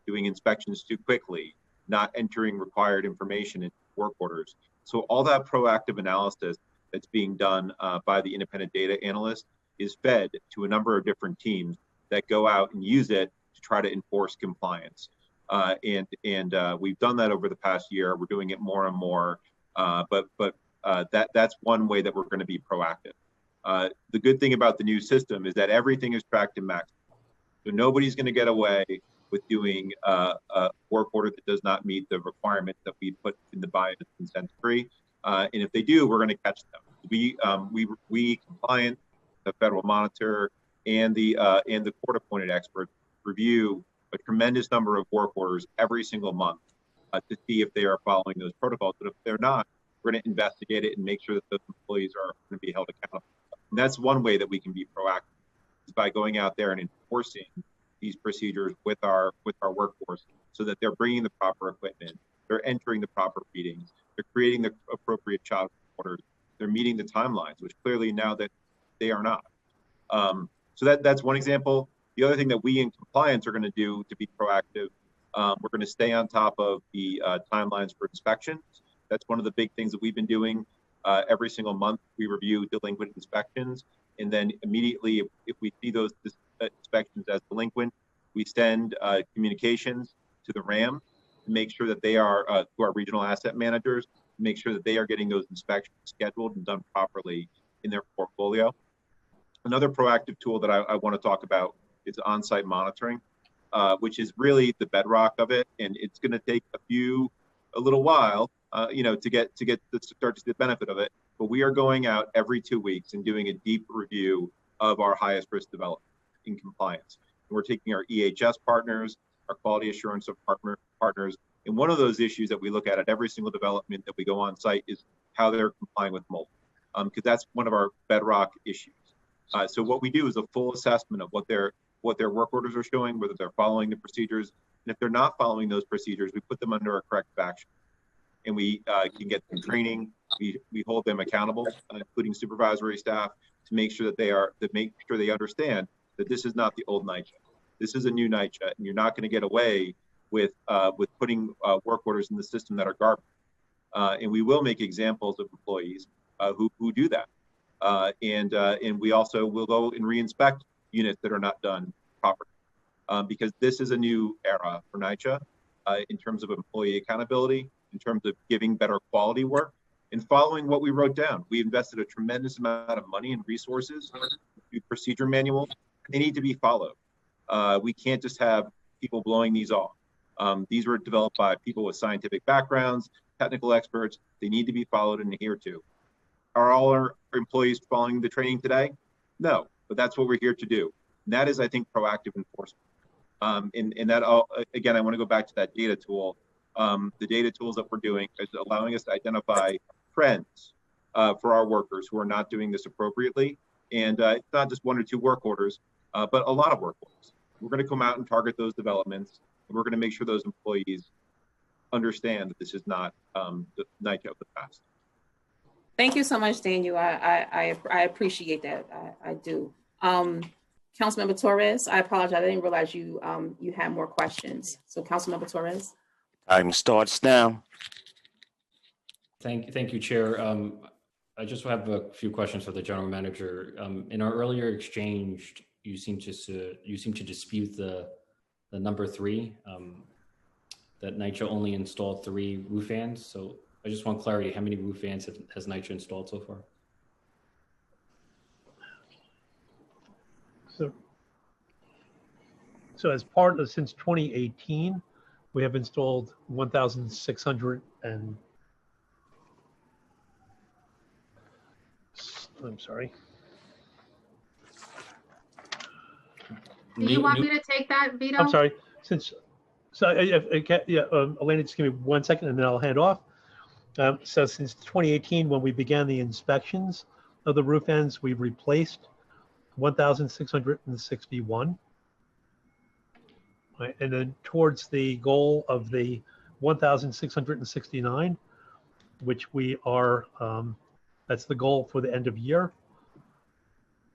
inspections too quickly, not entering required information in work orders. So all that proactive analysis that's being done by the independent data analyst is fed to a number of different teams that go out and use it to try to enforce compliance. And we've done that over the past year. We're doing it more and more. But that's one way that we're going to be proactive. The good thing about the new system is that everything is tracked and maxed. So nobody's going to get away with doing a work order that does not meet the requirements that we put in the bias consent decree. And if they do, we're going to catch them. We compliant, the federal monitor, and the court-appointed experts review a tremendous number of work orders every single month to see if they are following those protocols. But if they're not, we're going to investigate it and make sure that those employees are going to be held accountable. And that's one way that we can be proactive, is by going out there and enforcing these procedures with our workforce, so that they're bringing the proper equipment, they're entering the proper readings, they're creating the appropriate job orders, they're meeting the timelines, which clearly now that they are not. So that's one example. The other thing that we in compliance are going to do to be proactive We're going to stay on top of the timelines for inspections. That's one of the big things that we've been doing. Every single month, we review delinquent inspections, and then immediately, if we see those inspections as delinquent, we send communications to the RAM to make sure that they are, to our regional asset managers, to make sure that they are getting those inspections scheduled and done properly in their portfolio. Another proactive tool that I want to talk about is on-site monitoring, which is really the bedrock of it, and it's going to take a little while, to start to see the benefit of it. But we are going out every 2 weeks and doing a deep review of our highest risk development in compliance. And we're taking our EHS partners, our quality assurance of partners, and one of those issues that we look at every single development that we go on site is how they're complying with mold, because that's one of our bedrock issues. So what we do is a full assessment of what their work orders are showing, whether they're following the procedures, and if they're not following those procedures, we put them under a corrective action. And we can get them training. We hold them accountable, including supervisory staff, to make sure that they understand that this is not the old NYCHA. This is a new NYCHA, and you're not going to get away with putting work orders in the system that are garbage. And we will make examples of employees who do that. And we also will go and re-inspect units that are not done properly, because this is a new era for NYCHA in terms of employee accountability, in terms of giving better quality work and following what we wrote down. We invested a tremendous amount of money and resources to procedure manuals. They need to be followed. We can't just have people blowing these off. These were developed by people with scientific backgrounds, technical experts. They need to be followed and adhered to. Are all our employees following the training today? No, but that's what we're here to do. And that is, I think, proactive enforcement. And that, again, I want to go back to that data tool. The data tools that we're doing is allowing us to identify trends for our workers who are not doing this appropriately. And it's not just 1 or 2 work orders, but a lot of work orders. We're going to come out and target those developments, and we're going to make sure those employees understand that this is not the NYCHA of the past. Thank you so much, Daniel. I appreciate that. I do. Councilmember Torres, I apologize. I didn't realize you had more questions. So Councilmember Torres. Time starts now. Thank you, Chair. I just have a few questions for the General Manager. In our earlier exchange, you seem to dispute the number 3, that NYCHA only installed 3 roof fans. So I just want clarity. How many roof fans has NYCHA installed so far? So as part of, since 2018, we have installed 1,600 and, I'm sorry. Do you want me to take that, Vito? I'm sorry. Elena, just give me 1 second and then I'll hand off. So since 2018, when we began the inspections of the roof ends, we've replaced 1,661. Right, and then towards the goal of the 1,669, which we are, that's the goal for the end of year.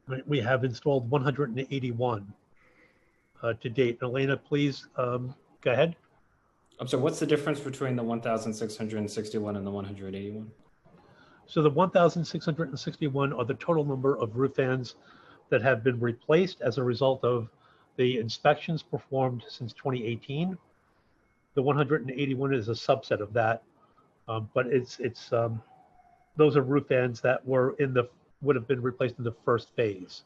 Right, we have installed 181 to date. Elena, please go ahead. I'm sorry, what's the difference between the 1,661 and the 181? So the 1,661 are the total number of roof fans that have been replaced as a result of the inspections performed since 2018. The 181 is a subset of that, but those are roof fans that were would have been replaced in the first phase.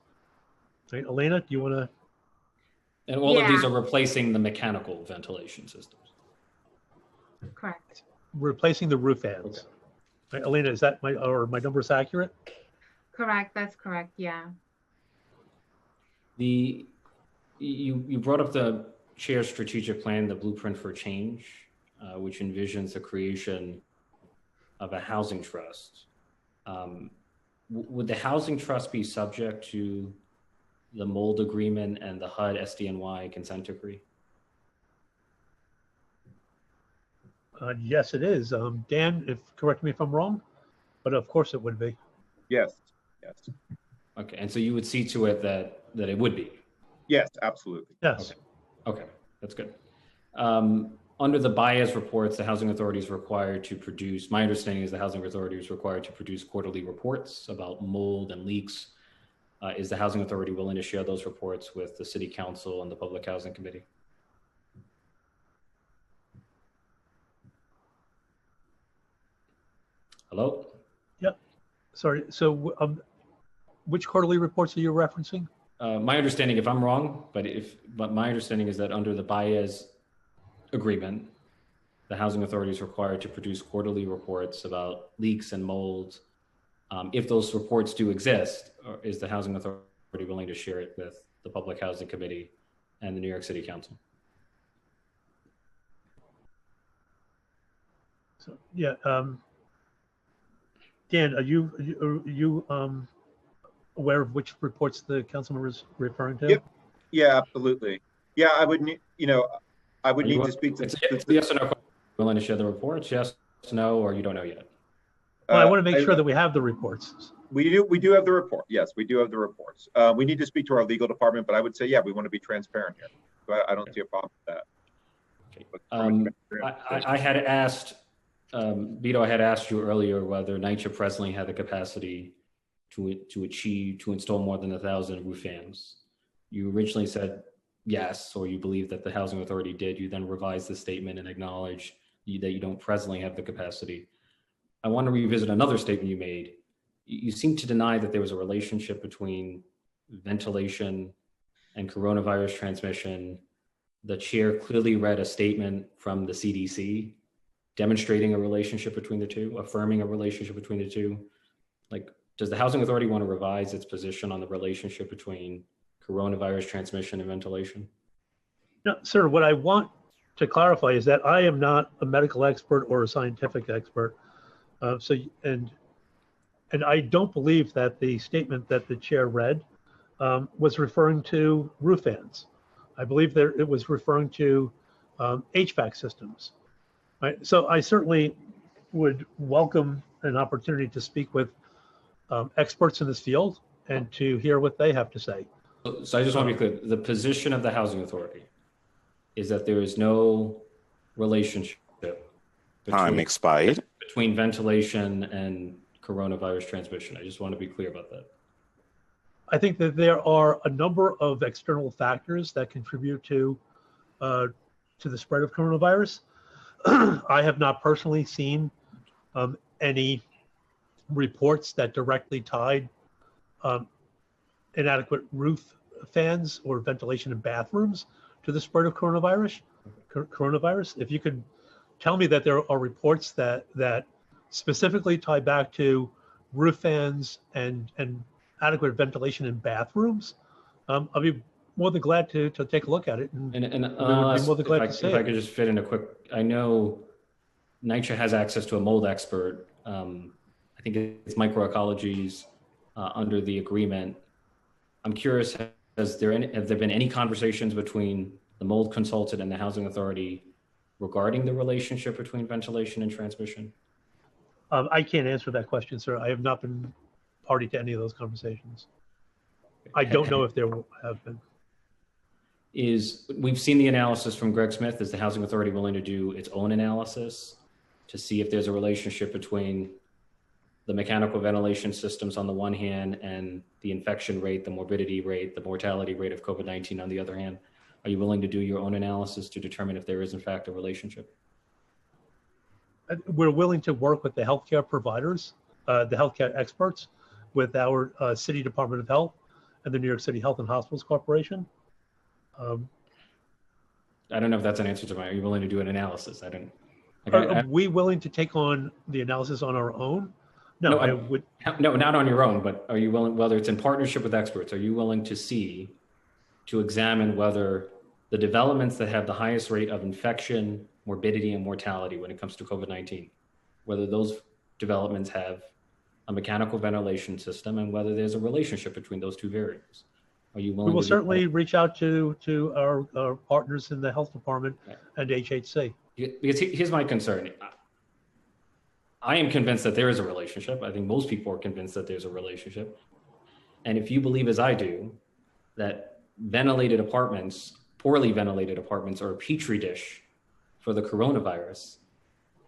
Right, Elena, do you want to? And all of these are replacing the mechanical ventilation systems. Correct. Replacing the roof fans. Okay. Right, Elena, is that my numbers accurate? Correct. That's correct. Yeah. You brought up the Chair's strategic plan, the Blueprint for Change, which envisions the creation of a housing trust. Would the housing trust be subject to the mold agreement and the HUD SDNY consent decree? Yes, it is. Dan, correct me if I'm wrong, but of course it would be. Yes. Okay, and so you would see to it that it would be? Yes, absolutely. Yes. Okay, that's good. Under the BIAS reports, the Housing Authority is required to produce, my understanding is the Housing Authority is required to produce quarterly reports about mold and leaks. Is the Housing Authority willing to share those reports with the City Council and the Public Housing Committee? Hello? Yep. Sorry. So which quarterly reports are you referencing? My understanding, if I'm wrong, but my understanding is that under the BIAS agreement, the Housing Authority is required to produce quarterly reports about leaks and mold. If those reports do exist, is the Housing Authority willing to share it with the Public Housing Committee and the New York City Council? So, yeah. Dan, are you aware of which reports the councilman is referring to? Yep. Yeah, absolutely. Yeah, I would need, I would need to speak to. It's yes or no question. Willing to share the reports? Yes, no, or you don't know yet? Well, I want to make sure that we have the reports. We do have the report. Yes, we do have the reports. We need to speak to our legal department, but I would say, yeah, we want to be transparent here. I don't see a problem with that. I had asked, Vito, I had asked you earlier whether NYCHA presently had the capacity to install more than 1,000 roof fans. You originally said yes, or you believe that the Housing Authority did. You then revised the statement and acknowledged that you don't presently have the capacity. I want to revisit another statement you made. You seem to deny that there was a relationship between ventilation and coronavirus transmission. The chair clearly read a statement from the CDC demonstrating a relationship between the two, affirming a relationship between the two. Like, does the Housing Authority want to revise its position on the relationship between coronavirus transmission and ventilation? No, sir, what I want to clarify is that I am not a medical expert or a scientific expert. And I don't believe that the statement that the chair read was referring to roof fans. I believe that it was referring to HVAC systems. Right? So I certainly would welcome an opportunity to speak with experts in this field and to hear what they have to say. So I just want to be clear, the position of the Housing Authority is that there is no relationship between ventilation and coronavirus transmission. I just want to be clear about that. I think that there are a number of external factors that contribute to the spread of coronavirus. I have not personally seen any reports that directly tied inadequate roof fans or ventilation in bathrooms to the spread of coronavirus. If you could tell me that there are reports that specifically tie back to roof fans and adequate ventilation in bathrooms, I'll be more than glad to take a look at it. If I could just fit in a quick, I know NYCHA has access to a mold expert. I think it's microecologies under the agreement. I'm curious, have there been any conversations between the mold consultant and the Housing Authority regarding the relationship between ventilation and transmission? I can't answer that question, sir. I have not been party to any of those conversations. I don't know if there have been. We've seen the analysis from Greg Smith. Is the Housing Authority willing to do its own analysis to see if there's a relationship between the mechanical ventilation systems on the one hand and the infection rate, the morbidity rate, the mortality rate of COVID-19 on the other hand? Are you willing to do your own analysis to determine if there is in fact a relationship? We're willing to work with the healthcare providers, the healthcare experts, with our City Department of Health and the New York City Health and Hospitals Corporation. I don't know if that's an answer to are you willing to do an analysis? Are we willing to take on the analysis on our own? No, no, not on your own, but are you willing, whether it's in partnership with experts, are you willing to examine whether the developments that have the highest rate of infection, morbidity, and mortality when it comes to COVID-19, whether those developments have a mechanical ventilation system and whether there's a relationship between those two variables? Are you willing? We will certainly reach out to our partners in the health department and HHC. Because here's my concern. I am convinced that there is a relationship. I think most people are convinced that there's a relationship. And if you believe, as I do, that ventilated apartments, poorly ventilated apartments, are a petri dish for the coronavirus,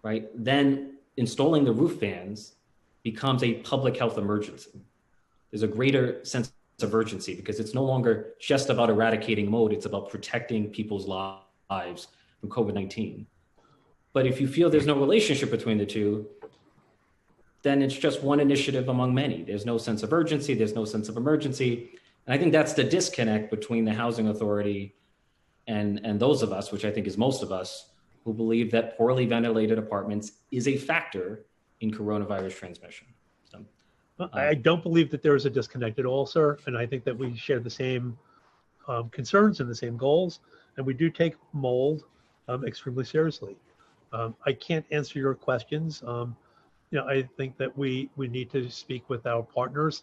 right, then installing the roof fans becomes a public health emergency. There's a greater sense of urgency because it's no longer just about eradicating mold, it's about protecting people's lives from COVID-19. But if you feel there's no relationship between the two, then it's just one initiative among many. There's no sense of urgency, there's no sense of emergency. And I think that's the disconnect between the Housing Authority and those of us, which I think is most of us, who believe that poorly ventilated apartments is a factor in coronavirus transmission. So, I don't believe that there is a disconnect at all, sir. And I think that we share the same concerns and the same goals. And we do take mold extremely seriously. I can't answer your questions. I think that we need to speak with our partners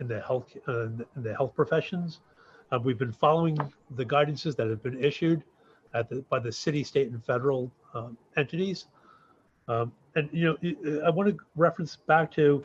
in the health professions. We've been following the guidances that have been issued by the city, state, and federal entities. I want to reference back to,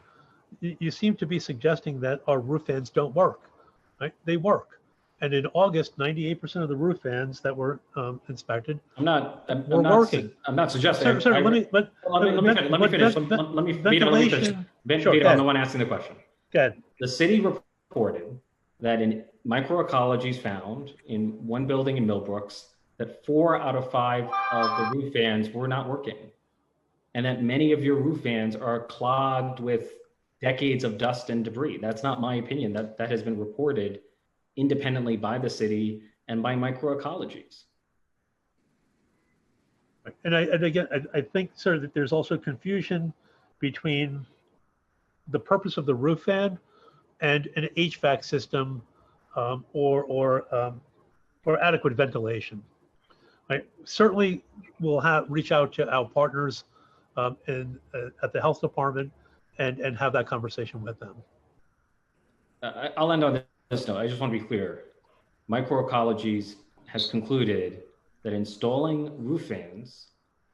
you seem to be suggesting that our roof fans don't work, right? They work. And in August, 98% of the roof fans that were inspected I'm not working. I'm not suggesting. Sir, let me finish. Let me finish. Vito, I'm the one asking the question. Go ahead. The city reported that in microecologies found in one building in Millbrooks, that 4 out of 5 of the roof fans were not working. And that many of your roof fans are clogged with decades of dust and debris. That's not my opinion. That has been reported independently by the city and by microecologies. And again, I think, sir, that there's also confusion between the purpose of the roof fan and an HVAC system or adequate ventilation. Right? Certainly, we'll reach out to our partners at the health department and have that conversation with them. I'll end on this note. I just want to be clear. Microecologies has concluded that installing roof fans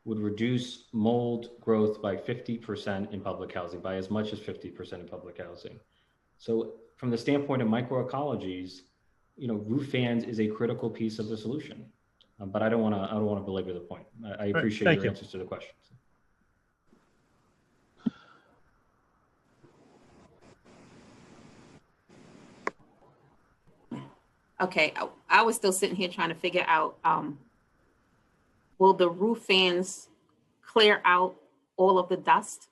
would reduce mold growth by 50% in public housing, by as much as 50% in public housing. So from the standpoint of microecologies, roof fans is a critical piece of the solution. But I don't want to belabor the point. I appreciate your answers to the questions. Okay, I was still sitting here trying to figure out, will the roof fans clear out all of the dust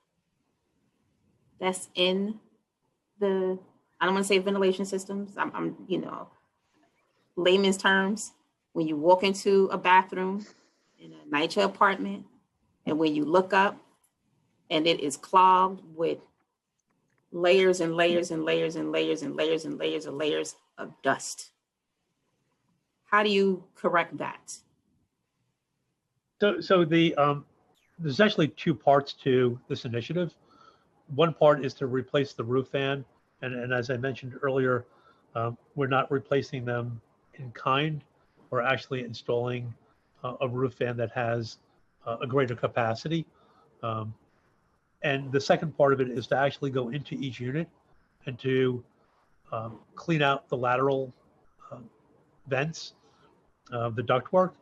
that's in the, I don't want to say ventilation systems, I'm layman's terms, when you walk into a bathroom in a NYCHA apartment, and when you look up and it is clogged with layers and layers and layers and layers and layers and layers and layers of dust. How do you correct that? So there's actually 2 parts to this initiative. One part is to replace the roof fan. And as I mentioned earlier, we're not replacing them in kind. We're actually installing a roof fan that has a greater capacity. And the second part of it is to actually go into each unit and to clean out the lateral vents, the ductwork,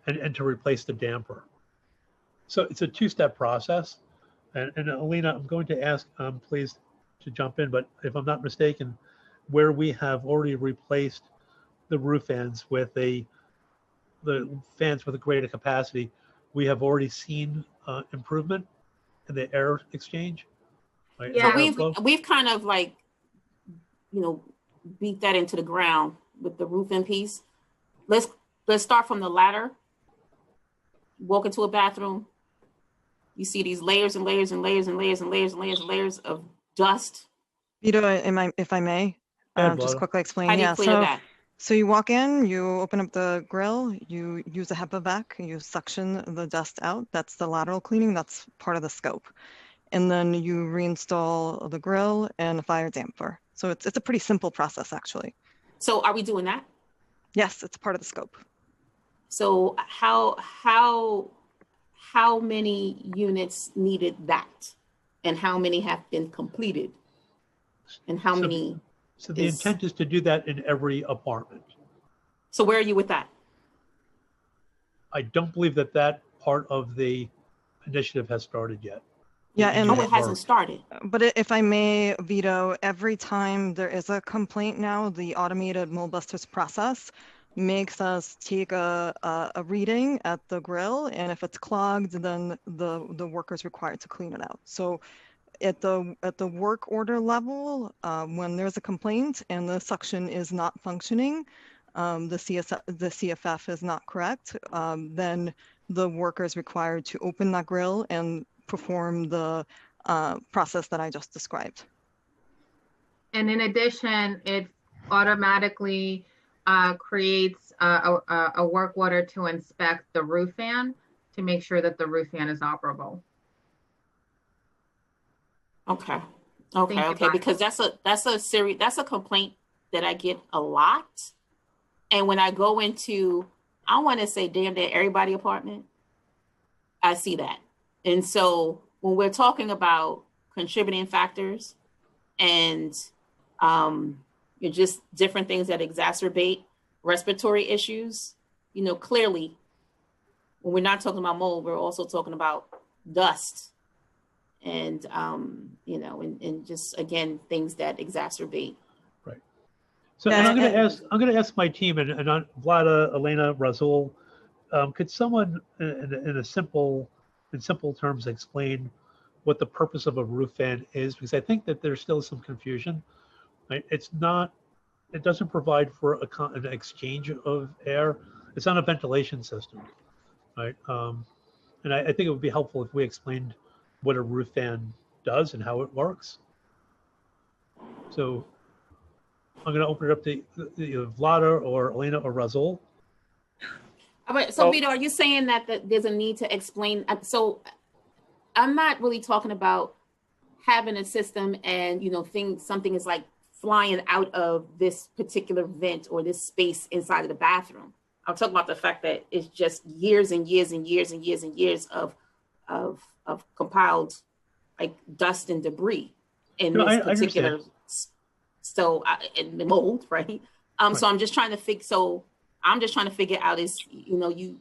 and to replace the damper. So it's a 2-step process. And Alina, I'm going to ask, please, to jump in, but if I'm not mistaken, where we have already replaced the roof fans with the fans with a greater capacity, we have already seen improvement in the air exchange. Right? Yeah, we've kind of beat that into the ground with the roofing piece. Let's start from the ladder. Walk into a bathroom, you see these layers and layers and layers and layers and layers and layers and layers of dust. Vito, if I may, just quickly explain. How do you clear that? So you walk in, you open up the grill, you use a HEPA vac, you suction the dust out. That's the lateral cleaning. That's part of the scope. And then you reinstall the grill and a fire damper. So it's a pretty simple process, actually. So are we doing that? Yes, it's part of the scope. So how many units needed that? And how many have been completed? And how many? So the intent is to do that in every apartment. So where are you with that? I don't believe that part of the initiative has started yet. Yeah, and Oh, it hasn't started. But if I may, Vito, every time there is a complaint now, the automated Moldbusters process makes us take a reading at the grill, and if it's clogged, then the worker's required to clean it out. So at the work order level, when there's a complaint and the suction is not functioning, the CFF is not correct, then the worker is required to open that grill and perform the process that I just described. And in addition, it automatically creates a work order to inspect the roof fan to make sure that the roof fan is operable. Okay. Thank Okay. you, Okay. Because that's a complaint that I get a lot. And when I go into, I want to say damn near everybody apartment, I see that. And so when we're talking about contributing factors and just different things that exacerbate respiratory issues, clearly when we're not talking about mold, we're also talking about dust and, and just, again, things that exacerbate. Right. So and I'm going to ask my team and Vlada, Elena, Razul, could someone in simple terms explain what the purpose of a roof fan is? Because I think that there's still some confusion. Right? It doesn't provide for an exchange of air. It's not a ventilation system, right? And I think it would be helpful if we explained what a roof fan does and how it works. So I'm going to open it up to Vlada or Elena or Razul. All right. So, Vito, are you saying that there's a need to explain? So I'm not really talking about having a system and, something is like flying out of this particular vent or this space inside of the bathroom. I'm talking about the fact that it's just years and years and years and years and years of compiled like dust and debris in this particular in the mold, right? Right. So I'm just trying to figure out is, you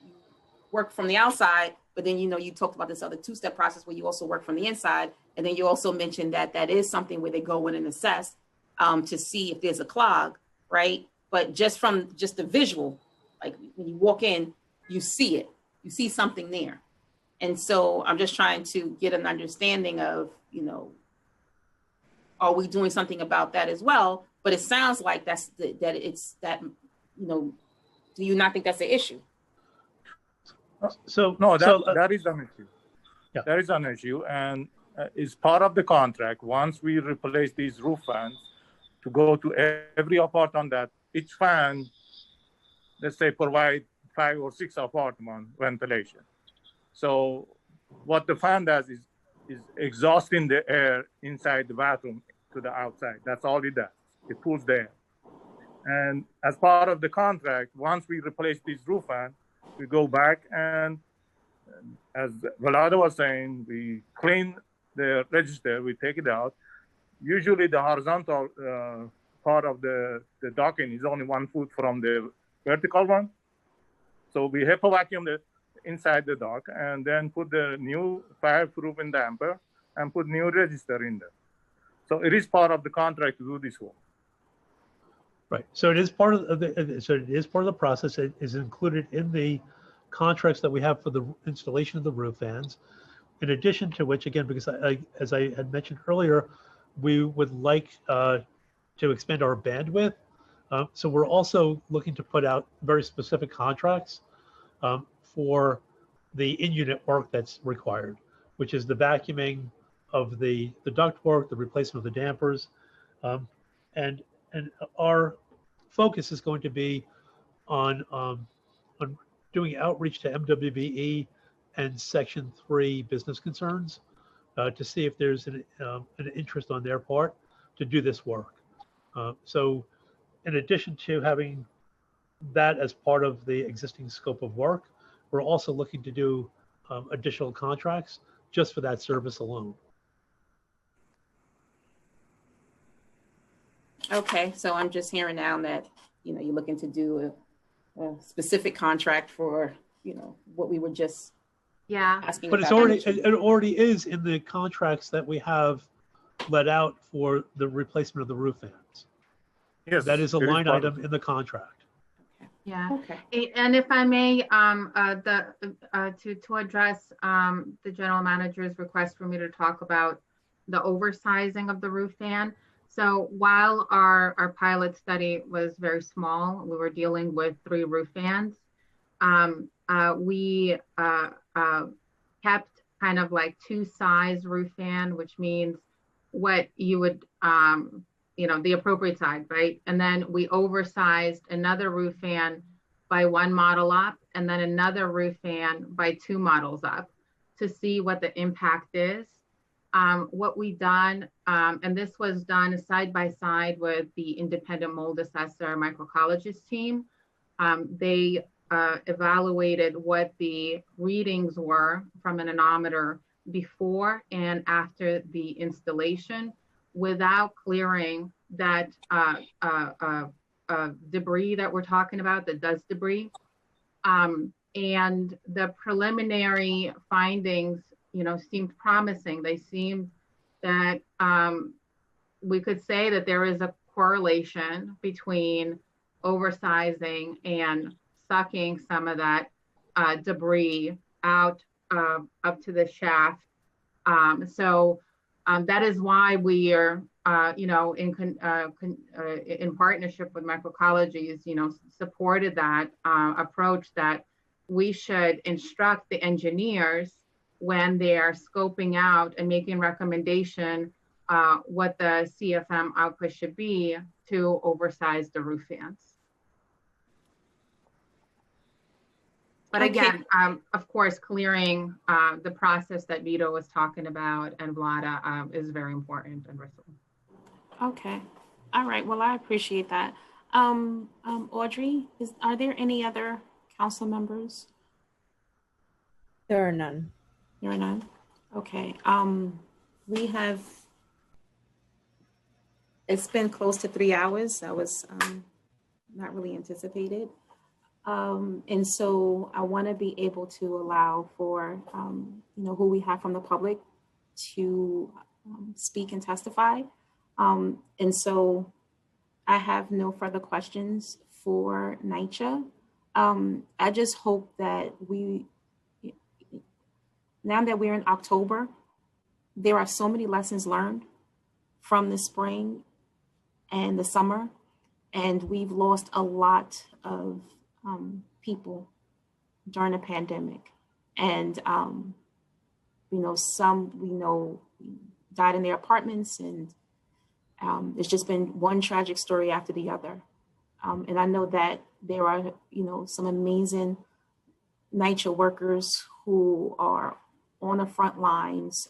work from the outside, but then, you talked about this other two-step process where you also work from the inside. And then you also mentioned that is something where they go in and assess to see if there's a clog, right? But just from the visual, like when you walk in, you see it, you see something there. And so I'm just trying to get an understanding of, are we doing something about that as well? But it sounds like do you not think that's an issue? So no, that is an issue. Yeah. That is an issue, and is part of the contract. Once we replace these roof fans, to go to every apartment that each fan, let's say, provide 5 or 6 apartment ventilation. So what the fan does is exhausting the air inside the bathroom to the outside. That's all it does. It pulls the air. And as part of the contract, once we replace this roof fan, we go back and as Vlada was saying, we clean the register, we take it out. Usually the horizontal part of the docking is only 1 foot from the vertical one. So we HEPA vacuum the inside the dock and then put the new fireproofing damper and put new register in there. So it is part of the contract to do this work. Right. So it is part of the process. It is included in the contracts that we have for the installation of the roof fans. In addition to which, again, because as I had mentioned earlier, we would like to expand our bandwidth. So we're also looking to put out very specific contracts for the in-unit work that's required, which is the vacuuming of the duct work, the replacement of the dampers, and our focus is going to be on doing outreach to MWBE and Section 3 business concerns to see if there's an interest on their part to do this work. So in addition to having that as part of the existing scope of work, we're also looking to do additional contracts just for that service alone. Okay, so I'm just hearing now that, you're looking to do a specific contract for, what we were just Yeah. asking But it's about already, that. it already is in the contracts that we have let out for the replacement of the roof fans. Yes. That is a it line part of item in the contract. Yeah. Okay. And if I may, to address the general manager's request for me to talk about the oversizing of the roof fan. So while our pilot study was very small, we were dealing with 3 roof fans. We kept kind of like 2 size roof fan, which means what you would, the appropriate size, right? And then we oversized another roof fan by 1 model up, and then another roof fan by 2 models up to see what the impact is. What we done, and this was done side by side with the independent mold assessor microecologist team. They evaluated what the readings were from an anemometer before and after the installation without clearing that debris that we're talking about, the dust debris. And the preliminary findings, seemed promising. They seemed that we could say that there is a correlation between oversizing and sucking some of that debris out up to the shaft. So that is why we are, in partnership with microecologies, supported that approach that we should instruct the engineers when they are scoping out and making recommendation what the CFM output should be to oversize the roof fans. But again, of course, clearing the process that Vito was talking about and Vlada is very important and Bristol. Okay. All right. Well, I appreciate that. Audrey, are there any other council members? There are none. There are none? Okay. It's been close to 3 hours. That was not really anticipated. And so I want to be able to allow for, who we have from the public to speak and testify. And so I have no further questions for NYCHA. I just hope that now that we're in October, there are so many lessons learned from the spring and the summer, and we've lost a lot of people during the pandemic. And, some we know died in their apartments, and it's just been one tragic story after the other. And I know that there are, some amazing NYCHA workers who are on the front lines,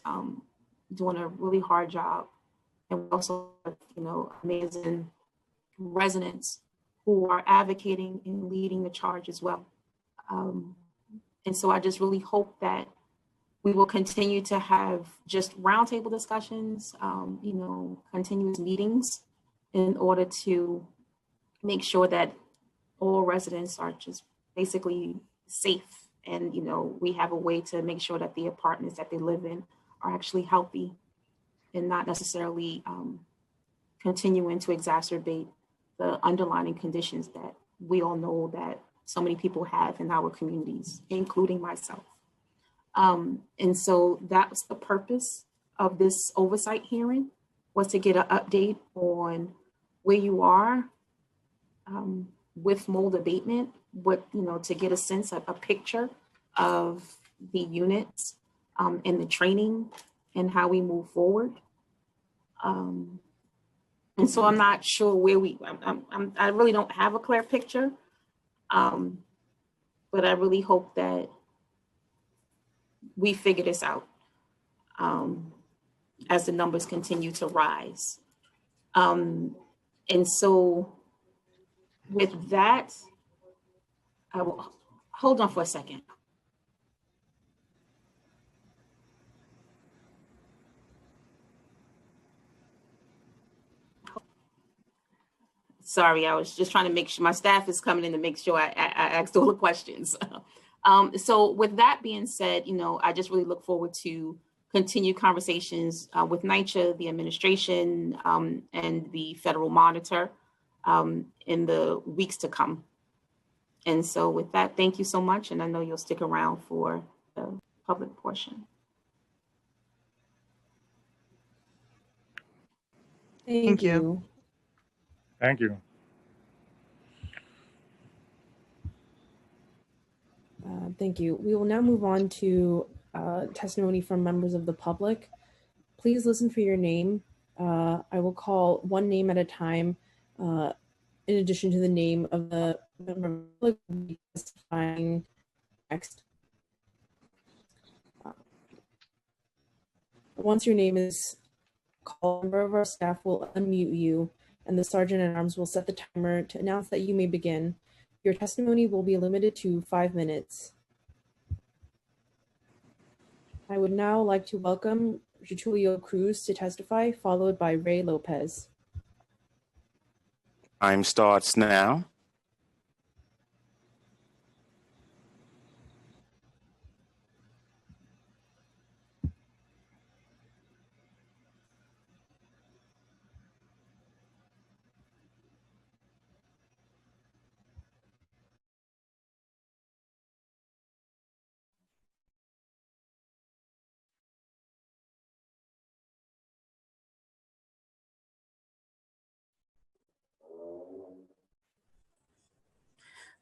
doing a really hard job. And also, amazing residents who are advocating and leading the charge as well. And so I just really hope that we will continue to have just roundtable discussions, continuous meetings in order to make sure that all residents are just basically safe. And, we have a way to make sure that the apartments that they live in are actually healthy and not necessarily continuing to exacerbate the underlying conditions that we all know that so many people have in our communities, including myself. And so that's the purpose of this oversight hearing, was to get an update on where you are with mold abatement, to get a sense of a picture of the units and the training and how we move forward. And so I'm not sure where I really don't have a clear picture, but I really hope that we figure this out as the numbers continue to rise. And so with that, I will hold on for a second. Sorry, I was just trying to make sure my staff is coming in to make sure I asked all the questions. So with that being said, I just really look forward to continued conversations with NYCHA, the administration, and the federal monitor in the weeks to come. And so with that, thank you so much. And I know you'll stick around for the public portion. Thank you. Thank you. Thank you. We will now move on to testimony from members of the public. Please listen for your name. I will call one name at a time, in addition to the name of the member of the public who will be testifying next. Once your name is called, a member of our staff will unmute you, and the Sergeant at Arms will set the timer to announce that you may begin. Your testimony will be limited to 5 minutes. I would now like to welcome Getulio Cruz to testify, followed by Ray Lopez. Time starts now.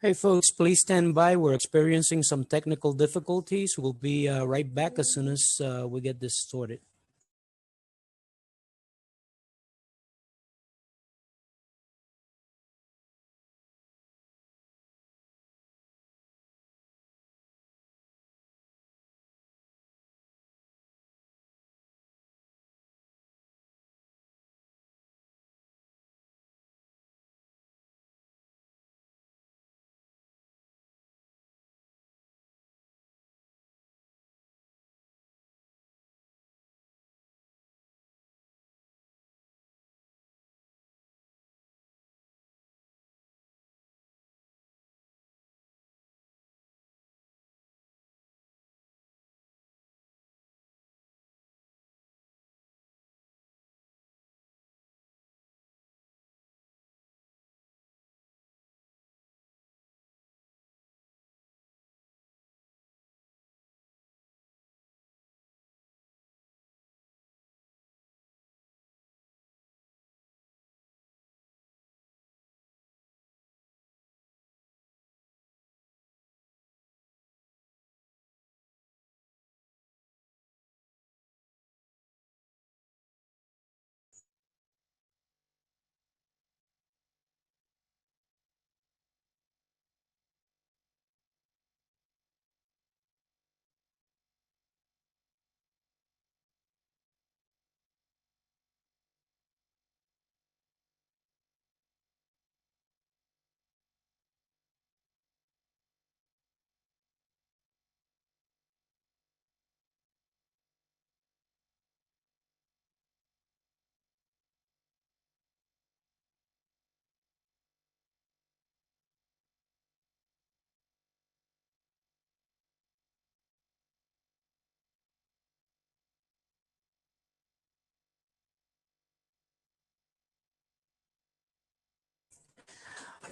Hey folks, please stand by. We're experiencing some technical difficulties. We'll be right back as soon as we get this sorted.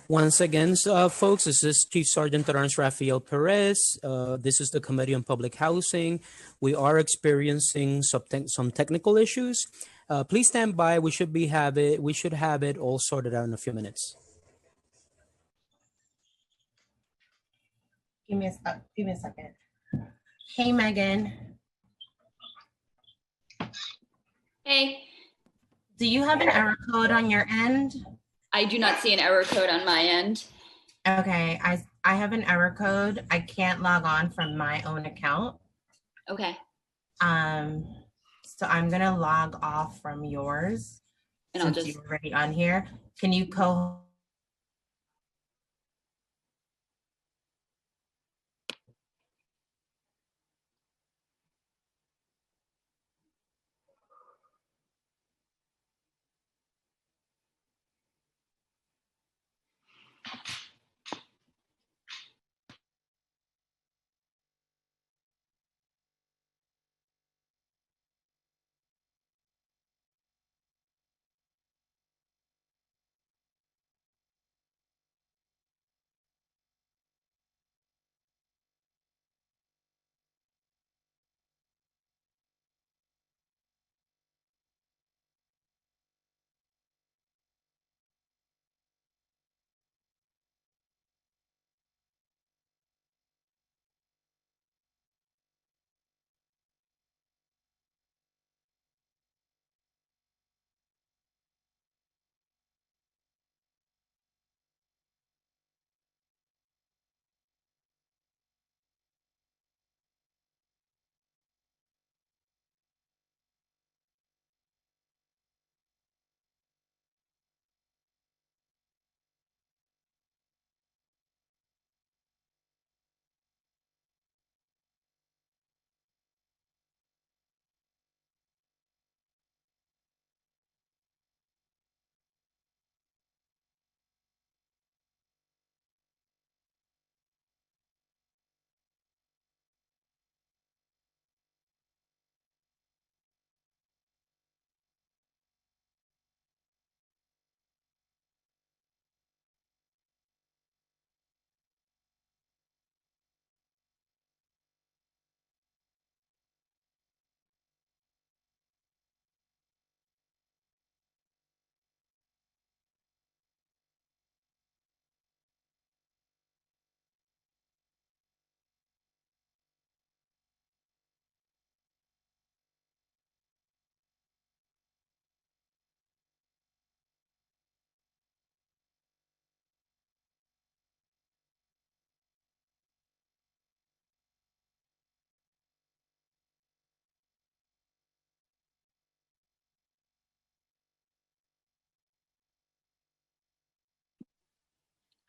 Once again, folks, this is Chief Sergeant at Arms Rafael Perez. This is the Committee on Public Housing. We are experiencing some technical issues. Please stand by. We should have it all sorted out in a few minutes. Give me a second. Hey, Megan. Hey. Do you have an error code on your end? I do not see an error code on my end. Okay, I have an error code. I can't log on from my own account. Okay. So I'm gonna log off from yours And since I'll just you're already on here. Can you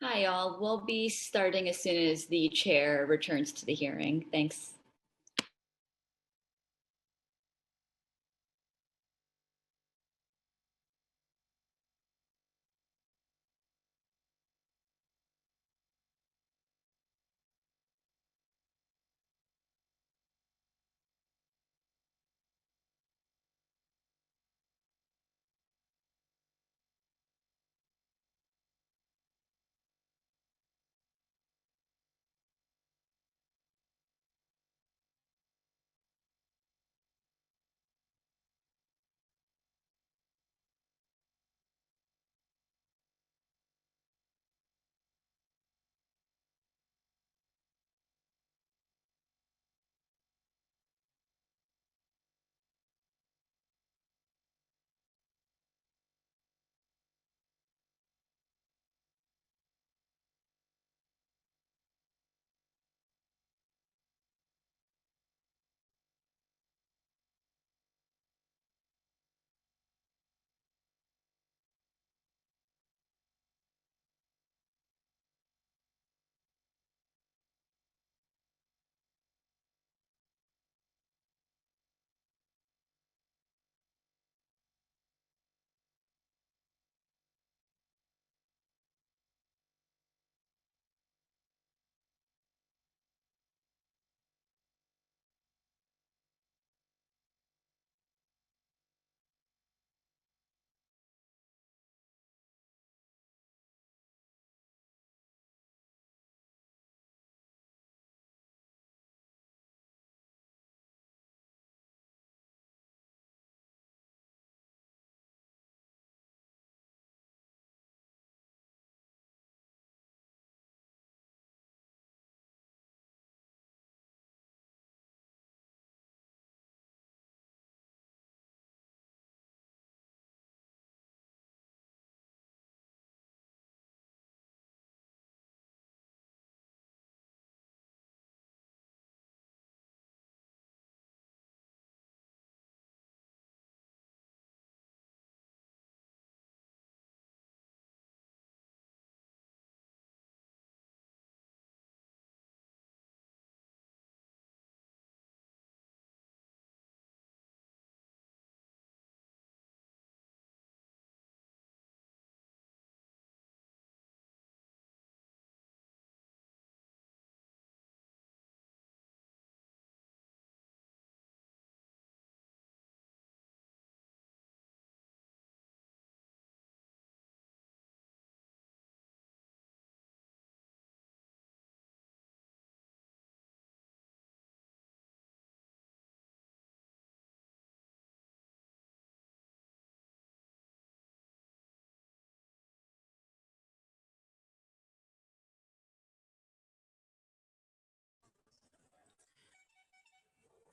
Hi, all. We'll be starting as soon as the chair returns to the hearing. Thanks.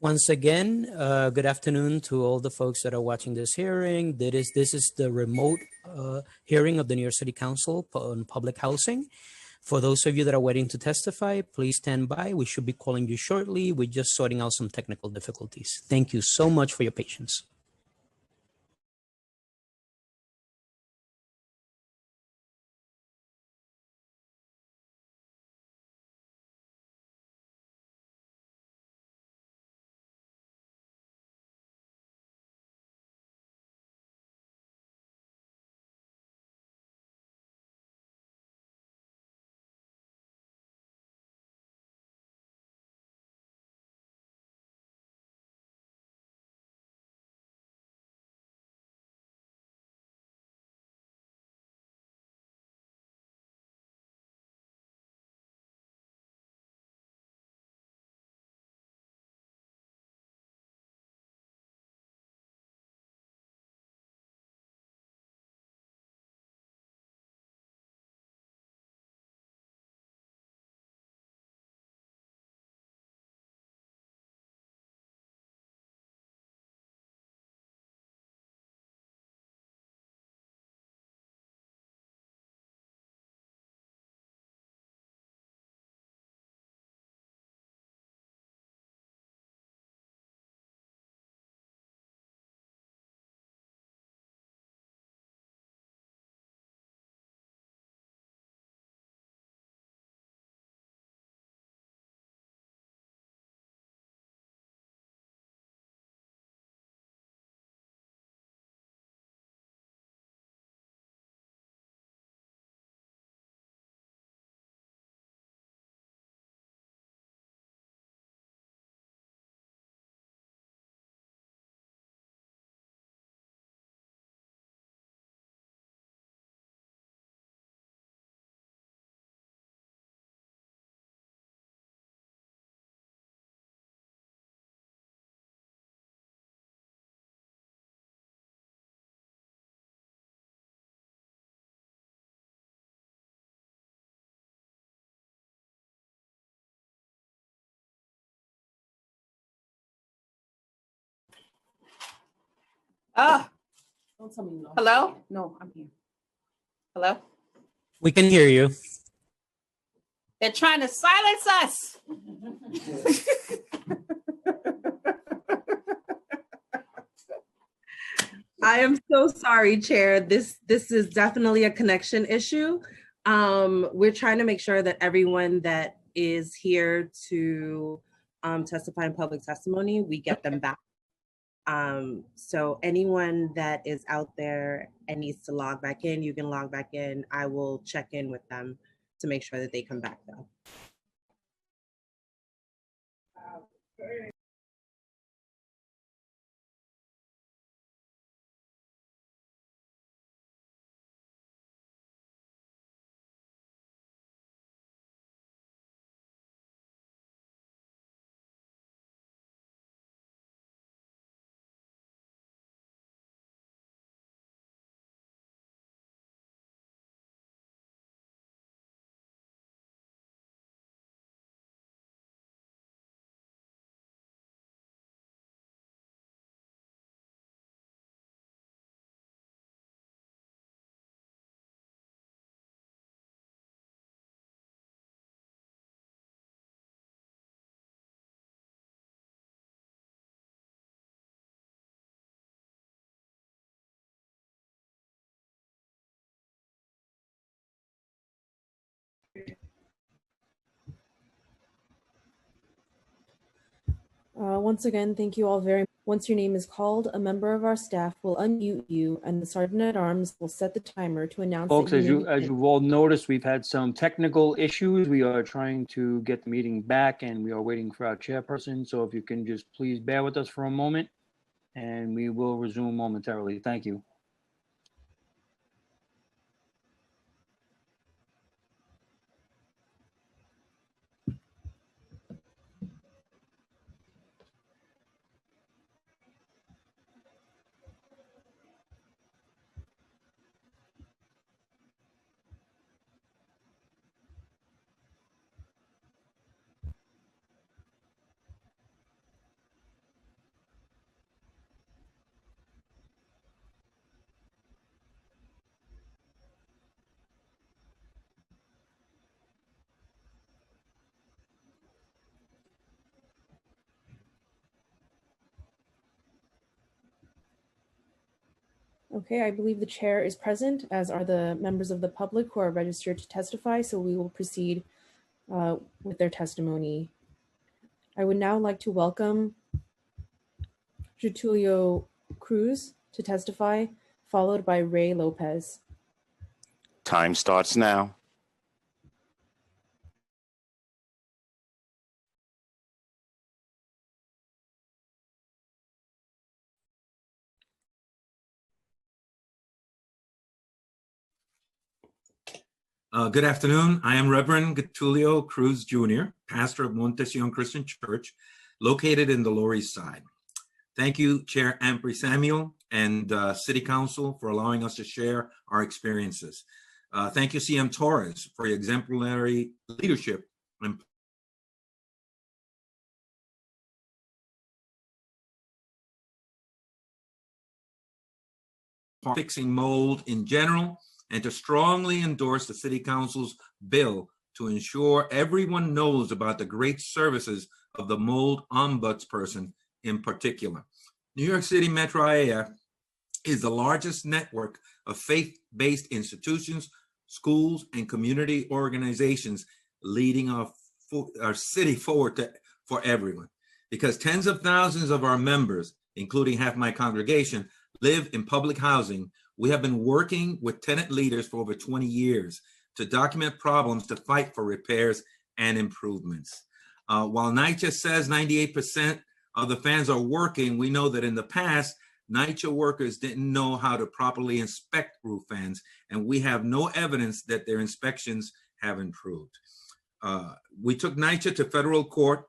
Once again, good afternoon to all the folks that are watching this hearing. This is the remote hearing of the New York City Council on public housing. For those of you that are waiting to testify, please stand by. We should be calling you shortly. We're just sorting out some technical difficulties. Thank you so much for your patience. Don't tell me no. Hello? No, I'm here. Hello? We can hear you. They're trying to silence us. I am so sorry, Chair. This is definitely a connection issue. We're trying to make sure that everyone that is here to testify in public testimony, we get them back. So anyone that is out there and needs to log back in, you can log back in. I will check in with them to make sure that they come back though. Once again, thank you all very much. Once your name is called, a member of our staff will unmute you and the Sergeant at Arms will set the timer to announce Folks, that as you you've all noticed, we've had some technical issues. We are trying to get the meeting back and we are waiting for our chairperson. So if you can just please bear with us for a moment and we will resume momentarily. Thank you. Okay, I believe the chair is present, as are the members of the public who are registered to testify, so we will proceed with their testimony. I would now like to welcome Getulio Cruz to testify, followed by Ray Lopez. Time starts now. Good afternoon. I am Reverend Getulio Cruz Jr., pastor of Montesion Christian Church, located in the Lower East Side. Thank you, Chair Ampry Samuel and City Council for allowing us to share our experiences. Thank you, CM Torres, for your exemplary leadership and fixing mold in general, and to strongly endorse the City Council's bill to ensure everyone knows about the great services of the mold ombudsperson in particular. New York City Metro area is the largest network of faith-based institutions, schools, and community organizations leading our city forward for everyone. Because tens of thousands of our members, including half my congregation, live in public housing, we have been working with tenant leaders for over 20 years to document problems to fight for repairs and improvements. While NYCHA says 98% of the fans are working, we know that in the past, NYCHA workers didn't know how to properly inspect roof fans, and we have no evidence that their inspections have improved. We took NYCHA to federal court,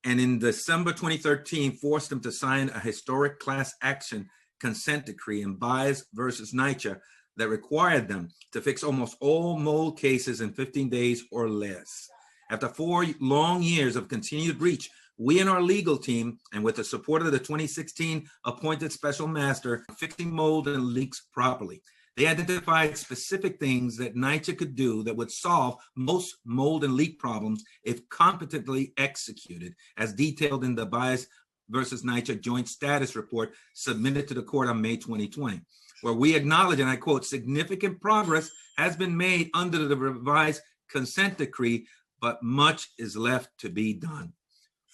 and in December 2013, forced them to sign a historic class action consent decree in Bias versus NYCHA that required them to fix almost all mold cases in 15 days or less. After 4 long years of continued breach, We and our legal team, and with the support of the 2016 appointed special master, fixing mold and leaks properly. They identified specific things that NYCHA could do that would solve most mold and leak problems if competently executed, as detailed in the Bias versus NYCHA joint status report submitted to the court on May 2020, where we acknowledge, and I quote, significant progress has been made under the revised consent decree, but much is left to be done.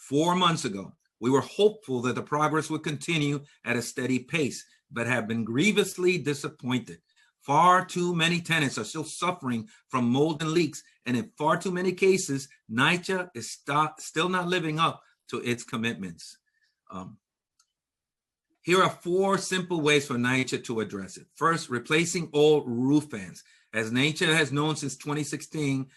4 months ago, we were hopeful that the progress would continue at a steady pace, but have been grievously disappointed. Far too many tenants are still suffering from mold and leaks, and in far too many cases, NYCHA is still not living up to its commitments. Here are 4 simple ways for NYCHA to address it. First, replacing all roof fans. As NYCHA has known since 2016,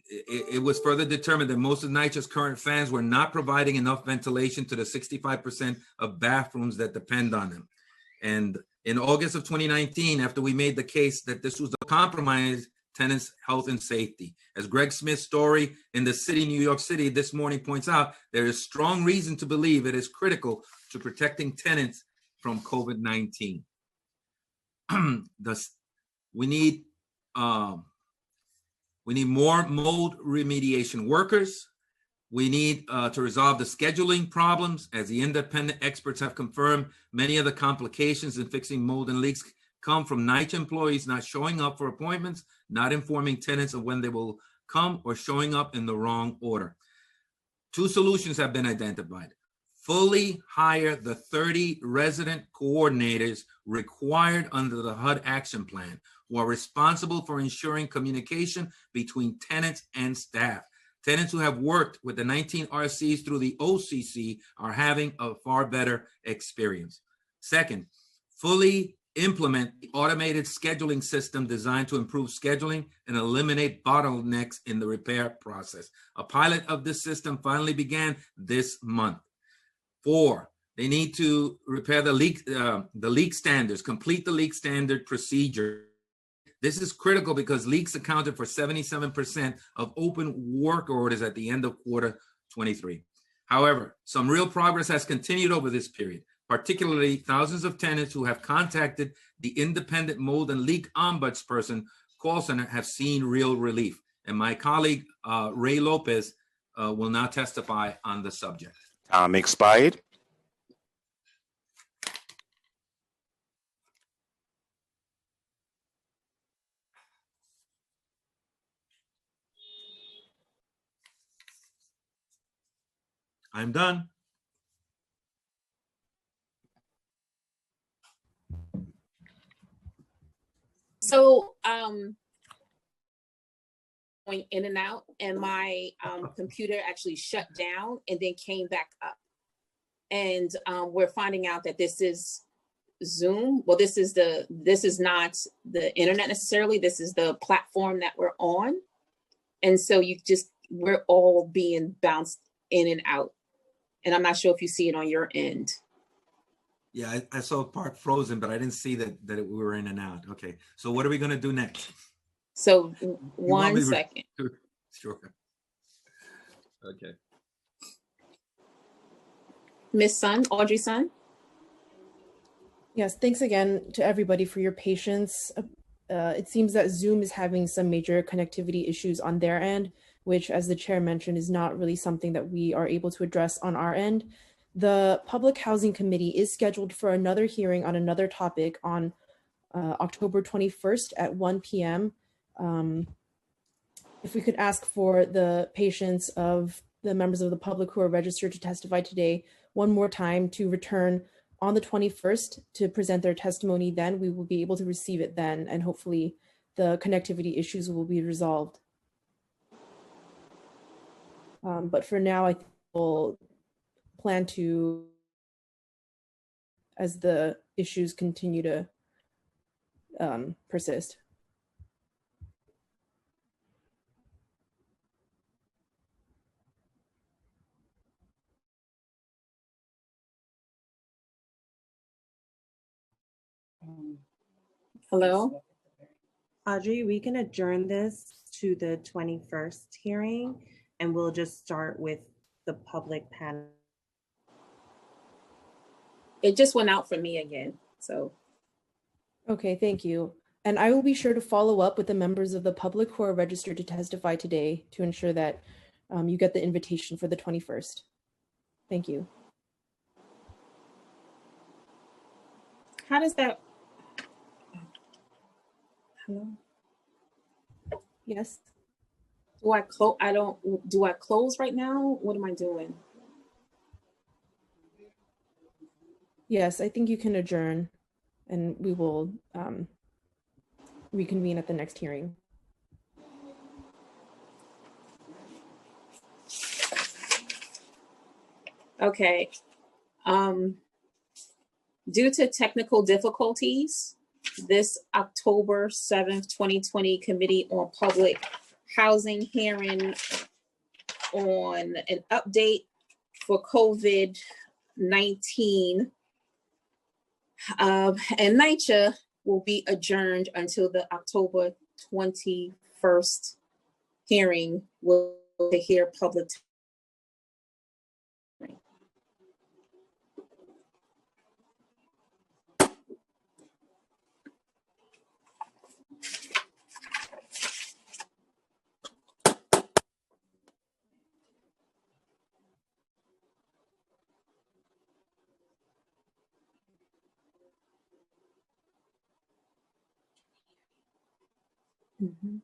it was further determined that most of NYCHA's current fans were not providing enough ventilation to the 65% of bathrooms that depend on them. And in August of 2019, after we made the case that this was a compromise tenants' health and safety. As Greg Smith's story in the city, New York City this morning points out, there is strong reason to believe it is critical to protecting tenants from COVID-19. We need more mold remediation workers. We need to resolve the scheduling problems. As the independent experts have confirmed, many of the complications in fixing mold and leaks come from NYCHA employees not showing up for appointments, not informing tenants of when they will come, or showing up in the wrong order. 2 solutions have been identified. Fully hire the 30 resident coordinators required under the HUD action plan, who are responsible for ensuring communication between tenants and staff. Tenants who have worked with the 19 RCs through the OCC are having a far better experience. Second, fully implement the automated scheduling system designed to improve scheduling and eliminate bottlenecks in the repair process. A pilot of this system finally began this month. 4, they need to repair the leak standards, complete the leak standard procedure. This is critical because leaks accounted for 77% of open work orders at the end of quarter 23. However, some real progress has continued over this period, particularly thousands of tenants who have contacted the independent mold and leak ombudsperson call center have seen real relief. And my colleague, Ray Lopez, will now testify on the subject. Time expired. I'm done. So, going in and out, and my computer actually shut down and then came back up. And we're finding out that this is Zoom. Well, this is not the internet necessarily. This is the platform that we're on. And so we're all being bounced in and out. And I'm not sure if you see it on your end. Yeah, I saw part frozen, but I didn't see that we were in and out. Okay, so what are we going to do next? So 1 second. Sure. Okay. Ms. Sun, Audrey Sun. Yes, thanks again to everybody for your patience. It seems that Zoom is having some major connectivity issues on their end, which, as the chair mentioned, is not really something that we are able to address on our end. The Public Housing Committee is scheduled for another hearing on another topic on October 21st at 1 p.m. If we could ask for the patience of the members of the public who are registered to testify today one more time to return on the 21st to present their testimony, then we will be able to receive it then, and hopefully the connectivity issues will be resolved. But for now, I think we'll plan to, as the issues continue to persist. Hello? Audrey, we can adjourn this to the 21st hearing, and we'll just start with the public panel. It just went out for me again, so. Okay, thank you. And I will be sure to follow up with the members of the public who are registered to testify today to ensure that you get the invitation for the 21st. Thank you. How does that? Hello? Yes. Do I close? Do I close right now? What am I doing? Yes, I think you can adjourn and we will reconvene at the next hearing. Okay. Due to technical difficulties, this October 7th, 2020 Committee on Public Housing hearing on an update for COVID-19 and NYCHA will be adjourned until the October 21st hearing to hear public. Mm-hmm.